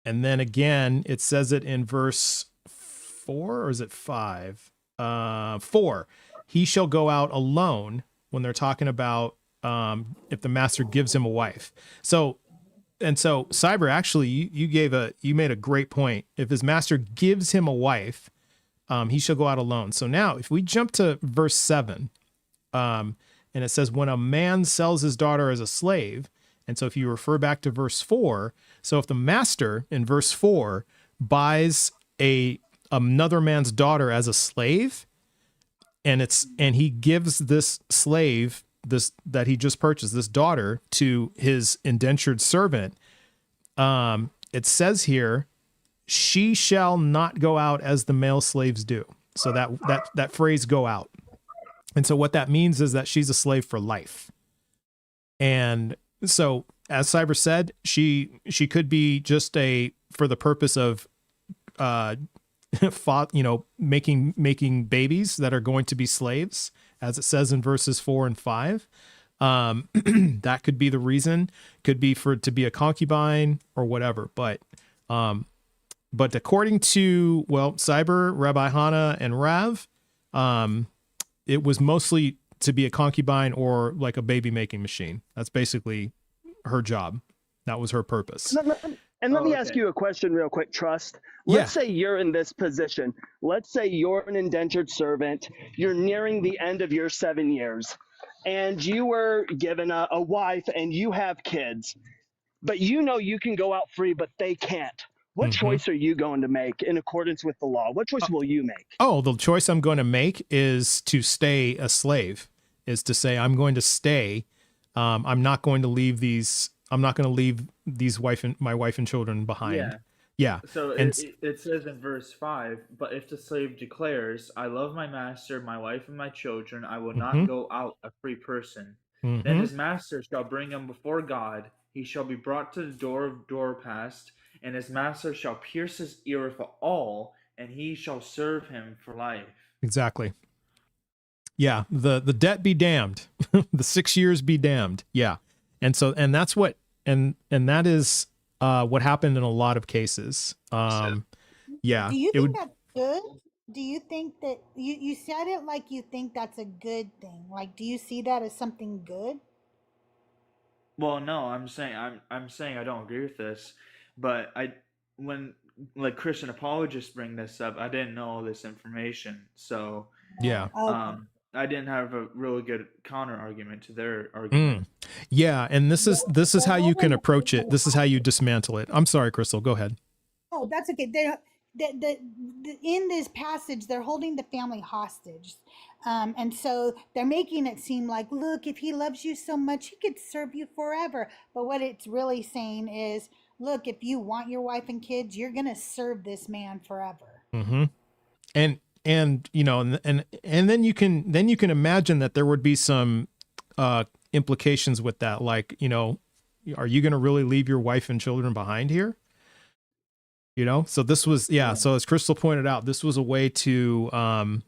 then again it says it in verse 4, or is it 5? 4. He shall go out alone when they're talking about if the master gives him a wife. So Cyber, actually, you made a great point. If his master gives him a wife, he shall go out alone. So now if we jump to verse 7, and it says, when a man sells his daughter as a slave, and so if you refer back to verse 4, so if the master in verse 4 buys another man's daughter as a slave, and he gives this slave, this that he just purchased, this daughter, to his indentured servant, it says here, she shall not go out as the male slaves do. So that phrase "go out." And so what that means is that she's a slave for life. And so, as Cyber said, she could be just for the purpose of making babies that are going to be slaves, as it says in verses 4 and 5. That could be the reason. Could be to be a concubine or whatever. But according to, Cyber, Rabbi Hannah, and Rav, it was mostly to be a concubine or like a baby making machine. That's basically her job. That was her purpose. And let me ask you a question real quick, Trust. Let's say you're in this position. Let's say you're an indentured servant. You're nearing the end of your 7 years, and you were given a wife and you have kids, but you know you can go out free, but they can't. What choice are you going to make in accordance with the law? What choice will you make? Oh, the choice I'm going to make is to stay a slave, is to say I'm going to stay. I'm not going to leave these. I'm not going to leave my wife and children behind. Yeah. So it says in verse 5, but if the slave declares, I love my master, my wife, and my children, I will not go out a free person. Then his master shall bring him before God. He shall be brought to the door of doorpast, and his master shall pierce his ear for all, and he shall serve him for life. Exactly. Yeah. The debt be damned. The 6 years be damned. Yeah. And that's what, and that is what happened in a lot of cases. Yeah. Do you think that's good? Do you think that you said it like you think that's a good thing? Like, do you see that as something good? Well, no, I'm saying I don't agree with this, but when like Christian apologists bring this up, I didn't know all this information, so I didn't have a really good counter argument to their argument. Yeah, and this is how you can approach it. This is how you dismantle it. I'm sorry, Crystal. Go ahead. Oh, that's okay. In this passage, they're holding the family hostage. And so they're making it seem like, look, if he loves you so much, he could serve you forever. But what it's really saying is, look, if you want your wife and kids, you're going to serve this man forever. Mm-hmm. And then you can imagine that there would be some implications with that. Like, are you going to really leave your wife and children behind here? So this was, so as Crystal pointed out, this was a way to,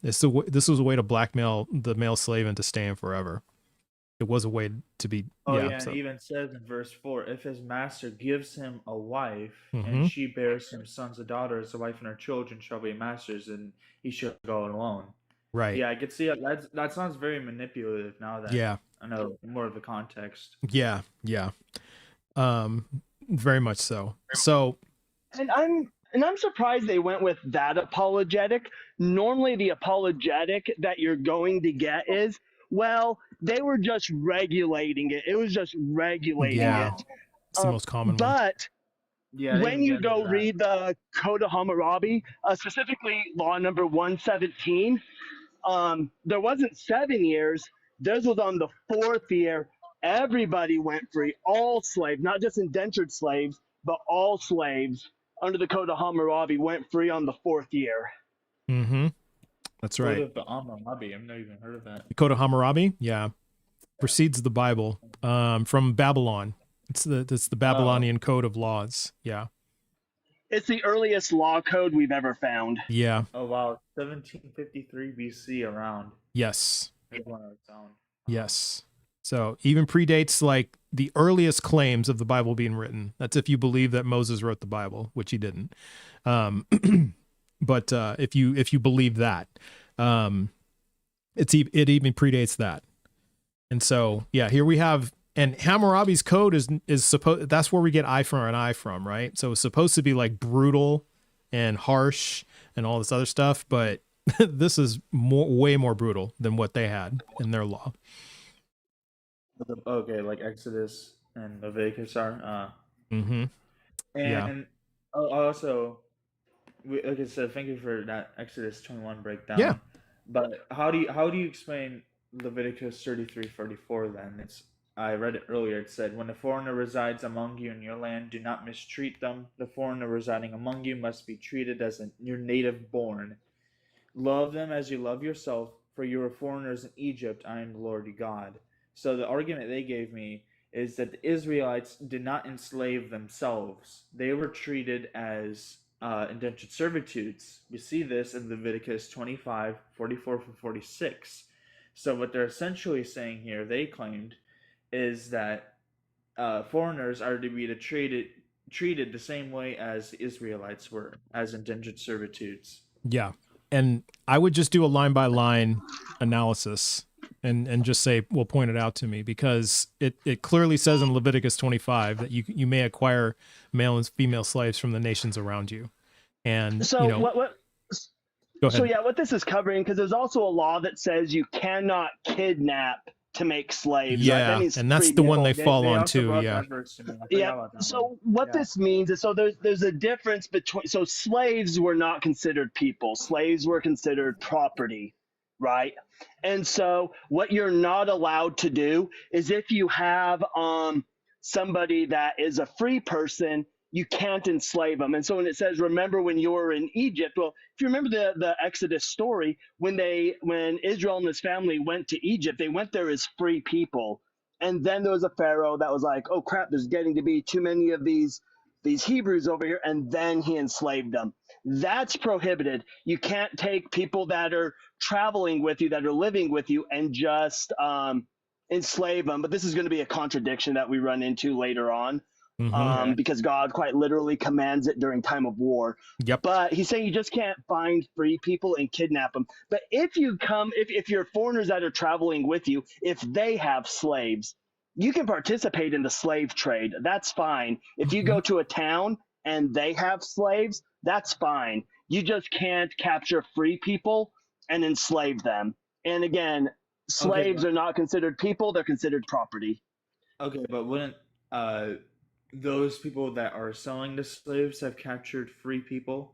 this was a way to blackmail the male slave into staying forever. it was a way to be. Oh Yeah. yeah, So and it even says in verse 4, if his master gives him a wife, mm-hmm. and she bears him sons and daughters, the wife and her children shall be masters, and he shall go alone. Right. Yeah, I could see it. That sounds very manipulative now that I know more of the context. Yeah. Very much so. So, and I'm surprised they went with that apologetic. Normally, the apologetic that you're going to get is, well, they were just regulating it. It was just regulating it. It's the most common one. But when you go read the Code of Hammurabi, specifically law number 117, there wasn't 7 years. This was on the 4th year. Everybody went free, all slaves, not just indentured slaves, but all slaves under the Code of Hammurabi went free on the 4th year. Mm-hmm. That's right. Code of the Hammurabi. I've never even heard of that. The Code of Hammurabi, precedes the Bible from Babylon. It's the Babylonian code of laws. Yeah. It's the earliest law code we've ever found. Yeah. Oh wow, 1753 BC around. Yes. Found. Yes. So even predates like the earliest claims of the Bible being written. That's if you believe that Moses wrote the Bible, which he didn't. But if you believe that, it even predates that. And so here we have, and Hammurabi's code is supposed, that's where we get eye for an eye from, right? So it's supposed to be like brutal and harsh and all this other stuff, but this is way more brutal than what they had in their law. Okay, like Exodus and Leviticus are. Mm-hmm. And also, like I said, thank you for that Exodus 21 breakdown. Yeah. But how do you explain Leviticus 33:34 then? I read it earlier. It said, when a foreigner resides among you in your land, do not mistreat them. The foreigner residing among you must be treated as your native born. Love them as you love yourself, for you are foreigners in Egypt. I am the Lord your God. So the argument they gave me is that the Israelites did not enslave themselves. They were treated as indentured servitudes. We see this in Leviticus 25:44-46. So what they're essentially saying here, they claimed, is that foreigners are to be treated the same way as the Israelites were, as indentured servitudes. Yeah. And I would just do a line-by-line analysis and just say, well, point it out to me, because it clearly says in Leviticus 25 that you may acquire male and female slaves from the nations around you. And so what go ahead. So what this is covering, because there's also a law that says you cannot kidnap to make slaves. Yeah, right? That and that's the one they fall on too. Yeah. So what this means is, so there's a difference between, so slaves were not considered people. Slaves were considered property, right? And so what you're not allowed to do is, if you have somebody that is a free person, you can't enslave them. And so when it says, remember when you were in Egypt, well, if you remember the Exodus story, when Israel and his family went to Egypt, they went there as free people. And then there was a Pharaoh that was like, oh crap, there's getting to be too many of these Hebrews over here. And then he enslaved them. That's prohibited. You can't take people that are traveling with you, that are living with you, and just enslave them. But this is going to be a contradiction that we run into later on. Because God quite literally commands it during time of war. Yep. But he's saying you just can't find free people and kidnap them. But if you're foreigners that are traveling with you, if they have slaves, you can participate in the slave trade. That's fine. If you go to a town and they have slaves, that's fine. You just can't capture free people and enslave them. And again, slaves are not considered people, they're considered property. Okay, but wouldn't those people that are selling the slaves have captured free people?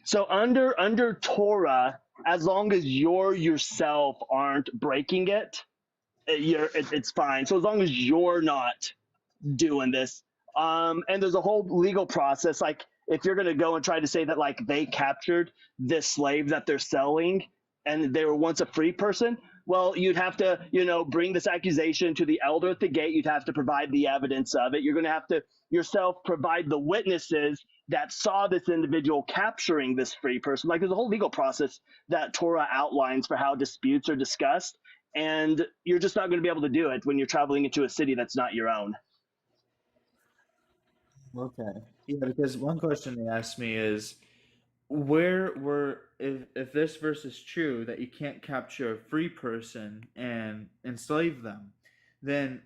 So under Torah, as long as you're yourself aren't breaking it, it's fine. So as long as you're not doing this, and there's a whole legal process. Like if you're going to go and try to say that like they captured this slave that they're selling and they were once a free person, well, you'd have to, bring this accusation to the elder at the gate. You'd have to provide the evidence of it. You're going to have to yourself provide the witnesses that saw this individual capturing this free person. Like there's a whole legal process that Torah outlines for how disputes are discussed. and you're just not going to be able to do it when you're traveling into a city that's not your own. Okay. Yeah, because one question they asked me is, if this verse is true that you can't capture a free person and enslave them, then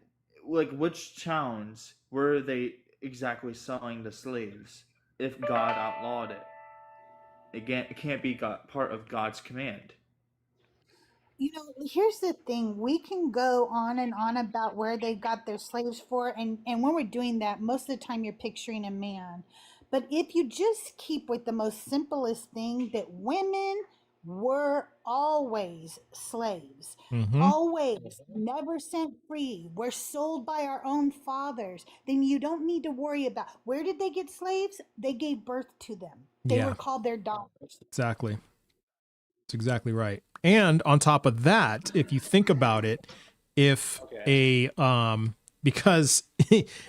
like which towns were they exactly selling the slaves if God outlawed it? Again, it can't be part of God's command. You know, here's the thing. We can go on and on about where they got their slaves for, and when we're doing that, most of the time you're picturing a man. But if you just keep with the most simplest thing, that women were always slaves, always, never sent free. We're sold by our own fathers. Then you don't need to worry about where did they get slaves? They gave birth to them. They were called their daughters. Exactly. That's exactly right. And on top of that, if you think about it, if because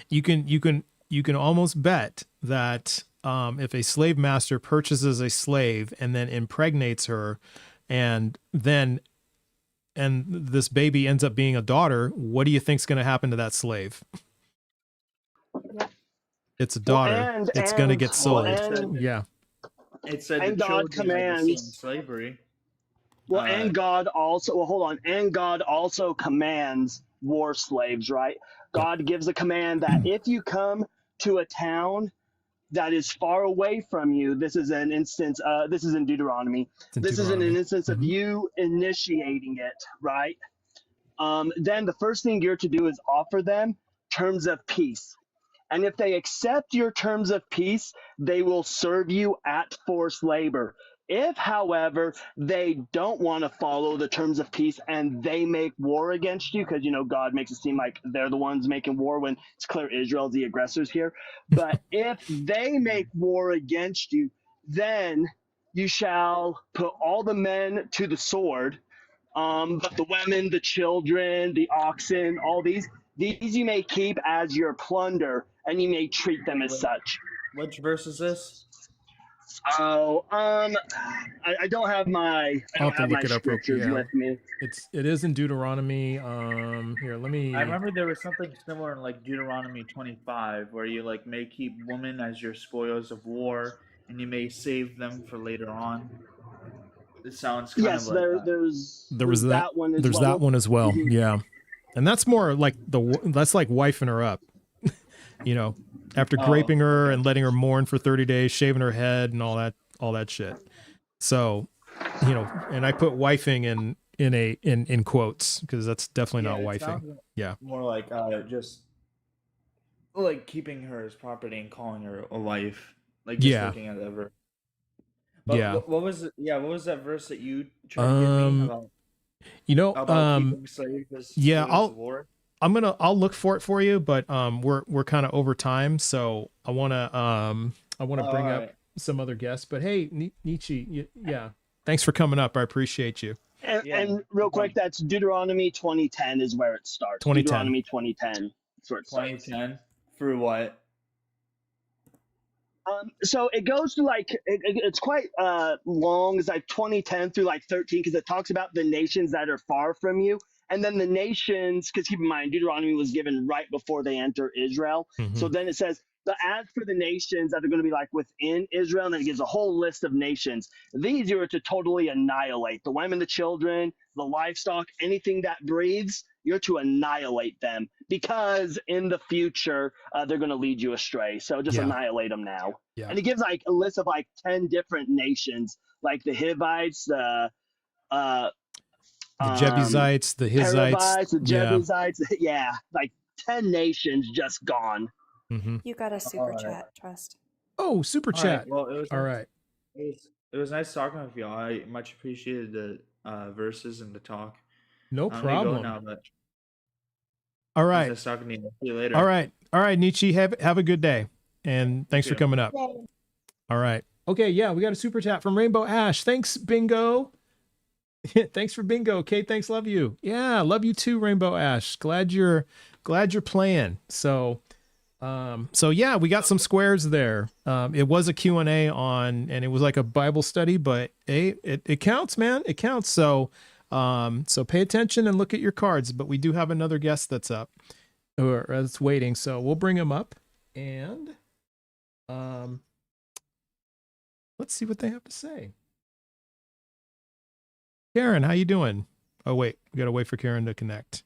you can almost bet that if a slave master purchases a slave and then impregnates her, and this baby ends up being a daughter, what do you think's going to happen to that slave? It's a daughter. It's going to get sold. It said and the God children are the same commands slavery. Well, and God also, and God also commands war slaves, right? God gives a command that if you come to a town that is far away from you, this is an instance, this is in Deuteronomy. This is an instance of you initiating it, right? Then the first thing you're to do is offer them terms of peace. And if they accept your terms of peace, they will serve you at forced labor. If, however, they don't want to follow the terms of peace and they make war against you, because, God makes it seem like they're the ones making war when it's clear Israel's the aggressors here. But if they make war against you, then you shall put all the men to the sword, but the women, the children, the oxen, all these you may keep as your plunder, and you may treat them as such. Which verse is this? Oh, I don't have my scriptures with me. It is in Deuteronomy. Here, let me. I remember there was something similar in like Deuteronomy 25, where you like may keep women as your spoils of war, and you may save them for later on. It sounds kind of like there's that one as there's well. that one as well. Yeah, and that's more like that's like wifing her up. After graping her and letting her mourn for 30 days, shaving her head and all that shit. So, and I put wifing in quotes because that's definitely not wifing. More like just like keeping her as property and calling her a wife. Like just looking at that verse. But what was it? Yeah, what was that verse that you tried to give me about? About keeping slaves as spoils of war? I'll look for it for you, but we're kind of over time, so I want to bring up some other guests. But hey, Nietzsche, thanks for coming up. I appreciate you. And real quick, that's Deuteronomy 20:10 is where it starts. 2010. Deuteronomy 20:10 is where it starts. 2010 for what? So it goes to it's quite long. It's like 2010 through like 13 because it talks about the nations that are far from you. And then the nations, because keep in mind, Deuteronomy was given right before they enter Israel. So then it says, as for the nations that are going to be like within Israel, and then it gives a whole list of nations. These you are to totally annihilate. The women, the children, the livestock, anything that breathes, you're to annihilate them because in the future, they're going to lead you astray. So just annihilate them now. Yeah. And it gives like a list of like 10 different nations, like the Hivites, the Jebusites, the Hittites, the Jebusites, like 10 nations just gone. You got a super chat, Trust. Oh, super chat. Right. Well, it was all right. It was nice talking with y'all. I much appreciated the verses and the talk. No problem. Go now, but all right. Nice talking to you. See you later. All right, Nietzsche. Have a good day, and thanks for coming up. All right. Okay. Yeah, we got a super chat from Rainbow Ash. Thanks, Bingo. Thanks for Bingo. Kate, thanks. Love you. Yeah, love you too, Rainbow Ash. Glad you're playing. So yeah, we got some squares there. It was a Q&A and it was like a Bible study, but it counts, man. It counts. So So pay attention and look at your cards. But we do have another guest that's up or that's waiting. So we'll bring him up and let's see what they have to say. Karen, how you doing? Oh, wait, we got to wait for Karen to connect.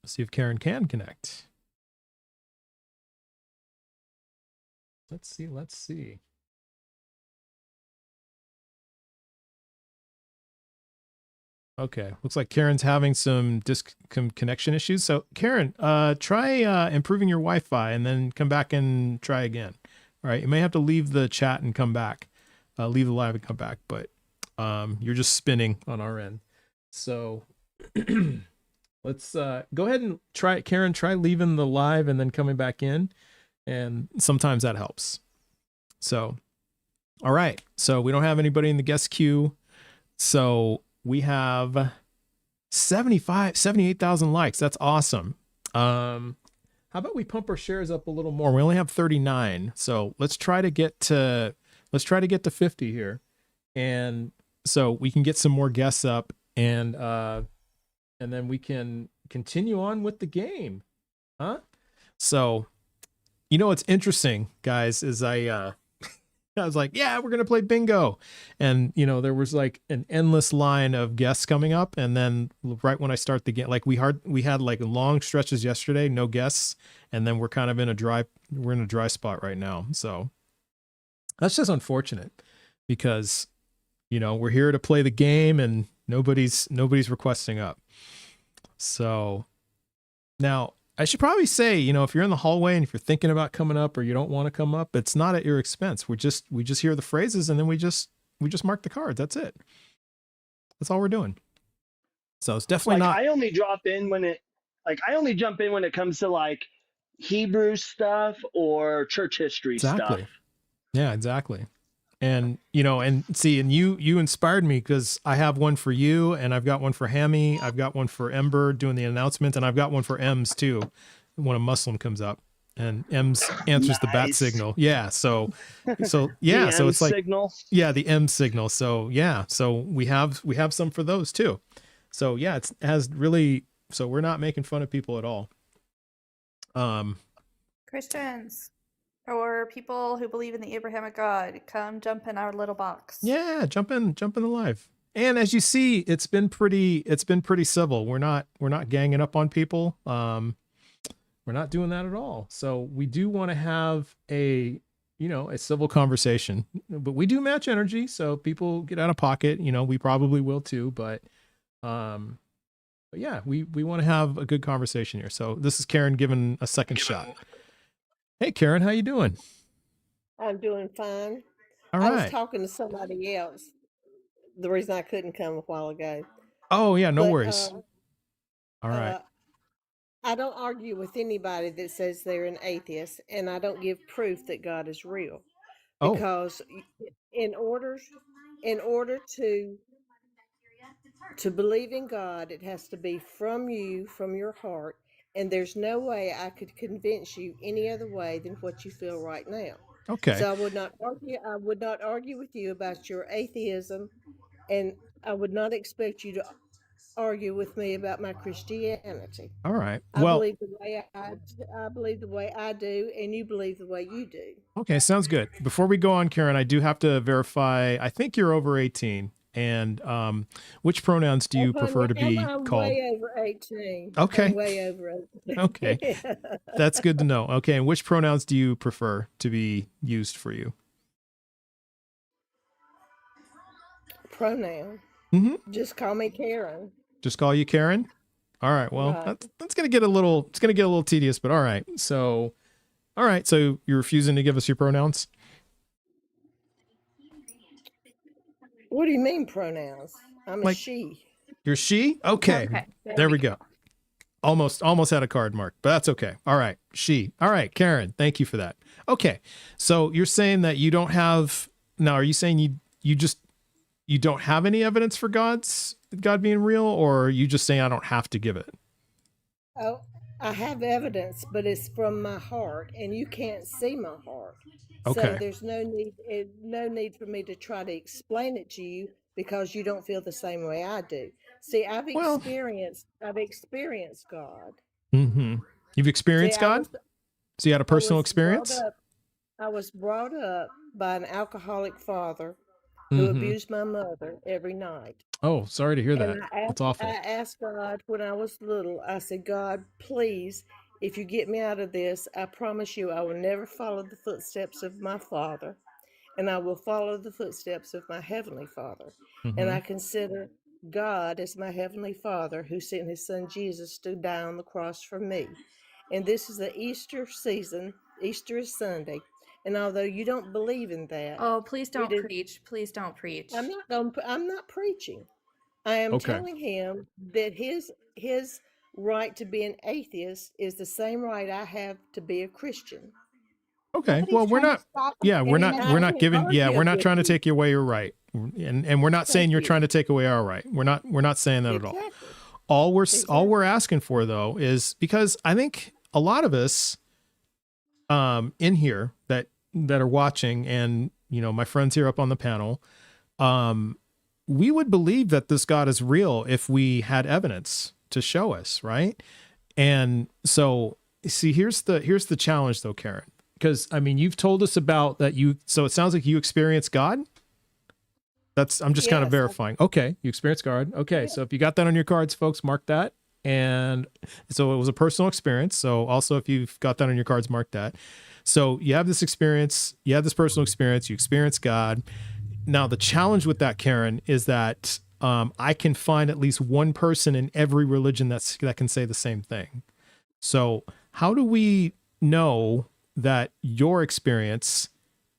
Let's see if Karen can connect. Let's see. Okay, looks like Karen's having some connection issues. So Karen, try improving your Wi-Fi and then come back and try again. All right, you may have to leave the chat and come back. Leave the live and come back, but you're just spinning on our end. So let's go ahead and try it. Karen, try leaving the live and then coming back in. And sometimes that helps. So, all right. So we don't have anybody in the guest queue. So we have 78,000 likes. That's awesome. How about we pump our shares up a little more? We only have 39. So let's try to get to 50 here. And so we can get some more guests up and then we can continue on with the game. Huh? So, you know, what's interesting, guys, is I was like, yeah, we're going to play bingo. And, you know, there was like an endless line of guests coming up. And then right when I start the game, like we had like long stretches yesterday, no guests. And then we're kind of in a dry spot right now. So that's just unfortunate because, you know, we're here to play the game and nobody's requesting up. So now I should probably say, you know, if you're in the hallway and if you're thinking about coming up or you don't want to come up, it's not at your expense. We just hear the phrases and then we just mark the cards. That's it. That's all we're doing. So it's definitely not. I only jump in when it comes to like Hebrew stuff or church history stuff. Yeah, exactly. And, you know, and see, and you inspired me because I have one for you and I've got one for Hammy. I've got one for Ember doing the announcement and I've got one for Ems too when a Muslim comes up and Ems answers the bat signal. Yeah. So yeah. So it's like, yeah, the M signal. So yeah. So we have some for those too. So yeah, it has really, so we're not making fun of people at all. Christians. Or people who believe in the Abrahamic God, come jump in our little box. Yeah, jump in the live. And as you see, it's been pretty civil. We're not ganging up on people. We're not doing that at all. So we do want to have a civil conversation. But we do match energy, so people get out of pocket. You know, we probably will too. But yeah, we want to have a good conversation here. So this is Karen giving a second shot. Hey, Karen, how you doing? I'm doing fine. All right. I was talking to somebody else. The reason I couldn't come a while ago. Oh, yeah, no worries. All right. I don't argue with anybody that says they're an atheist, and I don't give proof that God is real. Because in order to believe in God, it has to be from you, from your heart. And there's no way I could convince you any other way than what you feel right now. Okay. So I would not argue with you about your atheism, and I would not expect you to argue with me about my Christianity. All right. I believe the way I do, and you believe the way you do. Okay, sounds good. Before we go on, Karen, I do have to verify. I think you're over 18. And which pronouns do you prefer to be called? Way over 18. Okay. I'm way over 18. Okay. That's good to know. Okay. And which pronouns do you prefer to be used for you? Pronoun. Mm-hmm. Just call me Karen. Just call you Karen? All right. Well, right. That's going to get a little tedious, but all right. So you're refusing to give us your pronouns? What do you mean pronouns? I'm a she. You're she? Okay. There we go. Almost had a card mark, but that's okay. All right. She. All right, Karen, thank you for that. Okay. So you're saying that you don't have, now are you saying you don't have any evidence for God being real, or are you just saying I don't have to give it? Oh, I have evidence, but it's from my heart, and you can't see my heart. Okay. So there's no need for me to try to explain it to you because you don't feel the same way I do. See, I've experienced God. Mm-hmm. You've experienced God? So you had a personal experience? I was brought up by an alcoholic father who abused my mother every night. Oh, sorry to hear that. That's awful. I asked God when I was little, I said, God, please, if you get me out of this, I promise you I will never follow the footsteps of my father, and I will follow the footsteps of my heavenly Father. And I consider God as my heavenly Father who sent his son Jesus to die on the cross for me. And this is the Easter season. Easter is Sunday. And although you don't believe in that, Oh, please don't preach. Please don't preach. I'm not preaching. I am telling him that his right to be an atheist is the same right I have to be a Christian. Okay. Well, we're not we're not trying to take away your right. And we're not saying you're trying to take away our right. We're not saying that at all. All we're asking for though is, because I think a lot of us in here that are watching, and my friends here up on the panel, we would believe that this God is real if we had evidence to show us, right? And so see, here's the challenge though, Karen. Because I mean, you've told us about that so it sounds like you experienced God. I'm just kind of verifying. Okay, you experienced God. Okay, so if you got that on your cards, folks, mark that. And so it was a personal experience. So also, if you've got that on your cards, mark that. So you have this experience, you have this personal experience, you experience God. Now, the challenge with that, Karen, is that I can find at least one person in every religion that can say the same thing. So how do we know that your experience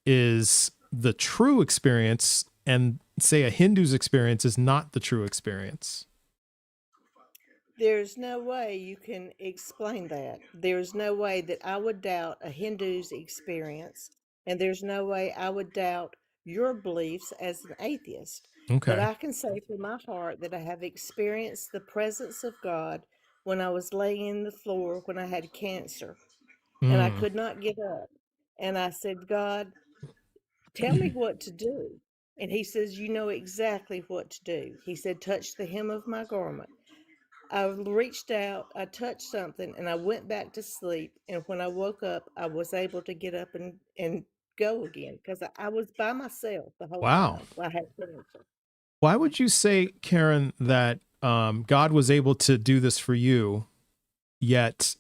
is the true experience and say a Hindu's experience is not the true experience? There's no way you can explain that. There's no way that I would doubt a Hindu's experience, and there's no way I would doubt your beliefs as an atheist. Okay. But I can say from my heart that I have experienced the presence of God when I was laying in the floor when I had cancer, and I could not get up. And I said, God, tell me what to do. And he says, you know exactly what to do. He said, touch the hem of my garment. I reached out, I touched something, and I went back to sleep. And when I woke up, I was able to get up and go again, because I was by myself the whole time. I had cancer. Why would you say, Karen, that God was able to do this for you, yet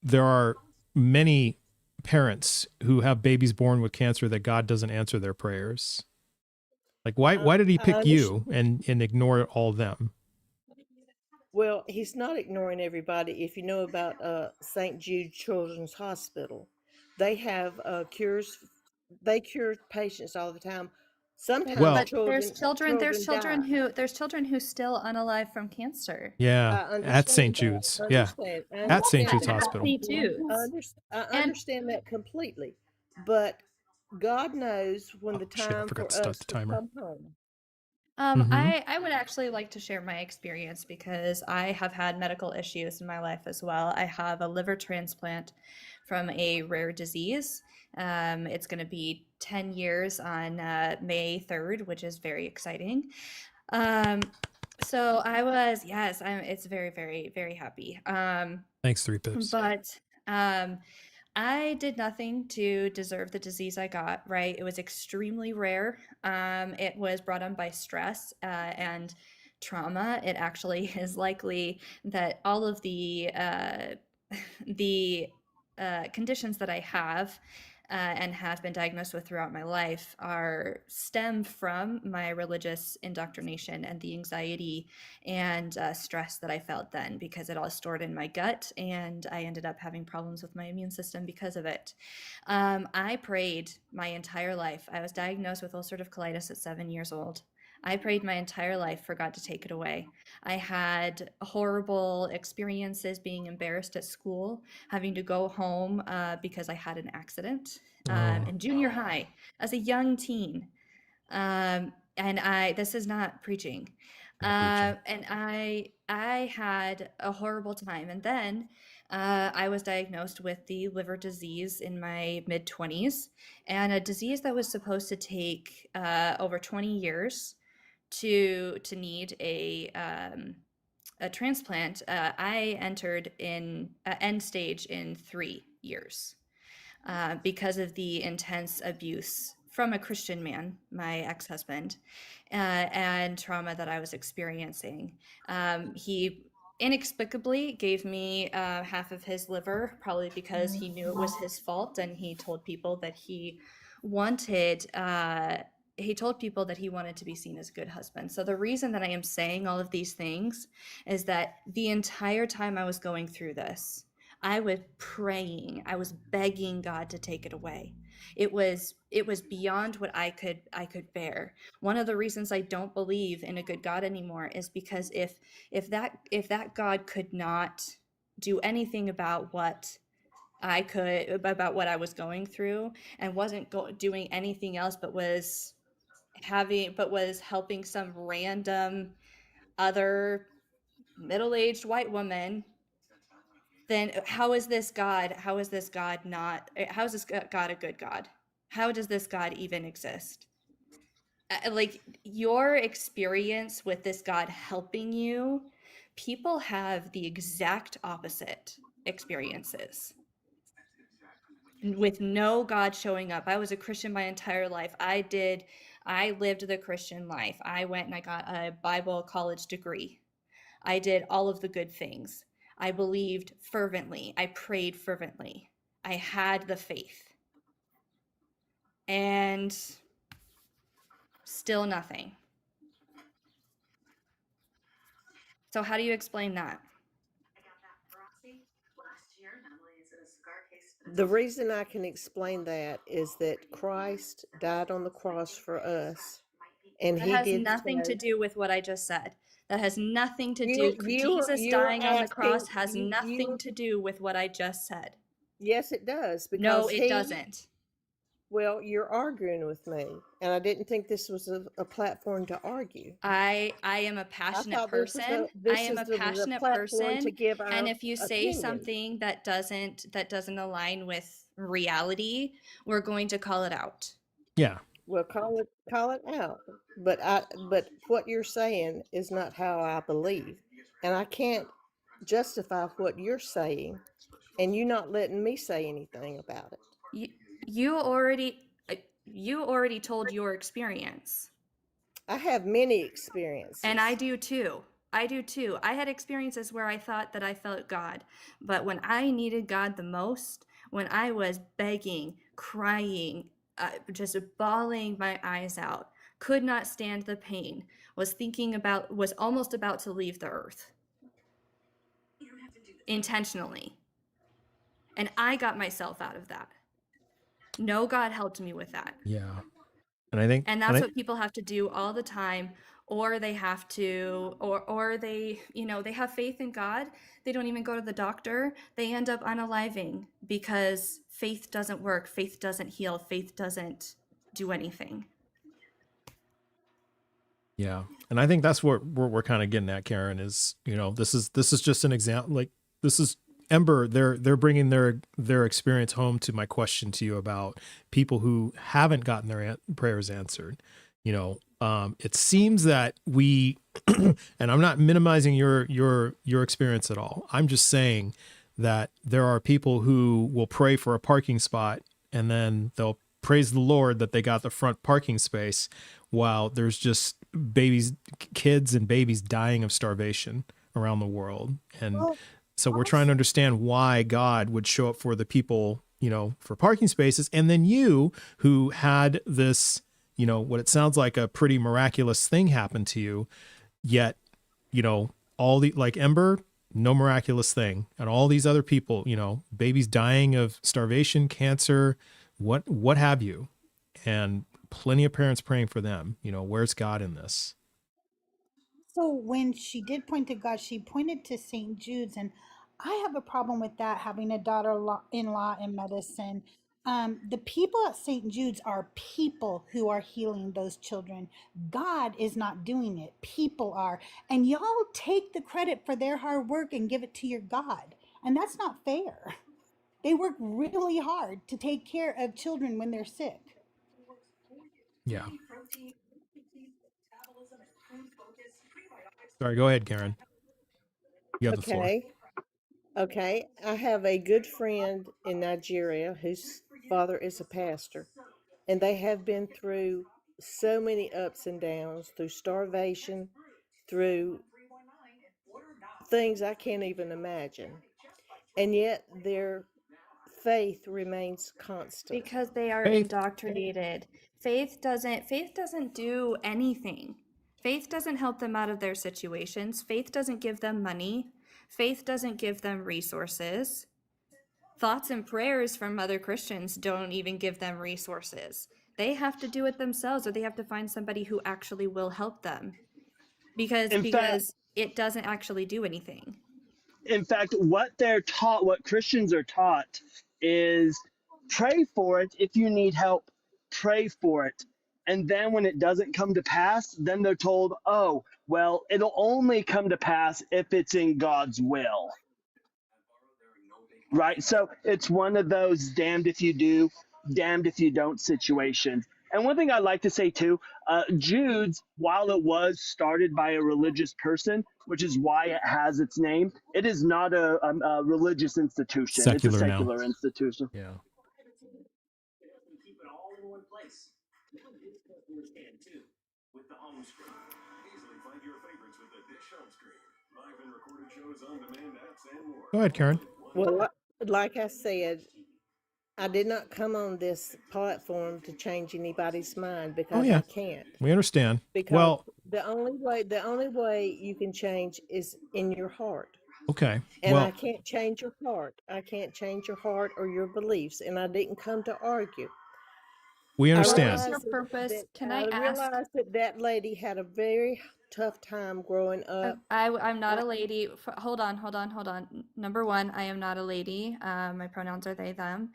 there are many parents who have babies born with cancer that God doesn't answer their prayers? Like, why did he pick you and ignore all of them? Well, he's not ignoring everybody. If you know about St. Jude Children's Hospital, they have cures. They cure patients all the time. Sometimes there's children who still unalive from cancer. Yeah, at St. Jude's. At St. Jude's Hospital. I understand that completely, but God knows when the time for us to come home. I would actually like to share my experience, because I have had medical issues in my life as well. I have a liver transplant from a rare disease. It's going to be 10 years on May 3rd, which is very exciting. So I was, it's very, very, very happy. Thanks, 3 Pips. But I did nothing to deserve the disease I got, right? It was extremely rare. It was brought on by stress and trauma. It actually is likely that all of the conditions that I have and have been diagnosed with throughout my life stem from my religious indoctrination and the anxiety and stress that I felt then, because it all stored in my gut, and I ended up having problems with my immune system because of it. I prayed my entire life. I was diagnosed with ulcerative colitis at 7 years old. I prayed my entire life for God to take it away. I had horrible experiences, being embarrassed at school, having to go home because I had an accident in junior high as a young teen. And this is not preaching. And I had a horrible time. And then I was diagnosed with the liver disease in my mid-20s, and a disease that was supposed to take over 20 years to need a transplant, I entered in end stage in 3 years because of the intense abuse from a Christian man, my ex-husband, and trauma that I was experiencing. He inexplicably gave me half of his liver, probably because he knew it was his fault, and he told people that he wanted to be seen as a good husband. So the reason that I am saying all of these things is that the entire time I was going through this, I was praying, I was begging God to take it away. It was beyond what I could bear. One of the reasons I don't believe in a good God anymore is because if that God could not do anything about what I was going through, and wasn't doing anything else, but was helping some random other middle-aged white woman, then how is this God a good God? How does this God even exist? Like, your experience with this God helping you, people have the exact opposite experiences with no God showing up. I was a Christian my entire life. I lived the Christian life. I went and I got a Bible college degree. I did all of the good things. I believed fervently. I prayed fervently. I had the faith. And still nothing. So how do you explain that? The reason I can explain that is that Christ died on the cross for us, and That he has did nothing to so. do with what I just said. That has nothing to do. Jesus You're dying on the asking cross has nothing to do with what I just said. Yes, it does, No, because it doesn't. Well, you're arguing with me, and I didn't think this was a platform to argue. I am a passionate person. This is the platform to give our and if you say opinion. something that doesn't align with reality, we're going to call it out. Yeah. Well, call it out. But what you're saying is not how I believe, and I can't justify what you're saying, and you not letting me say anything about it. You already told your experience. I have many experiences. And I do too. I had experiences where I thought that I felt God. But when I needed God the most, when I was begging, crying, just bawling my eyes out, could not stand the pain, was almost about to leave the earth. Intentionally. And I got myself out of that. No God helped me with that. Yeah. And that's what people have to do all the time, or they have to, or they, they have faith in God. They don't even go to the doctor. They end up unaliving because faith doesn't work. Faith doesn't heal. Faith doesn't do anything. Yeah. And I think that's what we're kind of getting at, Karen, is, this is just an example. Like, this is Ember. They're bringing their experience home to my question to you about people who haven't gotten their prayers answered. It seems that we, and I'm not minimizing your experience at all. I'm just saying that there are people who will pray for a parking spot and then they'll praise the Lord that they got the front parking space, while there's just kids and babies dying of starvation around the world. And so we're trying to understand why God would show up for the people, for parking spaces. And then you, who had this, what it sounds like a pretty miraculous thing happen to you, yet, like Ember, no miraculous thing. And all these other people, babies dying of starvation, cancer, what have you. And plenty of parents praying for them. Where's God in this? So when she did point to God, she pointed to St. Jude's, and I have a problem with that, having a daughter-in-law in medicine. The people at St. Jude's are people who are healing those children. God is not doing it. People are. And y'all take the credit for their hard work and give it to your God. And that's not fair. They work really hard to take care of children when they're sick. Yeah. Sorry, go ahead, Karen. You have the floor. Okay. I have a good friend in Nigeria whose father is a pastor, and they have been through so many ups and downs, through starvation, through things I can't even imagine. And yet their faith remains constant. Because they are indoctrinated. Faith doesn't do anything. Faith doesn't help them out of their situations. Faith doesn't give them money. Faith doesn't give them resources. Thoughts and prayers from other Christians don't even give them resources. They have to do it themselves, or they have to find somebody who actually will help them. Because it doesn't actually do anything. In fact, what they're taught, what Christians are taught, is pray for it. If you need help, pray for it. And then when it doesn't come to pass, then they're told, oh, well, it'll only come to pass if it's in God's will. Right? So it's one of those damned if you do, damned if you don't situations. And one thing I'd like to say too, Jude's, while it was started by a religious person, which is why it has its name, it is not a religious institution. Secular it's a secular now. institution. Yeah. Go ahead, Karen. Well, like I said, I did not come on this platform to change anybody's mind, because I can't. We understand. Because the only way you can change is in your heart. Okay. And I can't change your heart. I can't change your heart or your beliefs, and I didn't come to argue. We understand. What is your purpose? Can I ask? realized that lady had a very tough time growing up. I'm not a lady. Hold on. Number one, I am not a lady. My pronouns are they, them.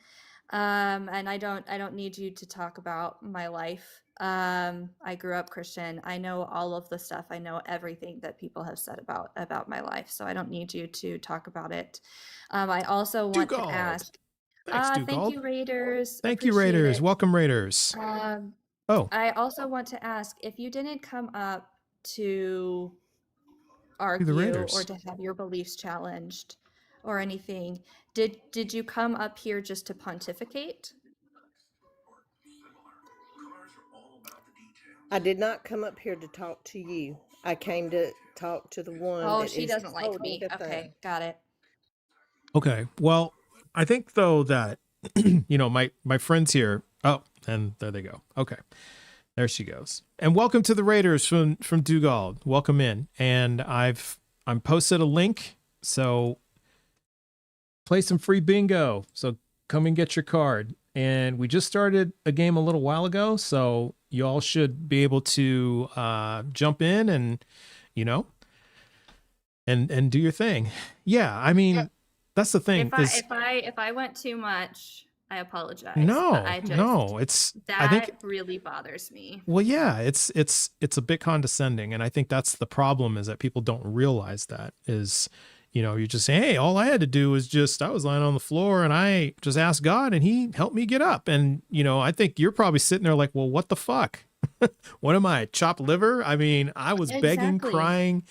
And I don't need you to talk about my life. I grew up Christian. I know all of the stuff. I know everything that people have said about my life. So I don't need you to talk about it. I also want to ask. Thanks, thank you, Raiders. Thank you, Raiders. Welcome, Raiders. I also want to ask, if you didn't come up to argue or to have your beliefs challenged or anything, did you come up here just to pontificate? I did not come up here to talk to you. I came to talk to the one. Oh, she doesn't like me. Okay, got it. Okay. Well, I think though that my friends here. Oh, and there they go. Okay. There she goes. And welcome to the Raiders from Dugald. Welcome in. And I'm posted a link, so play some free bingo. So come and get your card. And we just started a game a little while ago, so you all should be able to jump in and and do your thing. Yeah, I mean, that's the thing. If I went too much, I apologize. No, I think really bothers me. Well, yeah, it's a bit condescending, and I think that's the problem, is that people don't realize that is, you just say, hey, all I had to do was I was lying on the floor and I just asked God and he helped me get up. And, I think you're probably sitting there like, well, what the fuck? What am I, chopped liver? I mean, I was begging, crying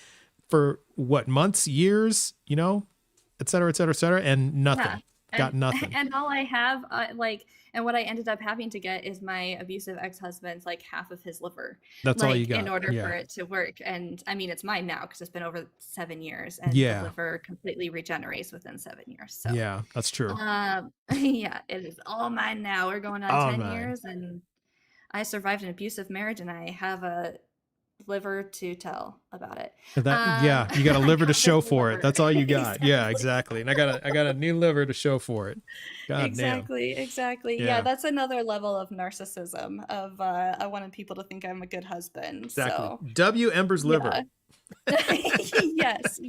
for months, years, et cetera, and nothing. Yeah. Got nothing. And all I have, and what I ended up having to get is my abusive ex-husband's half of his liver. That's all you got in order for it to work. And I mean, it's mine now because it's been over 7 years, and the liver completely regenerates within 7 years. So yeah, that's true. Yeah, it is all mine now. We're going on 10 years, and I survived an abusive marriage, and I have a liver to tell about it. You got a liver to show for it. That's all you got. Exactly. Yeah, exactly. And I got a new liver to show for it. God exactly. Yeah, that's another level of narcissism of I wanted people to think I'm a good husband. Exactly. So W. Ember's liver. Yes.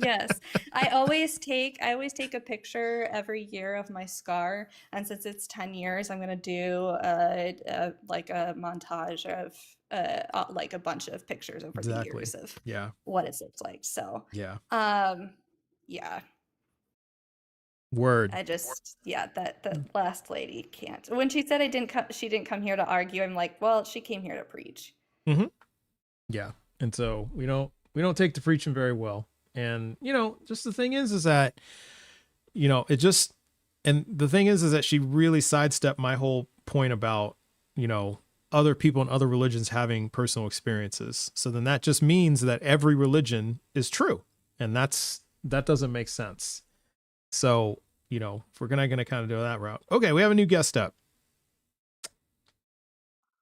I always take a picture every year of my scar, and since it's 10 years, I'm gonna do a montage of a bunch of pictures over the years of what it looks like. So yeah. Word. I just that last lady can't. When she said she didn't come here to argue, I'm like, well, she came here to preach. Yeah, and so We don't take to preaching very well. And, just the thing is that, it just, and the thing is that she really sidestepped my whole point about, other people in other religions having personal experiences. So then that just means that every religion is true. And that doesn't make sense. So, if we're going to kind of do that route. Okay, we have a new guest up.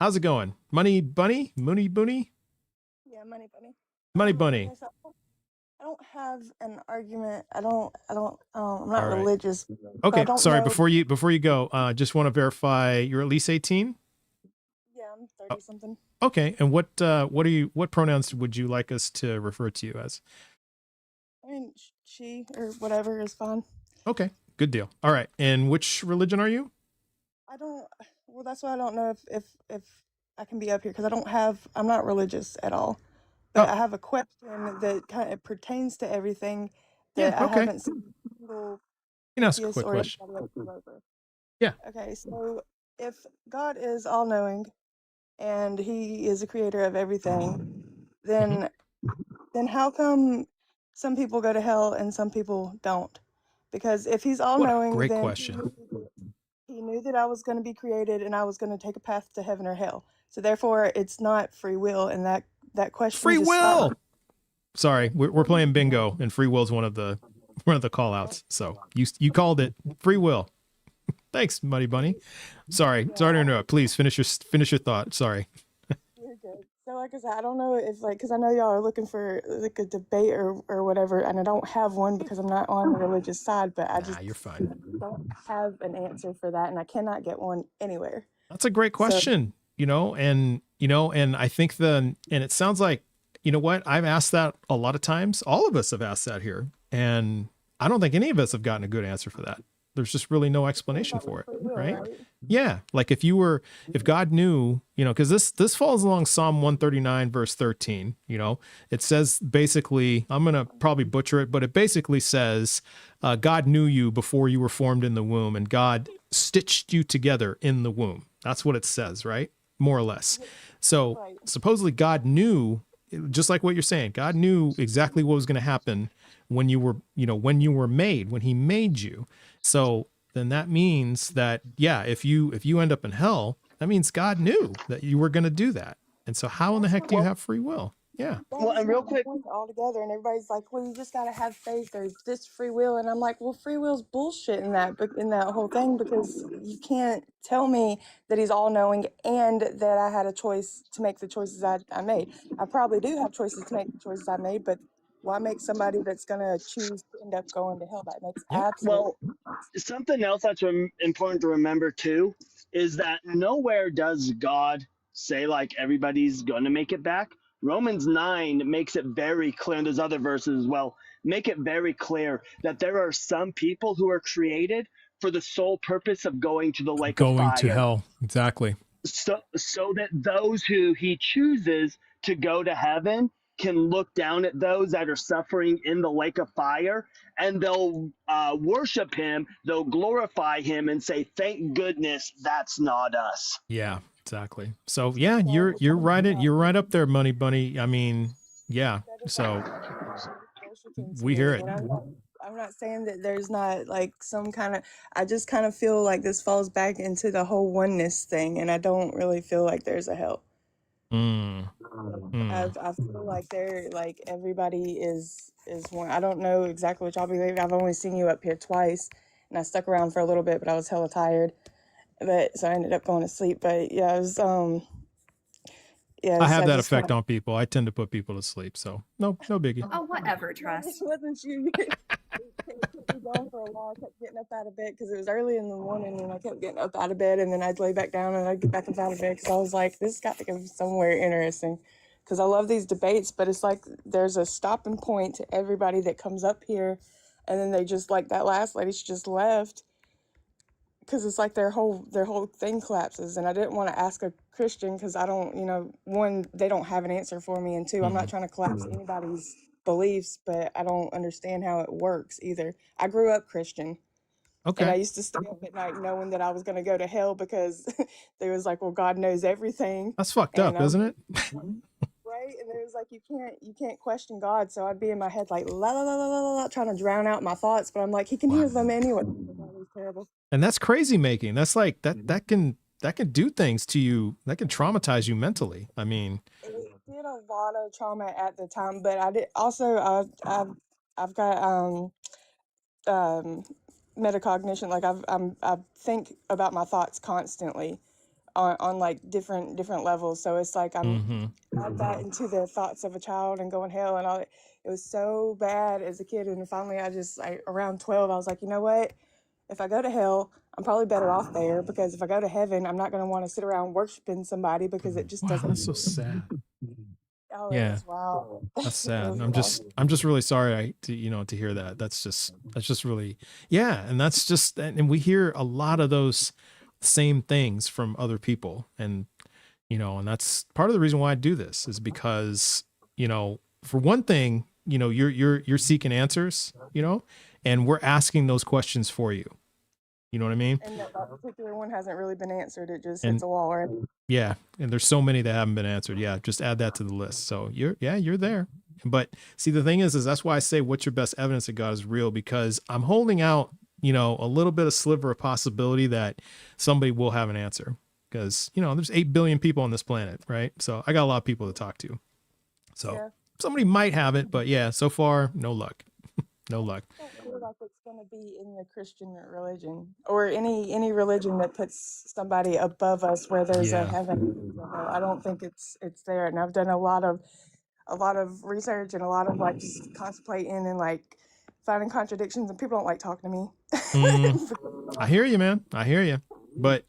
How's it going? Money Bunny? Mooney Booney? Yeah, Money Bunny. Money Bunny. I don't have an argument. I'm not right. religious. Okay, sorry. Before you go, just want to verify you're at least 18? Yeah, I'm 30 something. Okay, and what pronouns would you like us to refer to you as? I mean, she or whatever is fine. Okay, good deal. All right, and which religion are you? Well, that's why I don't know if I can be up here because I'm not religious at all. But I have a question that kind of pertains to everything that I haven't seen single you can ask a quick question. Yeah. Okay, so if God is all-knowing and he is the creator of everything, then how come some people go to hell and some people don't? Because if he's all-knowing, great then question. he knew that I was going to be created and I was going to take a path to heaven or hell. So therefore, it's not free will, and that question. Free will. Sorry, we're playing bingo, and free will is one of the call outs. So you called it free will. Thanks, Money Bunny. Sorry to interrupt. Please finish your thought. Sorry. You're good. So like I said, I don't know if because I know y'all are looking for like a debate or whatever, and I don't have one because I'm not on the religious side. But you're fine. Don't have an answer for that, and I cannot get one anywhere. That's a great question. And I think and it sounds like, what? I've asked that a lot of times. All of us have asked that here. And I don't think any of us have gotten a good answer for that. There's just really no explanation for it. Right? Yeah. Like if God knew, because this falls along Psalm 139, verse 13, it says basically, I'm going to probably butcher it, but it basically says, God knew you before you were formed in the womb and God stitched you together in the womb. That's what it says, right? More or less. So supposedly God knew, just like what you're saying, God knew exactly what was going to happen when you were made, when he made you. So then that means that, if you end up in hell, that means God knew that you were going to do that. And so how in the heck do you have free will? Yeah. Well, and real quick, all together, and everybody's like, "Well, you just gotta have faith. There's this free will," and I'm like, "Well, free will's bullshit in that whole thing because you can't tell me that he's all knowing and that I had a choice to make the choices I made. I probably do have choices to make the choices I made, but why make somebody that's gonna choose to end up going to hell? That makes absolutely. Well, something else that's important to remember too is that nowhere does God say like everybody's gonna make it back. Romans 9 makes it very clear, and there's other verses as well, make it very clear that there are some people who are created for the sole purpose of going to the lake of fire. Going to hell, exactly. So that those who he chooses to go to heaven can look down at those that are suffering in the lake of fire, and they'll worship him, they'll glorify him, and say, "Thank goodness that's not us." Yeah. Exactly. So you're right. You're right up there, Money Bunny. I mean, yeah. So we hear it. I'm not saying that there's not like some kind of. I just kind of feel like this falls back into the whole oneness thing, and I don't really feel like there's a hell. I feel like they're like everybody is one. I don't know exactly what y'all believe. I've only seen you up here twice, and I stuck around for a little bit, but I was hella tired. But so I ended up going to sleep. But yeah, it was I have that effect on people. I tend to put people to sleep. So no biggie. Oh, whatever, Trust. It wasn't you. It kept me going for a while. I kept getting up out of bed because it was early in the morning, and I kept getting up out of bed, and then I'd lay back down and I'd get back up out of bed because I was like, this has got to go somewhere interesting. Because I love these debates, but it's like there's a stopping point to everybody that comes up here, and then they just like that last lady, she just left. Because it's like their whole thing collapses, and I didn't want to ask a Christian because I don't, one, they don't have an answer for me, and two, I'm not trying to collapse anybody's beliefs, but I don't understand how it works either. I grew up Christian, and I used to stay up at night knowing that I was going to go to hell because they was like, well, God knows everything. That's fucked up, isn't it? Right, and was like, you can't question God. So I'd be in my head like la la la la la la, trying to drown out my thoughts. But I'm like, He can hear them anyway. That was terrible. And that's crazy making. That's like that can do things to you. That can traumatize you mentally. I mean, it did a lot of trauma at the time, but I did also. I've got metacognition. Like I think about my thoughts constantly on like different levels. So it's like I'm add that into the thoughts of a child and going hell and all. It was so bad as a kid, and finally I just around 12 I was like, you know what? If I go to hell, I'm probably better off there, because if I go to heaven, I'm not going to want to sit around worshiping somebody, because it just doesn't. That's so sad. Oh, yeah, it was wild. That's sad. I'm just really sorry to hear that. That's just really, yeah. And that's just, and we hear a lot of those same things from other people, and and that's part of the reason why I do this, is because for one thing, you're seeking answers, and we're asking those questions for you. You know what I mean? And that particular one hasn't really been answered. It just hits a wall, right? Yeah. And there's so many that haven't been answered. Yeah. Just add that to the list. So you're there. But see, the thing is that's why I say, what's your best evidence that God is real? Because I'm holding out, a little bit of sliver of possibility that somebody will have an answer, because, there's 8 billion people on this planet. Right. So I got a lot of people to talk to. So somebody might have it, but yeah, so far, no luck. No luck. I don't feel like it's going to be in the Christian religion or any religion that puts somebody above us, where there's a heaven. I don't think it's there. And I've done a lot of research and a lot of just contemplating and finding contradictions, and people don't like talking to me. I hear you, man. I hear you. But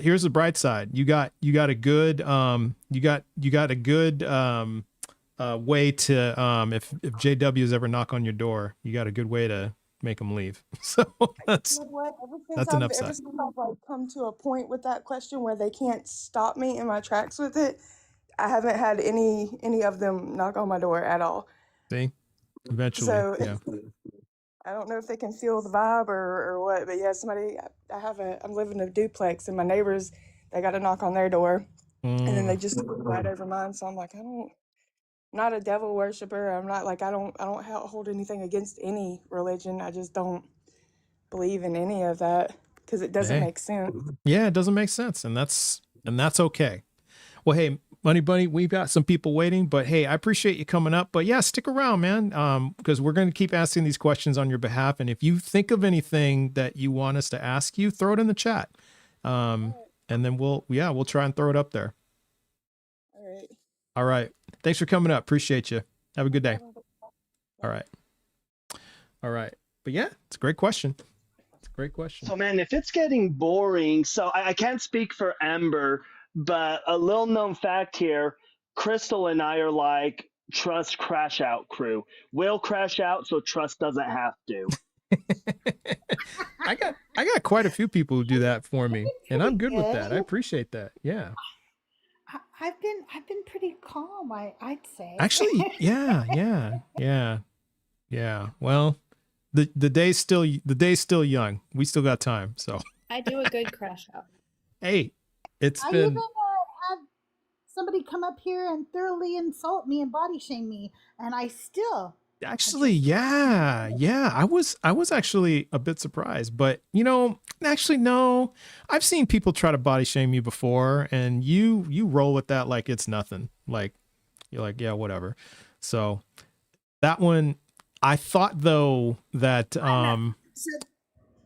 here's the bright side. You got a good way to if JWs ever knock on your door, you got a good way to make them leave. So that's an upside. Ever since I've come to a point with that question where they can't stop me in my tracks with it, I haven't had any of them knock on my door at all. See, eventually, so yeah. I don't know if they can feel the vibe or what, but yeah, I'm living in a duplex, and my neighbors, they got to knock on their door, and then they just right over mine. So I'm like, I'm not a devil worshiper. I'm not I don't hold anything against any religion. I just don't believe in any of that, because it doesn't make sense. Yeah, it doesn't make sense, and that's okay. Well, hey, Money Bunny, we've got some people waiting, but hey, I appreciate you coming up. But yeah, stick around, man, because we're going to keep asking these questions on your behalf. And if you think of anything that you want us to ask you, throw it in the chat, and then we'll try and throw it up there. All right. Thanks for coming up. Appreciate you. Have a good day. All right. But yeah, it's a great question. So man, if it's getting boring, so I can't speak for Amber, but a little known fact here, Crystal and I are like Trust crash out crew. We'll crash out so Trust doesn't have to. I got quite a few people who do that for me, and I'm good with that. I appreciate that. Yeah. I've been pretty calm, I'd say. Actually, yeah. Well, the day's still young. We still got time, so. I do a good crash out. Hey, I even had somebody come up here and thoroughly insult me and body shame me, and I still. Actually, yeah. I was actually a bit surprised, but actually no. I've seen people try to body shame you before, and you roll with that like it's nothing. Like you're like, yeah, whatever. So that one, I thought though that and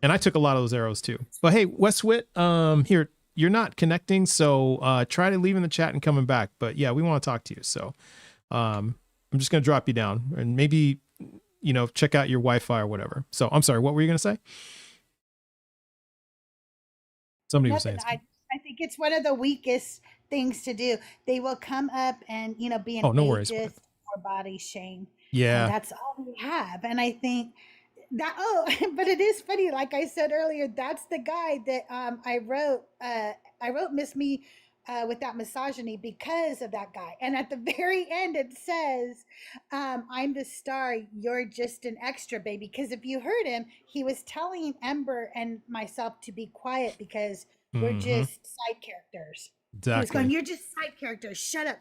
I took a lot of those arrows too. But hey, Westwit, here, you're not connecting, so try to leave in the chat and coming back. But yeah, we want to talk to you. So I'm just going to drop you down, and maybe, check out your Wi-Fi or whatever. So I'm sorry, what were you going to say? Somebody was saying something. I think it's one of the weakest things to do. They will come up and, be an ageist or body shame. Yeah. And that's all we have. And I think that, but it is funny. Like I said earlier, that's the guy that I wrote Miss Me Without Misogyny because of that guy. And at the very end, it says, I'm the star, you're just an extra, baby. Because if you heard him, he was telling Ember and myself to be quiet because we're just side characters. Exactly. He was going, you're just side characters. Shut up.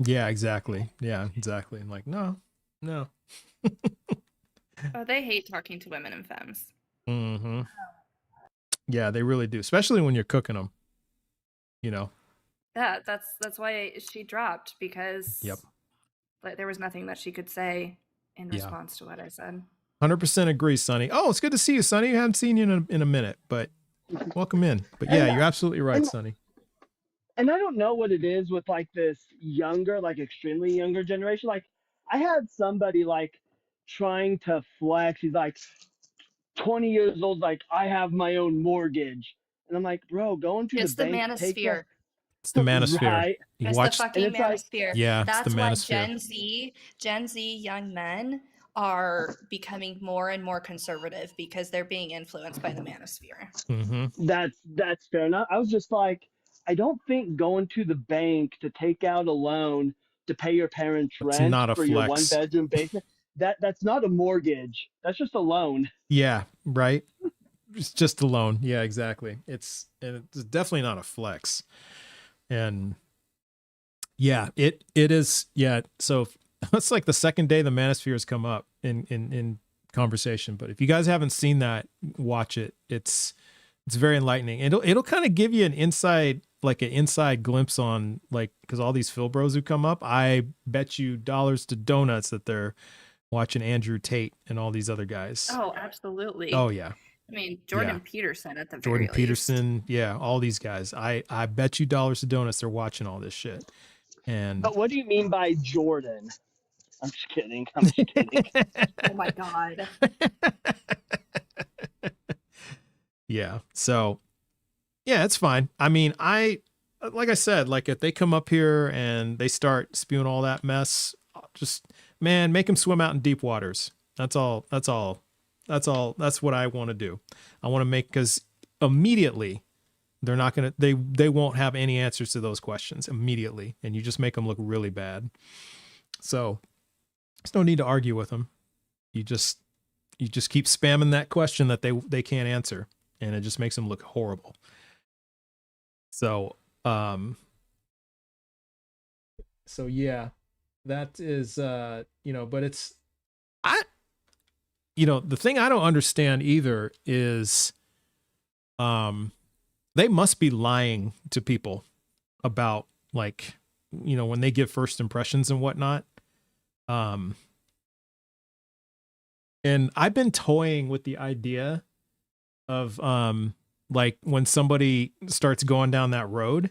Yeah, exactly. Yeah, exactly. And like, no. Oh, they hate talking to women and femmes. Mm-hmm. Yeah, they really do, especially when you're cooking them. Yeah, that's why she dropped, because there was nothing that she could say in response to what I said. 100% agree, Sonny. Oh, it's good to see you, Sonny. I haven't seen you in a minute, but welcome in. But yeah, you're absolutely right, Sonny. And I don't know what it is with like this younger, like extremely younger generation. Like I had somebody like trying to flex. He's like 20 years old, like I have my own mortgage. And I'm like, bro, go into the It's the bank, take that. manosphere. It's the manosphere. Right. It's the fucking manosphere. Yeah, that's it's the why manosphere. Gen Z young men are becoming more and more conservative, because they're being influenced by the manosphere. Mm-hmm. That's fair enough. I was just like, I don't think going to the bank to take out a loan to pay your parents' rent for your 1-bedroom basement, that's not a mortgage. That's just a loan. Yeah, right. It's just a loan. Yeah, exactly. It's definitely not a flex. And yeah, it is. Yeah. So it's like the second day the manosphere has come up in conversation. But if you guys haven't seen that, watch it. It's very enlightening. It'll kind of give you an inside glimpse on, like, because all these Phil bros who come up, I bet you dollars to donuts that they're watching Andrew Tate and all these other guys. Oh, absolutely. Oh yeah. I mean, Jordan Peterson at the very Jordan least. Peterson, yeah, all these guys. I bet you dollars to donuts they're watching all this shit. And but what do you mean by Jordan? I'm just kidding. Oh my God. Yeah. So yeah, it's fine. I mean, like I said, like if they come up here and they start spewing all that mess, just, man, make them swim out in deep waters. That's all. That's what I want to do. I want to because immediately they're not going to, they won't have any answers to those questions immediately. And you just make them look really bad. So there's no need to argue with them. You just keep spamming that question that they can't answer. And it just makes them look horrible. So, yeah, that is, but it's, the thing I don't understand either is, they must be lying to people about, like, when they give first impressions and whatnot. And I've been toying with the idea of, like when somebody starts going down that road,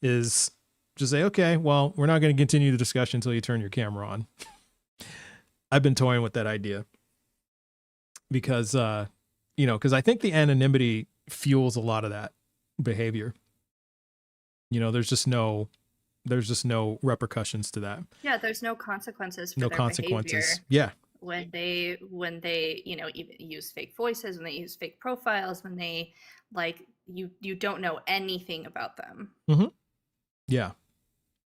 is just say, okay, well, we're not going to continue the discussion until you turn your camera on. I've been toying with that idea because, because I think the anonymity fuels a lot of that behavior. There's just no repercussions to that. Yeah, there's no consequences for their behavior. Yeah. When they even use fake voices, when they use fake profiles, when they, like, you don't know anything about them. Mm-hmm. Yeah.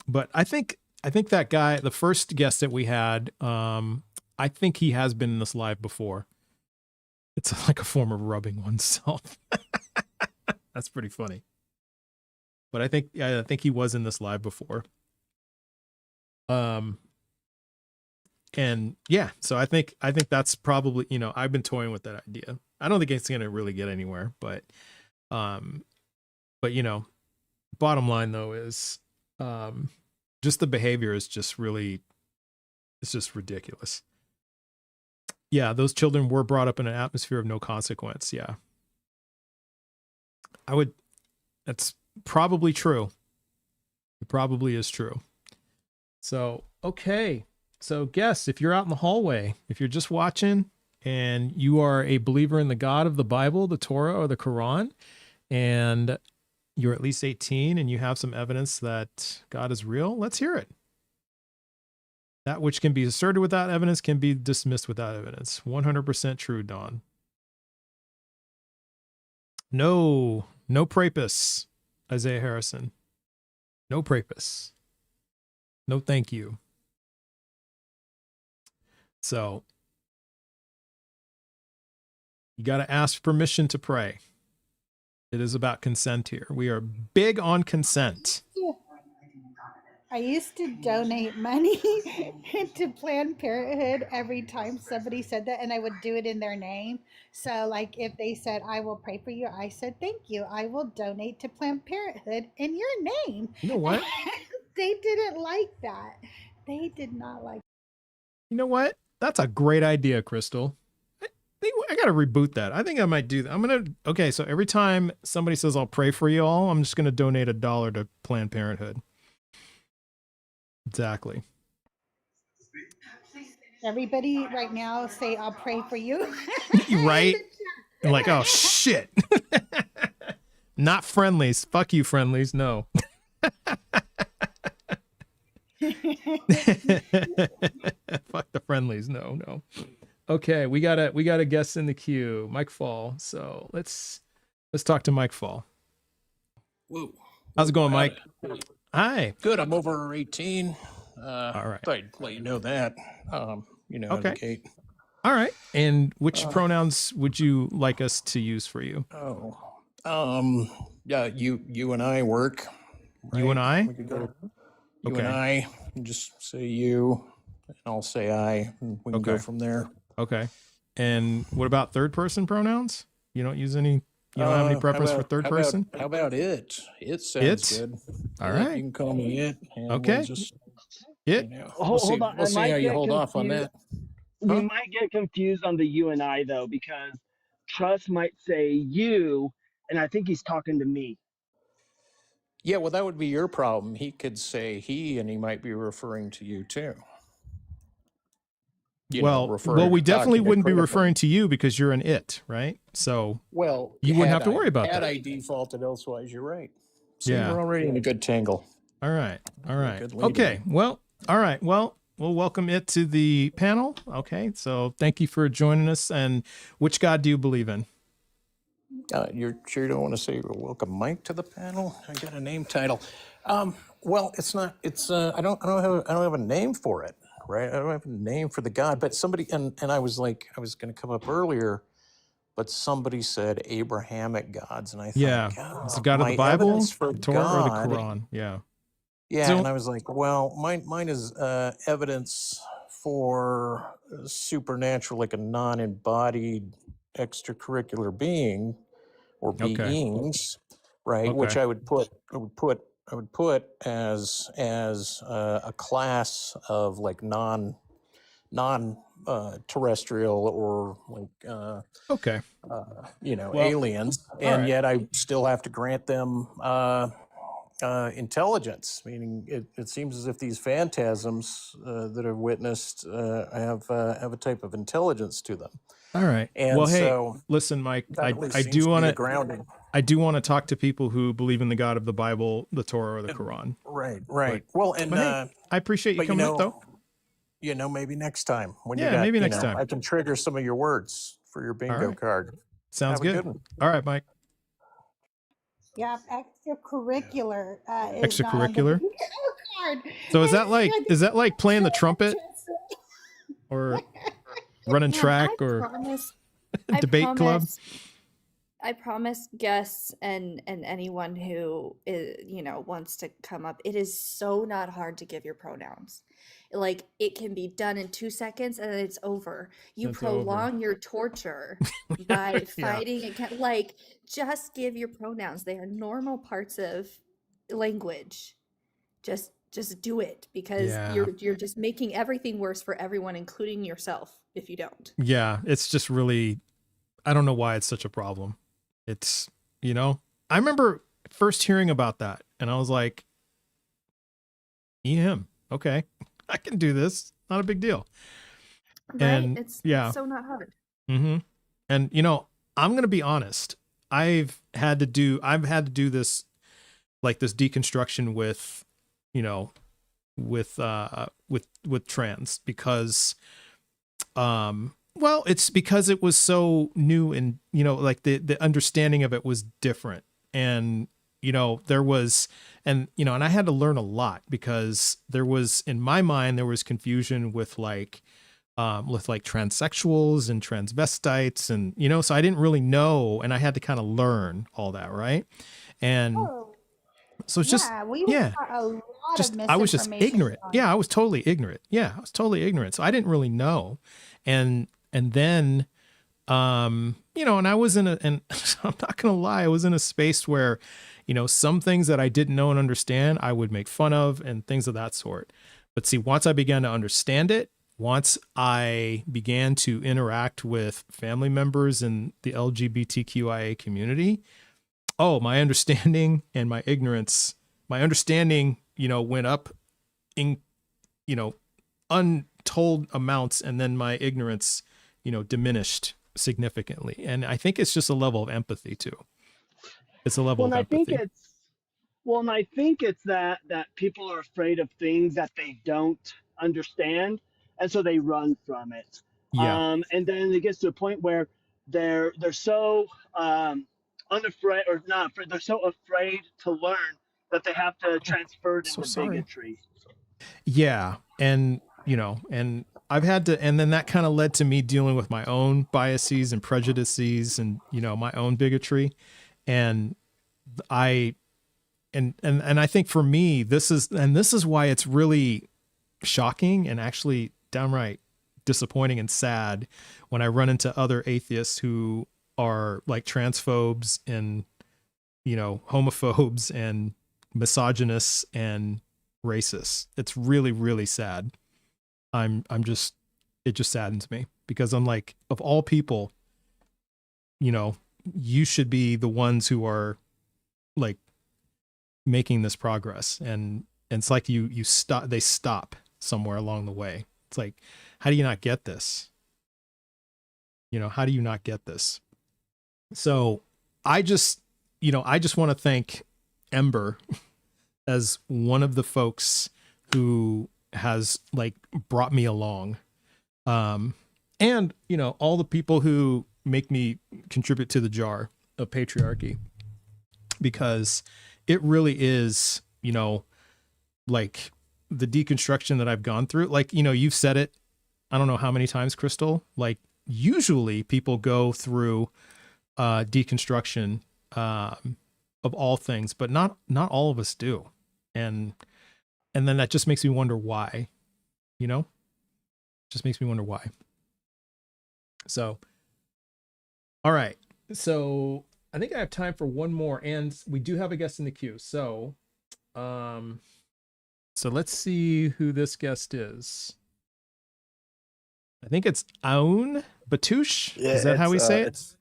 But I think that guy, the first guest that we had, I think he has been in this live before. It's like a form of rubbing oneself. That's pretty funny. But I think he was in this live before. And yeah, so I think that's probably, I've been toying with that idea. I don't think it's going to really get anywhere, but bottom line though is, just the behavior is just really, it's just ridiculous. Yeah. Those children were brought up in an atmosphere of no consequence. Yeah. That's probably true. It probably is true. So, okay. So guess if you're out in the hallway, if you're just watching and you are a believer in the God of the Bible, the Torah, or the Quran, and you're at least 18 and you have some evidence that God is real, let's hear it. That which can be asserted without evidence can be dismissed without evidence. 100% true, Dawn. No prapus, Isaiah Harrison. No prapus. No thank you. So you got to ask permission to pray. It is about consent here. We are big on consent. I used to donate money to Planned Parenthood every time somebody said that, and I would do it in their name. So, like, if they said, I will pray for you, I said, thank you. I will donate to Planned Parenthood in your name. You know what? They didn't like that. They did not like You know what? That's a great idea, Crystal. I got to reboot that. I think I might do that. Okay, so every time somebody says, I'll pray for you all, I'm just going to donate $1 to Planned Parenthood. Exactly. Everybody right now say, I'll pray for you. Right? Like, oh, shit. Not friendlies. Fuck you, friendlies. No. Fuck the friendlies. No. Okay, we got a guest in the queue, Mike Fall. So let's talk to Mike Fall. Whoa. How's it going, Mike? Hi. Good. I'm over 18. All right. Thought I'd let you know that. Okay. Kate. All right. And which pronouns would you like us to use for you? Yeah, you and I work. Right? You and I? We could go. You and I. Just say you, and I'll say I. And we can go from there. Okay. And what about third person pronouns? You don't use any. You don't have any preference for third person? How about it? It sounds good. All right. You can call me it. And okay. We'll just, it. Hold on. We'll see how you hold off on that. We might get confused on the you and I though, because Trust might say you, and I think he's talking to me. Yeah, well, that would be your problem. He could say he, and he might be referring to you too. Well, we definitely wouldn't be referring to you because you're an it, right? So, you wouldn't have to worry about that. Had I defaulted elsewise, you're right. So yeah, we're already in a good tangle. All right. Okay. Well, all right. Well, we'll welcome it to the panel. Okay. So, thank you for joining us. And which God do you believe in? You're sure you don't want to say welcome Mike to the panel? I got a name title. Well, it's not. It's I don't have a name for it. Right, I don't have a name for the God, but somebody and I was like, I was going to come up earlier, but somebody said Abrahamic gods, and I thought, it's the God of the Bible, for the Torah, God, or the Quran. Yeah, and I was like, well, mine is evidence for supernatural, like a non-embodied extracurricular being or beings, right? Which I would put as a class of like non terrestrial or like aliens, and yet I still have to grant them intelligence. Meaning, it seems as if these phantasms that I've witnessed have a type of intelligence to them. All right. And well, hey, so listen, Mike, I do want to grounding. I do want to talk to people who believe in the God of the Bible, the Torah, or the Quran. Right. But, Well, and hey, I appreciate you coming up, though. Maybe next time when maybe next time I can trigger some of your words for your bingo card. Sounds good. All right, Mike. Yeah, extracurricular. Extracurricular. Card. So is that like playing the trumpet, or running track, or debate club? I promise guests and anyone who wants to come up, it is so not hard to give your pronouns. Like, it can be done in 2 seconds and it's over. You prolong your torture by fighting against, just give your pronouns. They are normal parts of language. Just do it, because you're just making everything worse for everyone, including yourself, if you don't. Yeah, it's just really, I don't know why it's such a problem. It's, I remember first hearing about that and I was like, him. Okay, I can do this. Not a big deal. Right? And it's so not hard. Mm-hmm. And, I'm going to be honest. I've had to do this, like this deconstruction with trans, because, well, it's because it was so new, and, like the understanding of it was different. And, there was, and I had to learn a lot, because there was, in my mind, there was confusion with transsexuals and transvestites, and, so I didn't really know, and I had to kind of learn all that. Right. And So it's just, Yeah, we were yeah, taught a lot just, of I was just misinformation. ignorant. Yeah, I was totally ignorant. Yeah, I was totally ignorant. So I didn't really know. And then, and I was in and I'm not going to lie, I was in a space where, some things that I didn't know and understand, I would make fun of and things of that sort. But see, once I began to understand it, once I began to interact with family members in the LGBTQIA community, my understanding and my ignorance, my understanding, went up in, untold amounts. And then my ignorance, diminished significantly. And I think it's just a level of empathy too. It's a level Well, of and I think empathy. it's well, and I think it's that people are afraid of things that they don't understand, and so they run from it. Yeah. And then it gets to a point where they're so unafraid or not afraid, they're so afraid to learn that they have to transfer it So into sorry. bigotry. Yeah. And, and I've had to, and then that kind of led to me dealing with my own biases and prejudices and, my own bigotry. And and I think for me, this is why it's really shocking and actually downright disappointing and sad when I run into other atheists who are like transphobes and, homophobes and misogynists and racists. It's really, really sad. It just saddens me because I'm like, of all people, you should be the ones who are like making this progress. And it's like they stop somewhere along the way. It's like, how do you not get this? How do you not get this? So I just want to thank Ember as one of the folks who has like brought me along. And all the people who make me contribute to the jar of patriarchy, because it really is, like the deconstruction that I've gone through. Like, you've said it, I don't know how many times, Crystal, like usually people go through deconstruction of all things, but not all of us do. And then that just makes me wonder why, just makes me wonder why. So, all right. So I think I have time for one more, and we do have a guest in the queue. So, so let's see who this guest is. I think it's Aoun Batouche. Yeah, Is that how we say it?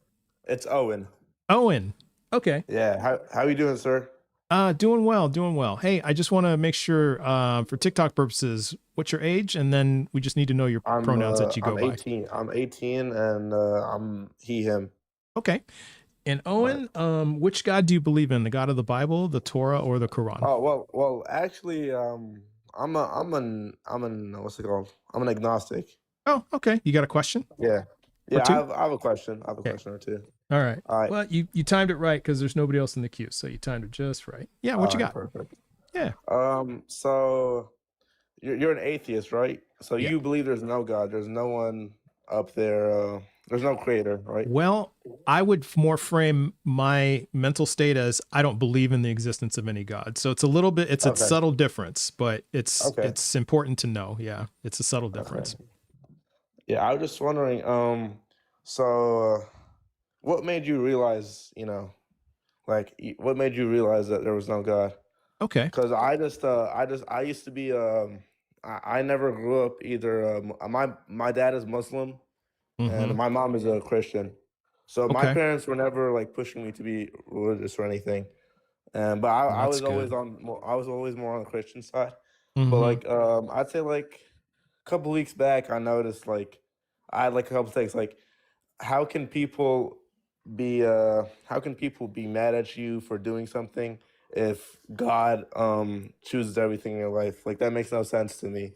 It's Owen. Owen. Okay. Yeah. How you doing, sir? Doing well. Hey, I just want to make sure, for TikTok purposes, what's your age? And then we just need to know your pronouns that you go I'm by. 18. I'm 18 and I'm he, him. Okay. And Owen, which God do you believe in? The God of the Bible, the Torah, or the Quran? Oh, well, actually, I'm an what's it called? I'm an agnostic. Oh, okay. You got a question? Yeah. Or two? I have a question. I have a question or two. All right. All right. Well, you timed it right because there's nobody else in the queue, so you timed it just right. Yeah. What you got? Perfect. Yeah. So you're an atheist, right? So Yeah. you believe there's no God, there's no one up there, there's no creator, right? Well, I would more frame my mental state as I don't believe in the existence of any God. So it's a little bit, it's a subtle difference, but it's important to know. Yeah, it's a subtle difference. Yeah, I was just wondering. What made you realize, what made you realize that there was no God? Okay. Because I used to be, I never grew up either. My dad is Muslim, and my mom is a Christian. So my parents were never like pushing me to be religious or anything. But I was always more on the Christian side. But like, I'd say like a couple weeks back, I noticed like I had like a couple things like, how can people be mad at you for doing something if God chooses everything in your life? Like that makes no sense to me.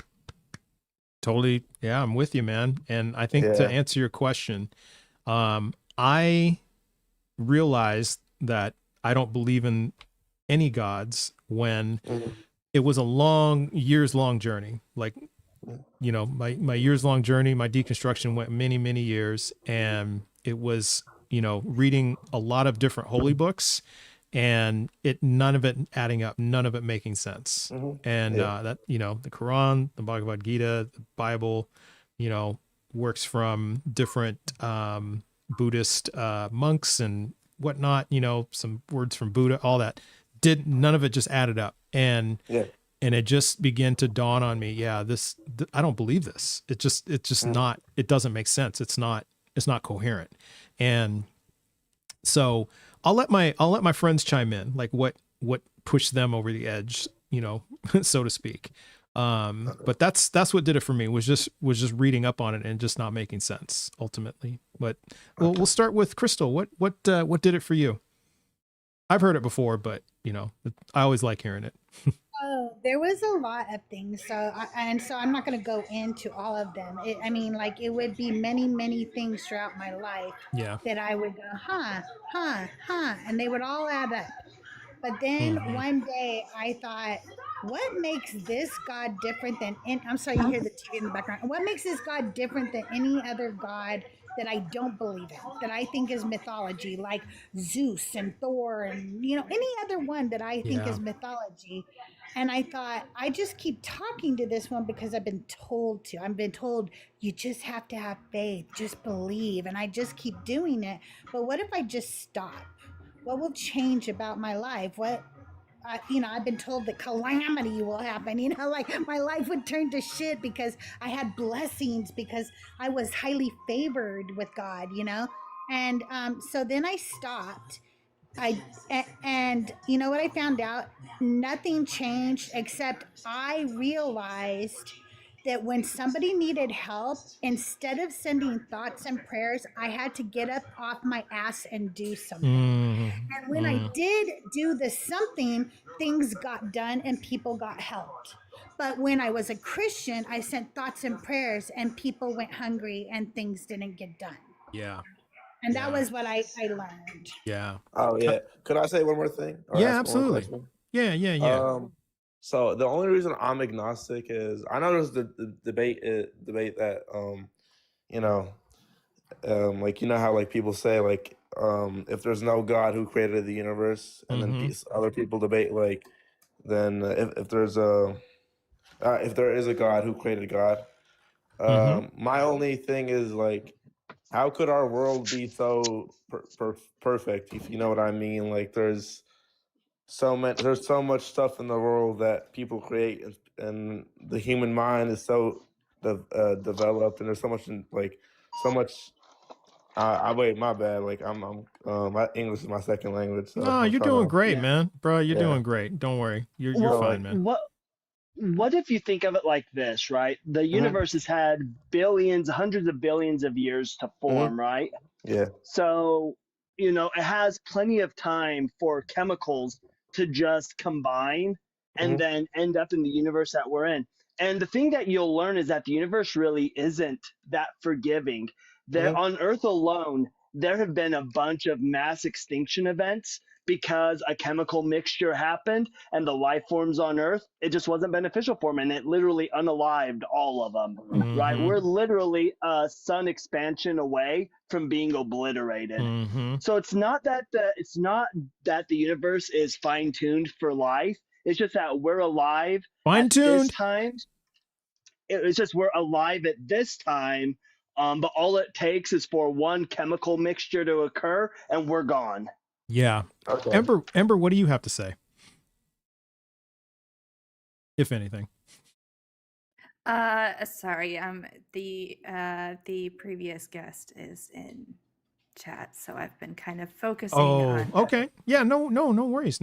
Totally. Yeah, I'm with you, man. And I think to answer your question, I realized that I don't believe in any gods when it was a years long journey. Like, my years long journey, my deconstruction went many, many years, and it was, reading a lot of different holy books and none of it adding up, none of it making sense. And that, the Quran, the Bhagavad Gita, the Bible, works from different Buddhist monks and whatnot, some words from Buddha, all that. None of it just added up. And it just began to dawn on me, I don't believe this. It's just not, it doesn't make sense. It's not coherent. And so I'll let my friends chime in, like what pushed them over the edge, so to speak. But that's what did it for me, was just reading up on it and just not making sense ultimately. But we'll start with Crystal. What did it for you? I've heard it before, but I always like hearing it. Oh, there was a lot of things. So I'm not going to go into all of them. It would be many, many things throughout my life that I would go, huh, and they would all add up. But then one day I thought, what makes this God different than I'm sorry, you hear the TV in the background. What makes this God different than any other God that I don't believe in, that I think is mythology, like Zeus and Thor and any other one that I think is mythology? And I thought, I just keep talking to this one because I've been told to. I've been told you just have to have faith, just believe, and I just keep doing it. But what if I just stop? What will change about my life? I've been told that calamity will happen, like my life would turn to shit because I had blessings, because I was highly favored with God, And so then I stopped. And you know what I found out? Nothing changed, except I realized that when somebody needed help, instead of sending thoughts and prayers, I had to get up off my ass and do something. And when I did do the something, things got done and people got helped. But when I was a Christian, I sent thoughts and prayers and people went hungry and things didn't get done. Yeah. And that was what I learned. Yeah. Oh yeah. Could I say one more thing? Or Yeah, ask absolutely. one more question? Yeah. So the only reason I'm agnostic is I know there's the debate that like how like people say like if there's no God who created the universe, and then other people debate like then if there is a God who created God. My only thing is like, how could our world be so perfect, if you know what I mean? Like there's so much stuff in the world that people create, and the human mind is so developed, and there's so much. Wait, my bad. Like my English is my second language, so No, I'm you're trying doing to. great, man. Bro, you're doing great. Don't worry. You're fine, man. What if you think of it like this, right? The universe has had billions, hundreds of billions of years to form, right? Yeah. So, it has plenty of time for chemicals to just combine and then end up in the universe that we're in. And the thing that you'll learn is that the universe really isn't that forgiving. There on Earth alone, there have been a bunch of mass extinction events because a chemical mixture happened and the life forms on Earth, it just wasn't beneficial for them, and it literally unalived all of them, right? We're literally a sun expansion away from being obliterated. So it's not that the universe is fine-tuned for life. It's just that we're alive at this time. It's just we're alive at this time, but all it takes is for one chemical mixture to occur, and we're gone. Yeah. Okay. Ember, what do you have to say? If anything. Sorry. The previous guest is in chat, so I've been kind of focusing on. Oh, okay. Yeah, no worries.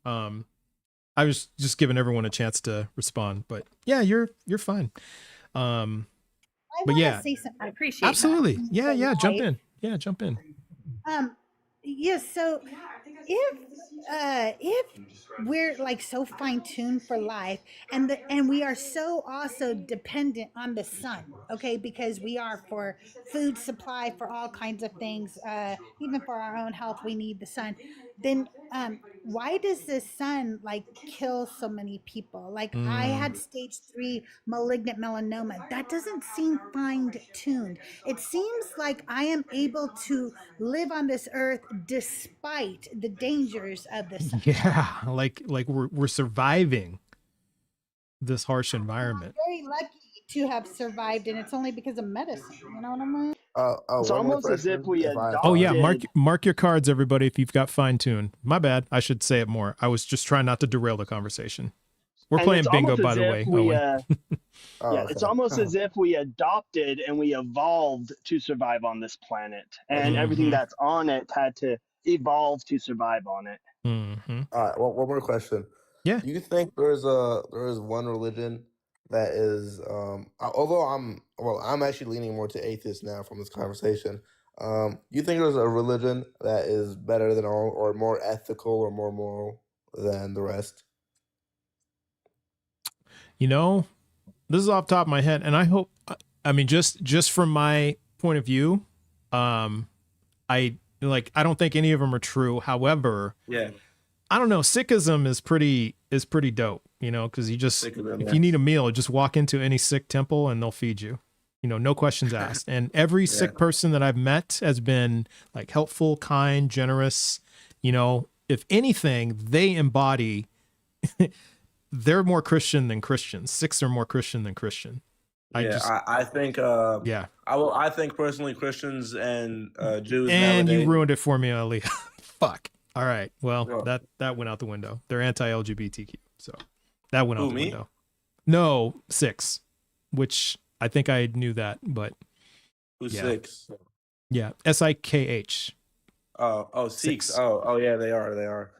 I was just giving everyone a chance to respond, but yeah, you're fine. But yeah, say something. I appreciate absolutely. that. Yeah, jump in. Yeah, jump in. Yes. So if we're like so fine-tuned for life, and we are so also dependent on the sun, okay, because we are for food supply, for all kinds of things, even for our own health we need the sun, then why does the sun like kill so many people? Like I had stage 3 malignant melanoma. That doesn't seem fine-tuned. It seems like I am able to live on this earth despite the dangers of the sun. Yeah, like we're surviving this harsh environment. Very lucky to have survived, and it's only because of medicine. You know what I mean? It's one more almost as if question, we if I have Oh yeah, adopted. mark your cards, everybody, if you've got fine tune. My bad. I should say it more. I was just trying not to derail the conversation. We're And playing it's bingo, almost by as the if way, we, Owen. yeah, it's almost as if we adopted and we evolved to survive on this planet, and everything that's on it had to evolve to survive on it. All right, one more question. Yeah. Do you think there is one religion that is although I'm actually leaning more to atheist now from this conversation. You think there's a religion that is better than all, or more ethical or more moral than the rest? You know, this is off the top of my head, and I hope, I mean, just from my point of view, I don't think any of them are true. However, Yeah. I don't know, Sikhism is pretty dope, you know, because Sikhism, if yeah. you need a meal, just walk into any Sikh temple and they'll feed you, you know, no questions asked. And every Sikh person that I've met has been like helpful, kind, generous. You know, if anything, they embody they're more Christian than Christians. Sikhs are more Christian than Christian. I think yeah. I think personally Christians and Jews And nowadays. you ruined it for me, Ali. Fuck. All right. Well, that went out the window. They're anti-LGBTQ, so that went out the window. No, Sikhs, which I think I knew that, but Who's yeah. Sikhs? Yeah, Sikh. Oh, Sikhs. Oh, yeah, they are.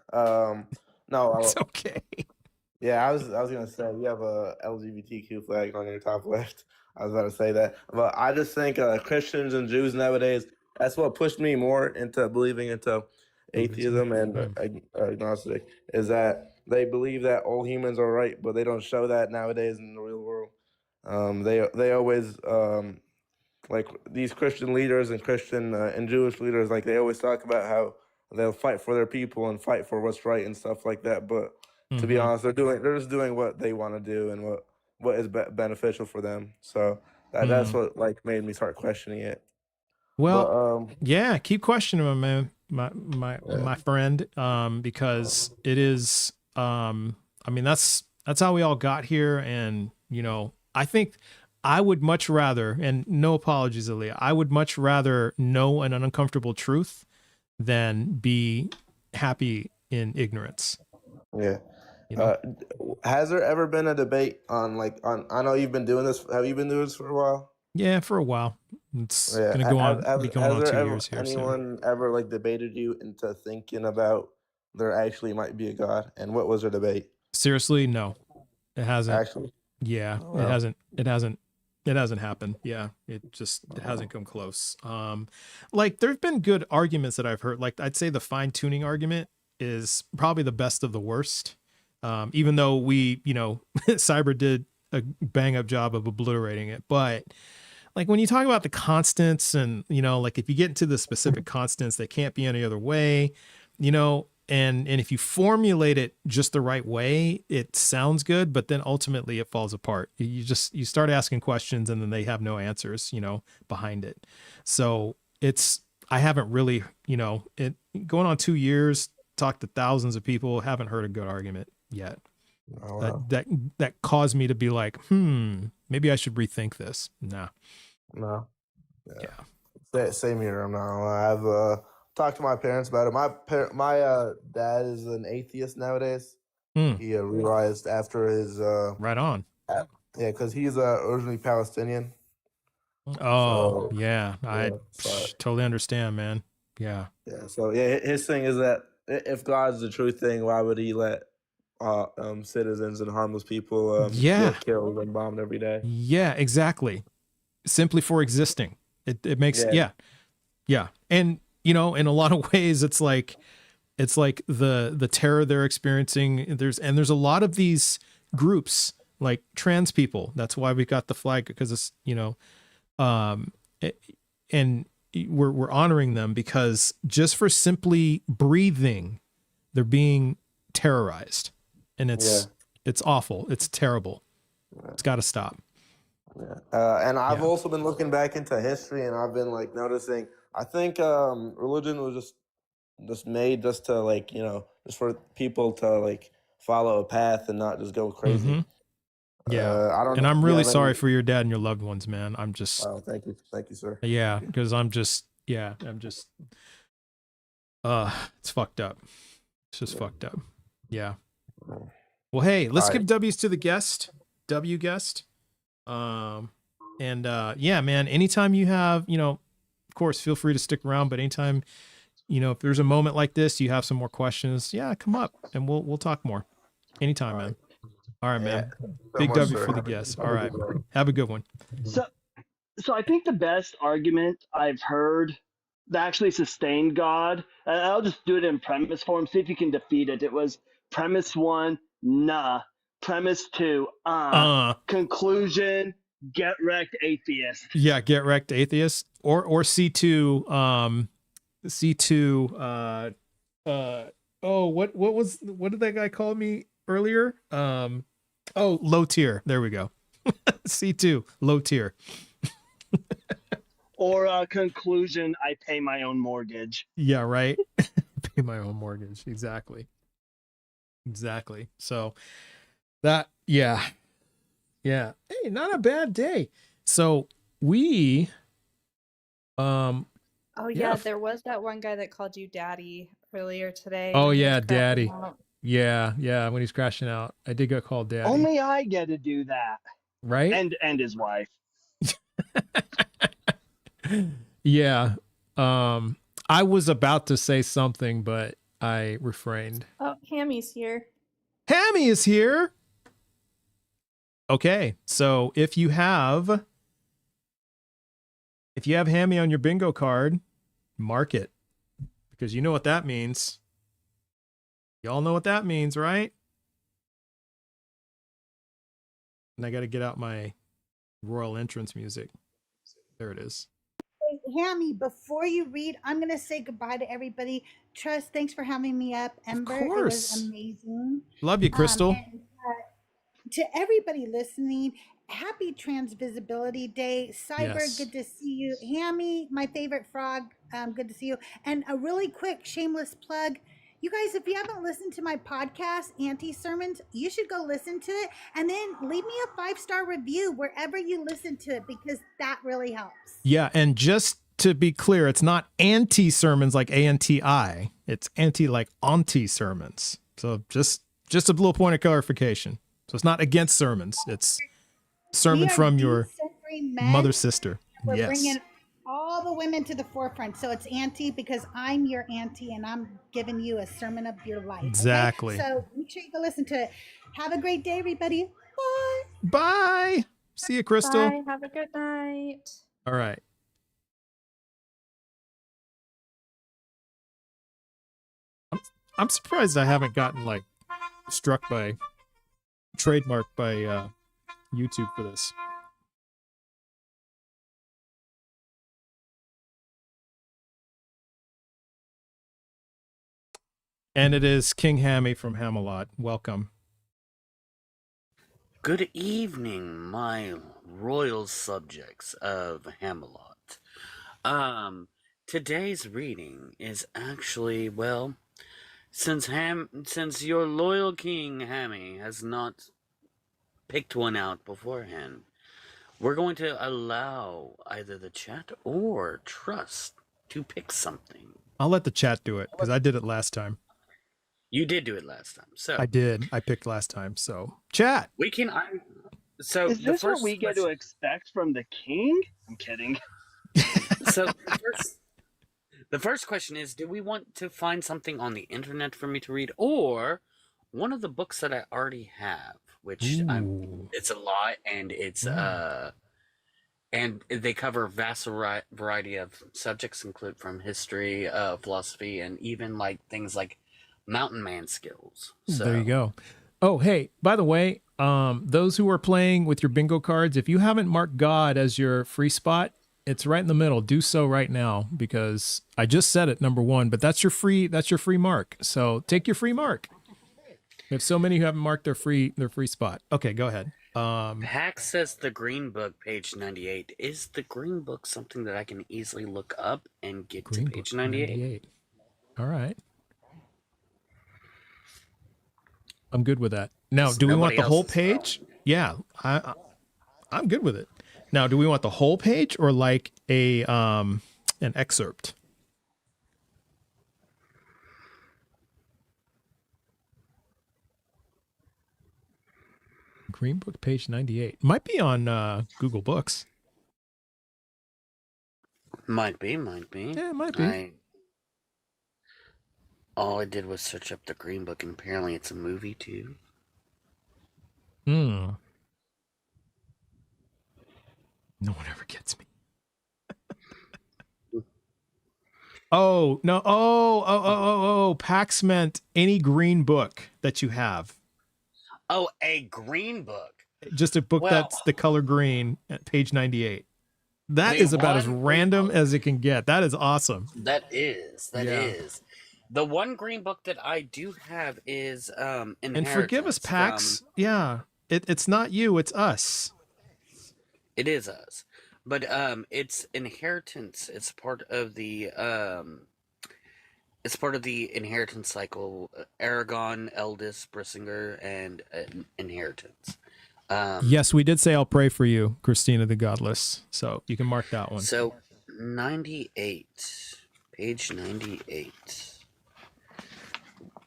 No, it's okay. Yeah, I was gonna say you have a LGBTQ flag on your top left. I was about to say that, but I just think Christians and Jews nowadays. That's what pushed me more into believing into atheism and agnostic. Is that they believe that all humans are right, but they don't show that nowadays in the real world. They always like these Christian leaders and Christian and Jewish leaders, like they always talk about how they'll fight for their people and fight for what's right and stuff like that. But to be honest, they're just doing what they want to do and what is beneficial for them. So that's what like made me start questioning it. Well, yeah, keep questioning them, man, my friend, because it is, I mean, that's how we all got here, and you know, I think I would much rather, and no apologies, Aaliyah, I would much rather know an uncomfortable truth than be happy in ignorance. Yeah. You know? Has there ever been a debate on I know you've been doing this. Have you been doing this for a while? Yeah, for a while. It's gonna go on. Be going on 2 years here. Anyone ever like debated you into thinking about there actually might be a God? And what was their debate? Seriously, no, it hasn't. Actually, yeah, wow. It hasn't happened. Yeah, it hasn't come close. Like there've been good arguments that I've heard. Like I'd say the fine tuning argument is probably the best of the worst. Even though we, you know, Cyber did a bang up job of obliterating it, but like when you talk about the constants and, you know, like if you get into the specific constants, they can't be any other way, you know, and if you formulate it just the right way, it sounds good, but then ultimately it falls apart. You start asking questions and then they have no answers, you know, behind it. So I haven't really, you know, going on 2 years, talked to thousands of people, haven't heard a good argument yet. Oh, wow. That caused me to be like, maybe I should rethink this. No. Yeah. Same here. I've talked to my parents about it. My dad is an atheist nowadays. He realized after his right on. Yeah, because he's originally Palestinian. Oh, so, yeah. I totally understand, man. Yeah. Yeah. So yeah, his thing is that if God's the true thing, why would he let citizens and harmless people get killed and bombed every day? Yeah, exactly. Simply for existing. It makes yeah. And you know, in a lot of ways it's like the terror they're experiencing. There's a lot of these groups like trans people. That's why we got the flag, because it's, you know, and we're honoring them because just for simply breathing, They're being terrorized, and it's awful. It's terrible. It's got to stop. And I've also been looking back into history, and I've been like noticing. I think religion was just made just to like just for people to like follow a path and not just go crazy. Yeah, I don't and know I'm if you really have sorry any. for your dad and your loved ones, man. I'm just Oh, thank you, sir. yeah, because I'm just it's fucked up. It's just fucked up. Yeah. Well, hey, let's give W's to the guest. W guest. Yeah, man, anytime you have, of course, feel free to stick around, but anytime, if there's a moment like this, you have some more questions, come up and we'll talk more. Anytime, man. All right, man. Big W for the guest. All right. Have a good one. So I think the best argument I've heard that actually sustained God, and I'll just do it in premise form, see if you can defeat it. It was premise 1, nah. Premise 2, conclusion, get wrecked atheist. Yeah, get wrecked atheist. Or C2, what did that guy call me earlier? Low tier. There we go. C2, low tier. Or conclusion, I pay my own mortgage. Yeah, right. Pay my own mortgage. Exactly. So that, yeah. Hey, not a bad day. So we, Oh yeah, there was that one guy that called you daddy earlier today. Oh yeah, daddy. Yeah, when he's crashing out. I did get called daddy. Only I get to do that. Right? And his wife. Yeah. I was about to say something, but I refrained. Oh, Hammy's here. Hammy is here. Okay, so if you have Hammy on your bingo card, mark it. Because you know what that means. Y'all know what that means, right? And I got to get out my royal entrance music. There it is. Hammy, before you read, I'm going to say goodbye to everybody. Trust, thanks for having me up. Ember, of course. It was amazing. Love you, Crystal. To everybody listening, happy Trans Visibility Day. Cyber, Good to see you. Hammy, my favorite frog, good to see you. And a really quick shameless plug. You guys, if you haven't listened to my podcast, Anti-Sermons, you should go listen to it. And then leave me a 5-star review wherever you listen to it, because that really helps. Yeah, and just to be clear, it's not anti-sermons like A-N-T-I. It's anti like auntie-sermons. So just a little point of clarification. So it's not against sermons. It's sermon from your mother sister. We're bringing all the women to the forefront. So it's auntie because I'm your auntie and I'm giving you a sermon of your life. Exactly. Okay? So make sure you go listen to it. Have a great day, everybody. Bye. Bye. See you, Crystal. Bye. Have a good night. All right. I'm surprised I haven't gotten like trademarked by YouTube for this. And it is King Hammy from Hamelot. Welcome. Good evening, my royal subjects of Hamelot. Today's reading is actually, well, since your loyal king Hammy has not picked one out beforehand, we're going to allow either the chat or Trust to pick something. I'll let the chat do it because I did it last time. You did do it last time, so I did. I picked last time, so chat. We can. So is this what we get to expect from the king? I'm kidding. So the first question is: do we want to find something on the internet for me to read, or one of the books that I already have, which it's a lot, and it's and they cover a vast variety of subjects, include from history, philosophy, and even like things like mountain man skills. So there you go. Oh, hey, by the way, those who are playing with your bingo cards, if you haven't marked God as your free spot, It's right in the middle. Do so right now because I just said it, number 1, but that's your free mark. So take your free mark. We have so many who haven't marked their free spot. Okay, go ahead. Pax says the Green Book, page 98. Is the Green Book something that I can easily look up and get to page 98? All right. I'm good with that. Now, do we want the whole page? Yeah, I'm good with it. Now, do we want the whole page or like a an excerpt? Green Book, page 98. Might be on Google Books. Might be. Yeah, it might be. All I did was search up the Green Book, and apparently it's a movie, too. No one ever gets me. Oh, no. Oh. Pax meant any green book that you have. Oh, a Green Book. Just a book that's the color green at page 98. That is about as random as it can get. That is awesome. That is. The one Green Book that I do have is Inheritance. And forgive us, Pax. Yeah. It's not you, it's us. It is us. But it's Inheritance. It's part of the inheritance cycle. Aragon, Eldest, Brissinger, and Inheritance. Yes, we did say I'll pray for you, Christina the Godless. So you can mark that one. So 98. Page 98.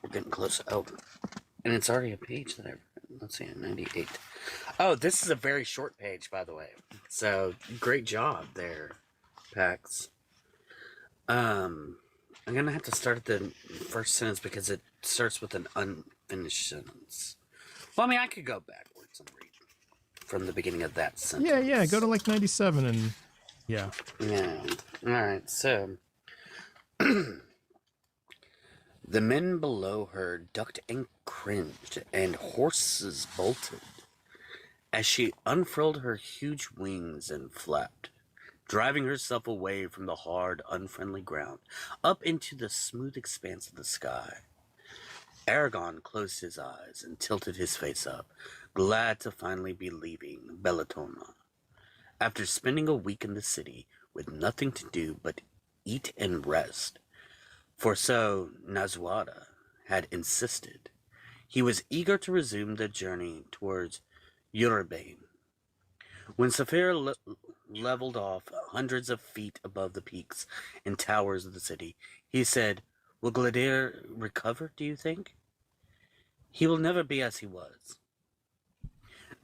We're getting close. Oh, and it's already a page that let's see, 98. Oh, this is a very short page, by the way. So great job there, Pax. I'm gonna have to start at the first sentence because it starts with an unfinished sentence. Well, I mean, I could go backwards and read from the beginning of that sentence. Yeah. Go to like 97 and yeah. All right. So the men below her ducked and cringed, and horses bolted as she unfurled her huge wings and flapped, driving herself away from the hard, unfriendly ground, up into the smooth expanse of the sky. Aragon closed his eyes and tilted his face up, glad to finally be leaving Bellatona. After spending a week in the city with nothing to do but eat and rest, for so Nazuada had insisted, he was eager to resume the journey towards Urabane. When Saphira leveled off hundreds of feet above the peaks and towers of the city, he said, "Will Gladir recover, do you think? He will never be as he was."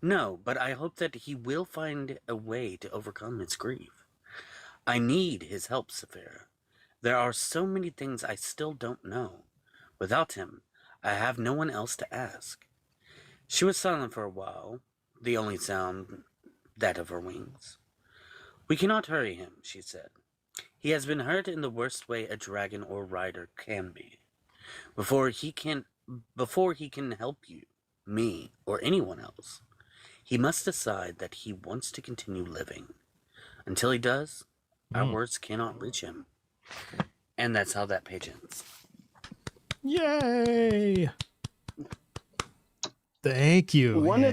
"No, but I hope that he will find a way to overcome his grief. I need his help, Saphira. There are so many things I still don't know. Without him, I have no one else to ask." She was silent for a while, the only sound that of her wings. "We cannot hurry him," she said. "He has been hurt in the worst way a dragon or rider can be. Before he can help you, me, or anyone else, he must decide that he wants to continue living. Until he does, our words cannot reach him." And that's how that page ends. Yay! Thank you. One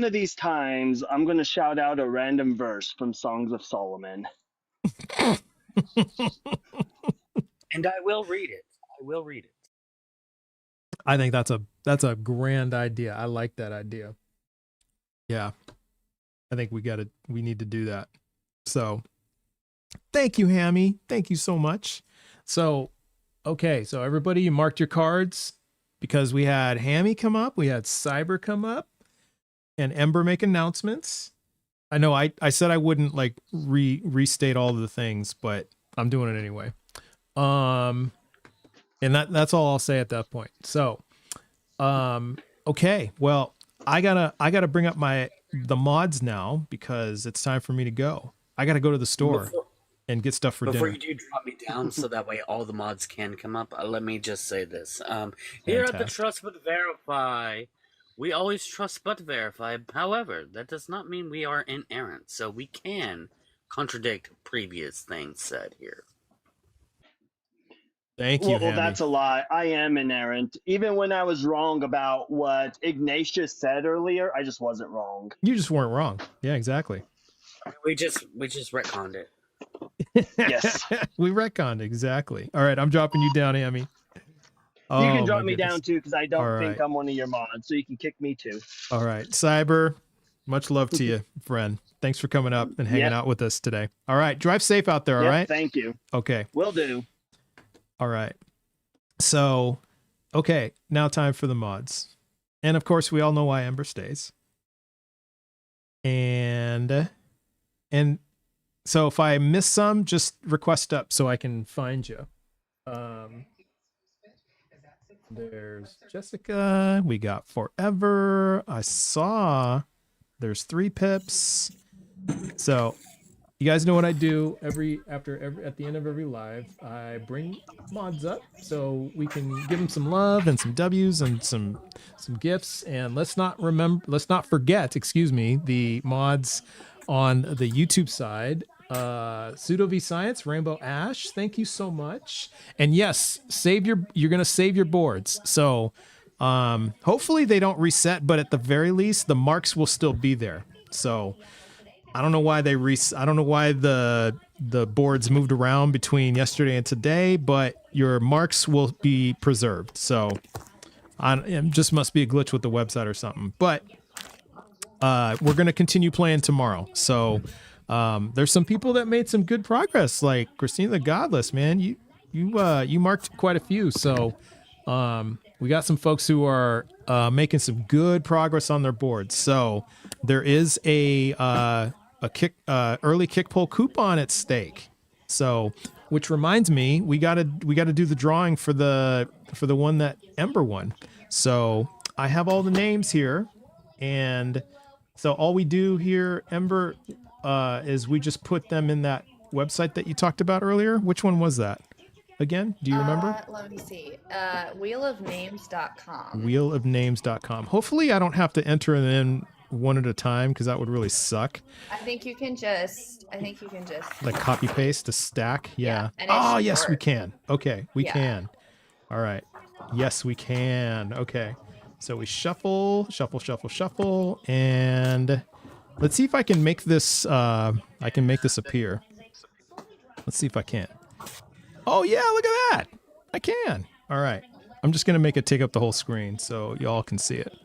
of these times, I'm going to shout out a random verse from Songs of Solomon. And I will read it. I think that's a grand idea. I like that idea. Yeah. I think we need to do that. So thank you, Hammy. Thank you so much. So, okay. So everybody, you marked your cards because we had Hammy come up. We had Cyber come up and Ember make announcements. I know I said I wouldn't like restate all of the things, but I'm doing it anyway. And that's all I'll say at that point. So, okay. Well, I gotta bring up the mods now because it's time for me to go. I gotta go to the store and get stuff for dinner. Before you do drop me down so that way all the mods can come up, let me just say this. Here at the Trust but Verify, We always trust but verify. However, that does not mean we are inerrant, so we can contradict previous things said here. Thank you, Well, that's a lie. I am inerrant. Even when I was wrong about what Ignatius said earlier, I just wasn't wrong. You just weren't wrong. Yeah, exactly. We just retconned it. Yes. We retconned, exactly. All right, I'm dropping you down, Amy. You can drop me down too, because I don't All think right. I'm one of your mods, so you can kick me too. All right. Cyber, much love to you, friend. Thanks for coming up and hanging out with us today. All right. Drive safe out there, all right? Thank you. Okay. Will do. All right. So, okay, now time for the mods. And of course, we all know why Ember stays. And so if I miss some, just request up so I can find you. There's Jessica. We got Forever. I saw there's 3 pips. So you guys know what I do at the end of every live. I bring mods up so we can give them some love and some W's and some gifts. And let's not forget, the mods on the YouTube side. Pseudo V Science, Rainbow Ash, thank you so much. And yes, you're gonna save your boards. So hopefully they don't reset, but at the very least the marks will still be there. So I don't know why the boards moved around between yesterday and today, but your marks will be preserved. So it just must be a glitch with the website or something. But we're gonna continue playing tomorrow. So there's some people that made some good progress, like Christina the Godless, man. You marked quite a few. So we got some folks who are making some good progress on their boards. So there is a early kick pull coupon at stake. So, which reminds me, we gotta do the drawing for the one that Ember won. So I have all the names here, and so all we do here, Ember, is we just put them in that website that you talked about earlier. Which one was that? Again, do you remember? Let me see. Wheelofnames.com. Wheelofnames.com. Hopefully I don't have to enter them in one at a time, because that would really suck. I think you can just Like copy paste to stack. Yeah. and Oh, yes, we can. Okay, we Yeah. can. All right. Yes, we can. Okay. So we shuffle, and let's see if I can make this appear. Let's see if I can. Oh yeah, look at that. I can. All right. I'm just going to make it take up the whole screen so y'all can see it.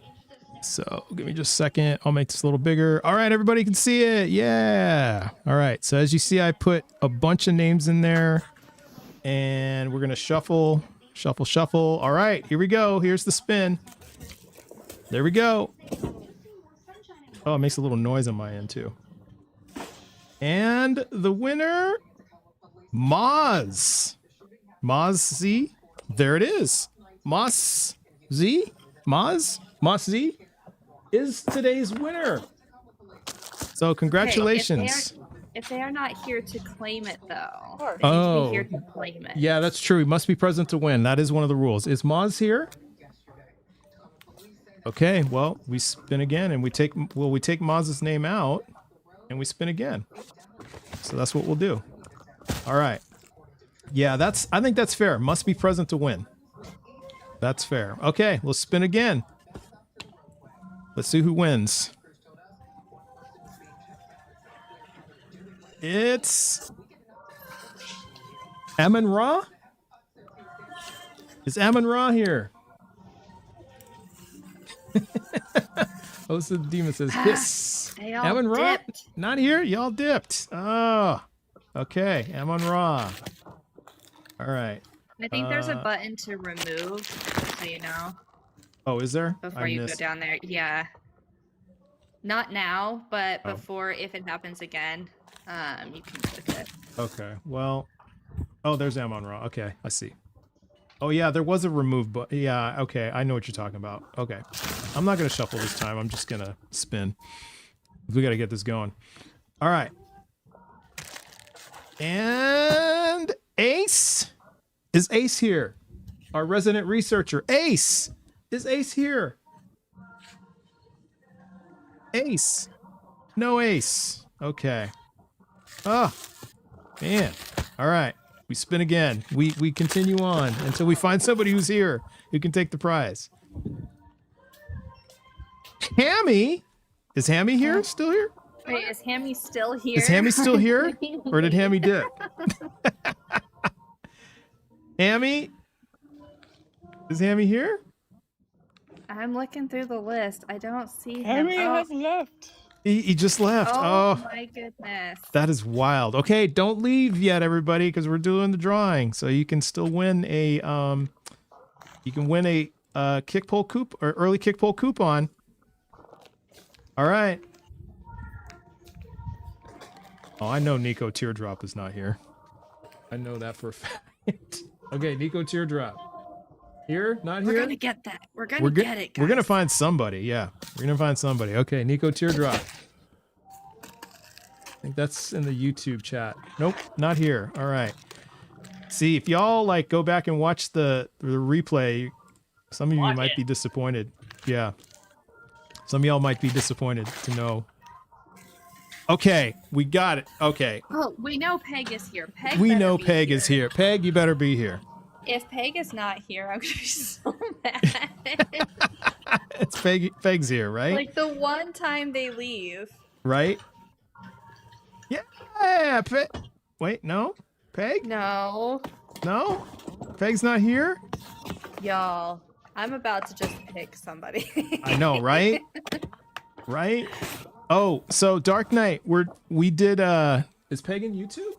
So give me just a second. I'll make this a little bigger. All right, everybody can see it. Yeah. All right. So as you see, I put a bunch of names in there, and we're going to shuffle. All right, here we go. Here's the spin. There we go. Oh, it makes a little noise on my end too. And the winner, Moz Z. There it is. Moz Z is today's winner. So congratulations. Okay, if they are not here to claim it, though, they need Oh, to be here to claim it. yeah, that's true. He must be present to win. That is one of the rules. Is Moz here? Okay, well, we spin again, and we take Moz's name out, and we spin again. So that's what we'll do. All right. Yeah, I think that's fair. Must be present to win. That's fair. Okay, we'll spin again. Let's see who wins. It's Ammon Ra? Is Ammon Ra here? Oh, so the demon says hiss. They all Ammon Ra? dipped. Not here? Y'all dipped. Oh, okay. Ammon Ra. All right. I think there's a button to remove, so you know. Oh, is there? Before you go down there. Yeah. Not now, but before, if it happens again, you can click it. Okay. Well, oh, there's Ammon Ra. Okay, I see. Oh yeah, there was a remove button. Yeah, okay, I know what you're talking about. Okay. I'm not gonna shuffle this time. I'm just gonna spin. We gotta get this going. All right. And Ace? Is Ace here? Our resident researcher. Ace! Is Ace here? Ace. No ace. Okay. Oh, man. All right. We spin again. We continue on until we find somebody who's here who can take the prize. Hammy? Is Hammy here? Still here? Wait, is Hammy still here? Is Hammy still here? Or did Hammy dip? Hammy? Is Hammy here? I'm looking through the list. I don't see him. Hammy has left. He just left. Oh my goodness. That is wild. Okay, don't leave yet, everybody, because we're doing the drawing. So you can still win a kick pole coup or early kick pole coupon. All right. Oh, I know Nico Teardrop is not here. I know that for a fact. Okay, Nico Teardrop. Here? Not here? We're gonna get that. We're gonna get it, guys. We're gonna find somebody, yeah. We're gonna find somebody. Okay, Nico Teardrop. I think that's in the YouTube chat. Nope, not here. All right. See, if y'all like go back and watch the replay, some of you might be disappointed. Yeah. Some of y'all might be disappointed to know. Okay, we got it. Okay. Oh, we know Peg is here. We know Peg is here. Peg, you better be here. If Peg is not here, I'm gonna be so mad. It's Peg's here, right? Like the one time they leave. Right? Yeah, Peg. Wait, no? Peg? No. No? Peg's not here? Y'all, I'm about to just pick somebody. I know, right? Right? Oh, so Dark Knight, we did is Peg in YouTube?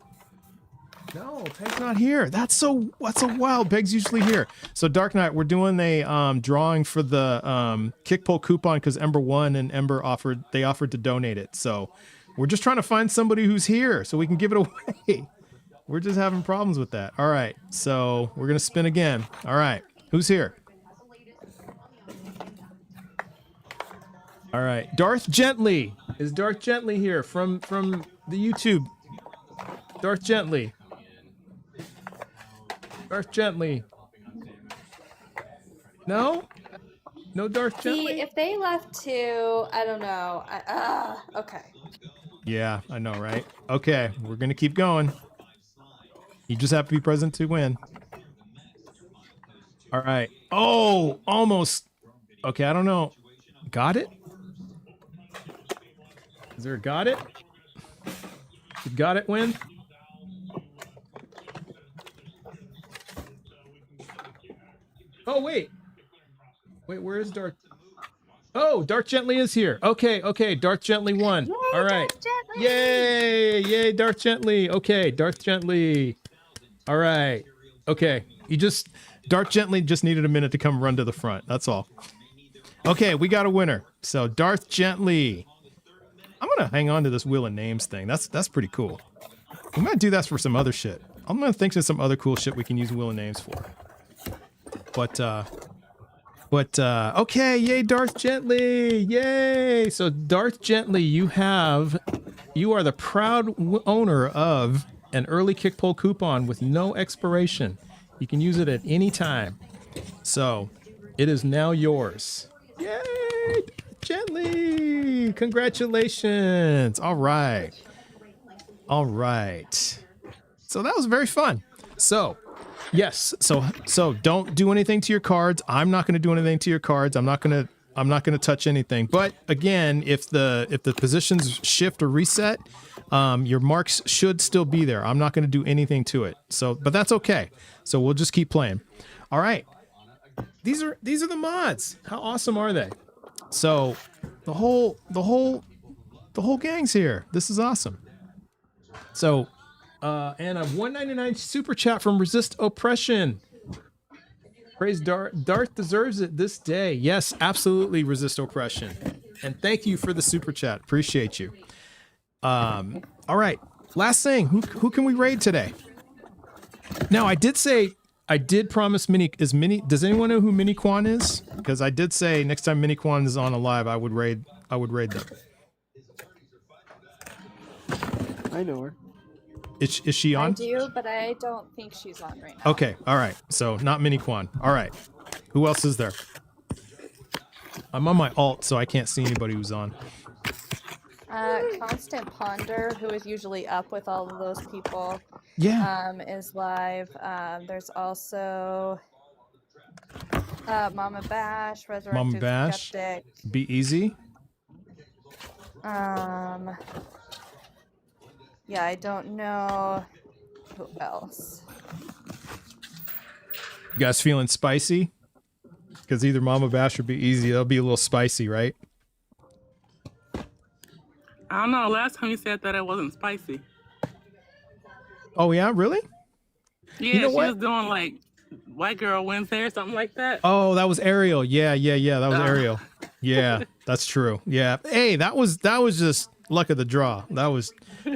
No, Peg's not here. That's so wild. Peg's usually here. So Dark Knight, we're doing a drawing for the kick pole coupon because Ember won and Ember offered to donate it. So we're just trying to find somebody who's here so we can give it away. We're just having problems with that. All right. So we're gonna spin again. All right. Who's here? All right. Darth Gently. Is Darth Gently here from the YouTube? Darth Gently. Darth Gently. No? No Darth Gently? See, if they left too, I don't know. Okay. Yeah, I know, right? Okay, we're going to keep going. You just have to be present to win. All right. Oh, almost. Okay, I don't know. Got it? Is there a got it? Did got it win? Oh, wait. Wait, where is Darth? Oh, Darth Gently is here. Okay, Darth Gently won. Yay, all right. Darth Gently. Yay, Darth Gently. Okay, Darth Gently. All right. Okay, Darth Gently just needed a minute to come run to the front. That's all. Okay, we got a winner. So Darth Gently. I'm gonna hang on to this Wheel of Names thing. That's pretty cool. I'm gonna do that for some other shit. I'm gonna think of some other cool shit we can use Wheel of Names for. But okay, yay, Darth Gently, yay! So Darth Gently, you are the proud owner of an early kick pole coupon with no expiration. You can use it at any time. So it is now yours. Yay, Darth Gently! Congratulations! All right. So that was very fun. So. Yes. So don't do anything to your cards. I'm not going to do anything to your cards. I'm not going to touch anything. But again, if the positions shift or reset, your marks should still be there. I'm not going to do anything to it. But that's okay. So we'll just keep playing. All right. These are the mods. How awesome are they? So the whole gang's here. This is awesome. So. And a $1.99 super chat from Resist Oppression. Praise Darth deserves it this day. Yes, absolutely, Resist Oppression. And thank you for the super chat. Appreciate you. All right. Last thing. Who can we raid today? Now, I did promise does anyone know who Mini Quan is? Because I did say next time Mini Quan is on a live, I would raid them. I know her. Is she on? I do, but I don't think she's on right now. Okay, all right. So not Mini Quan. All right. Who else is there? I'm on my alt, so I can't see anybody who's on. Constant Ponder, who is usually up with all of those people, is live. There's also Mama Bash, Mama Resurrected Bash. Skeptic. Be Easy. Yeah, I don't know who else. You guys feeling spicy? Because either Mama Bash or Be Easy, that'll be a little spicy, right? I don't know. Last time you said that it wasn't spicy. Oh yeah, really? Yeah, You know she what? was doing like White Girl Wednesday or something like that. Oh, that was Ariel. Yeah. That was Ariel. Yeah, that's true. Yeah. Hey, that was just luck of the draw. That was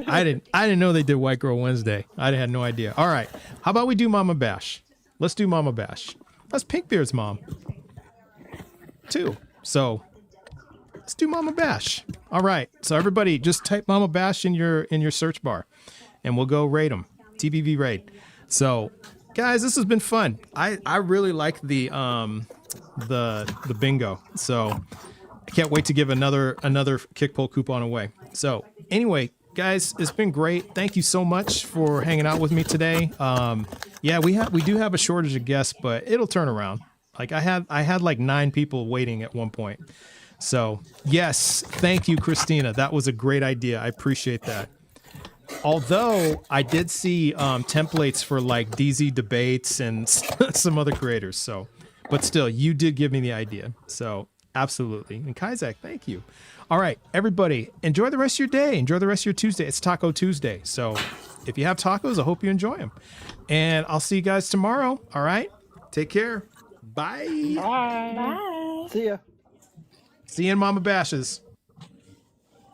I didn't know they did White Girl Wednesday. I had no idea. All right. How about we do Mama Bash? Let's do Mama Bash. That's Pinkbeard's mom, too. So let's do Mama Bash. All right. So everybody just type Mama Bash in your search bar and we'll go raid them. TBV raid. So guys, this has been fun. I really like the bingo. So I can't wait to give another kick pull coupon away. So anyway, guys, it's been great. Thank you so much for hanging out with me today. Yeah, we do have a shortage of guests, but it'll turn around. Like I had like 9 people waiting at one point. So yes, thank you, Christina. That was a great idea. I appreciate that. Although I did see templates for like DZ debates and some other creators. So, but still, you did give me the idea. So absolutely. And Kaizak, thank you. All right, everybody, enjoy the rest of your day. Enjoy the rest of your Tuesday. It's Taco Tuesday. So if you have tacos, I hope you enjoy them. And I'll see you guys tomorrow. All right. Take care. Bye. Bye. Bye. See ya. See you in Mama Bash's.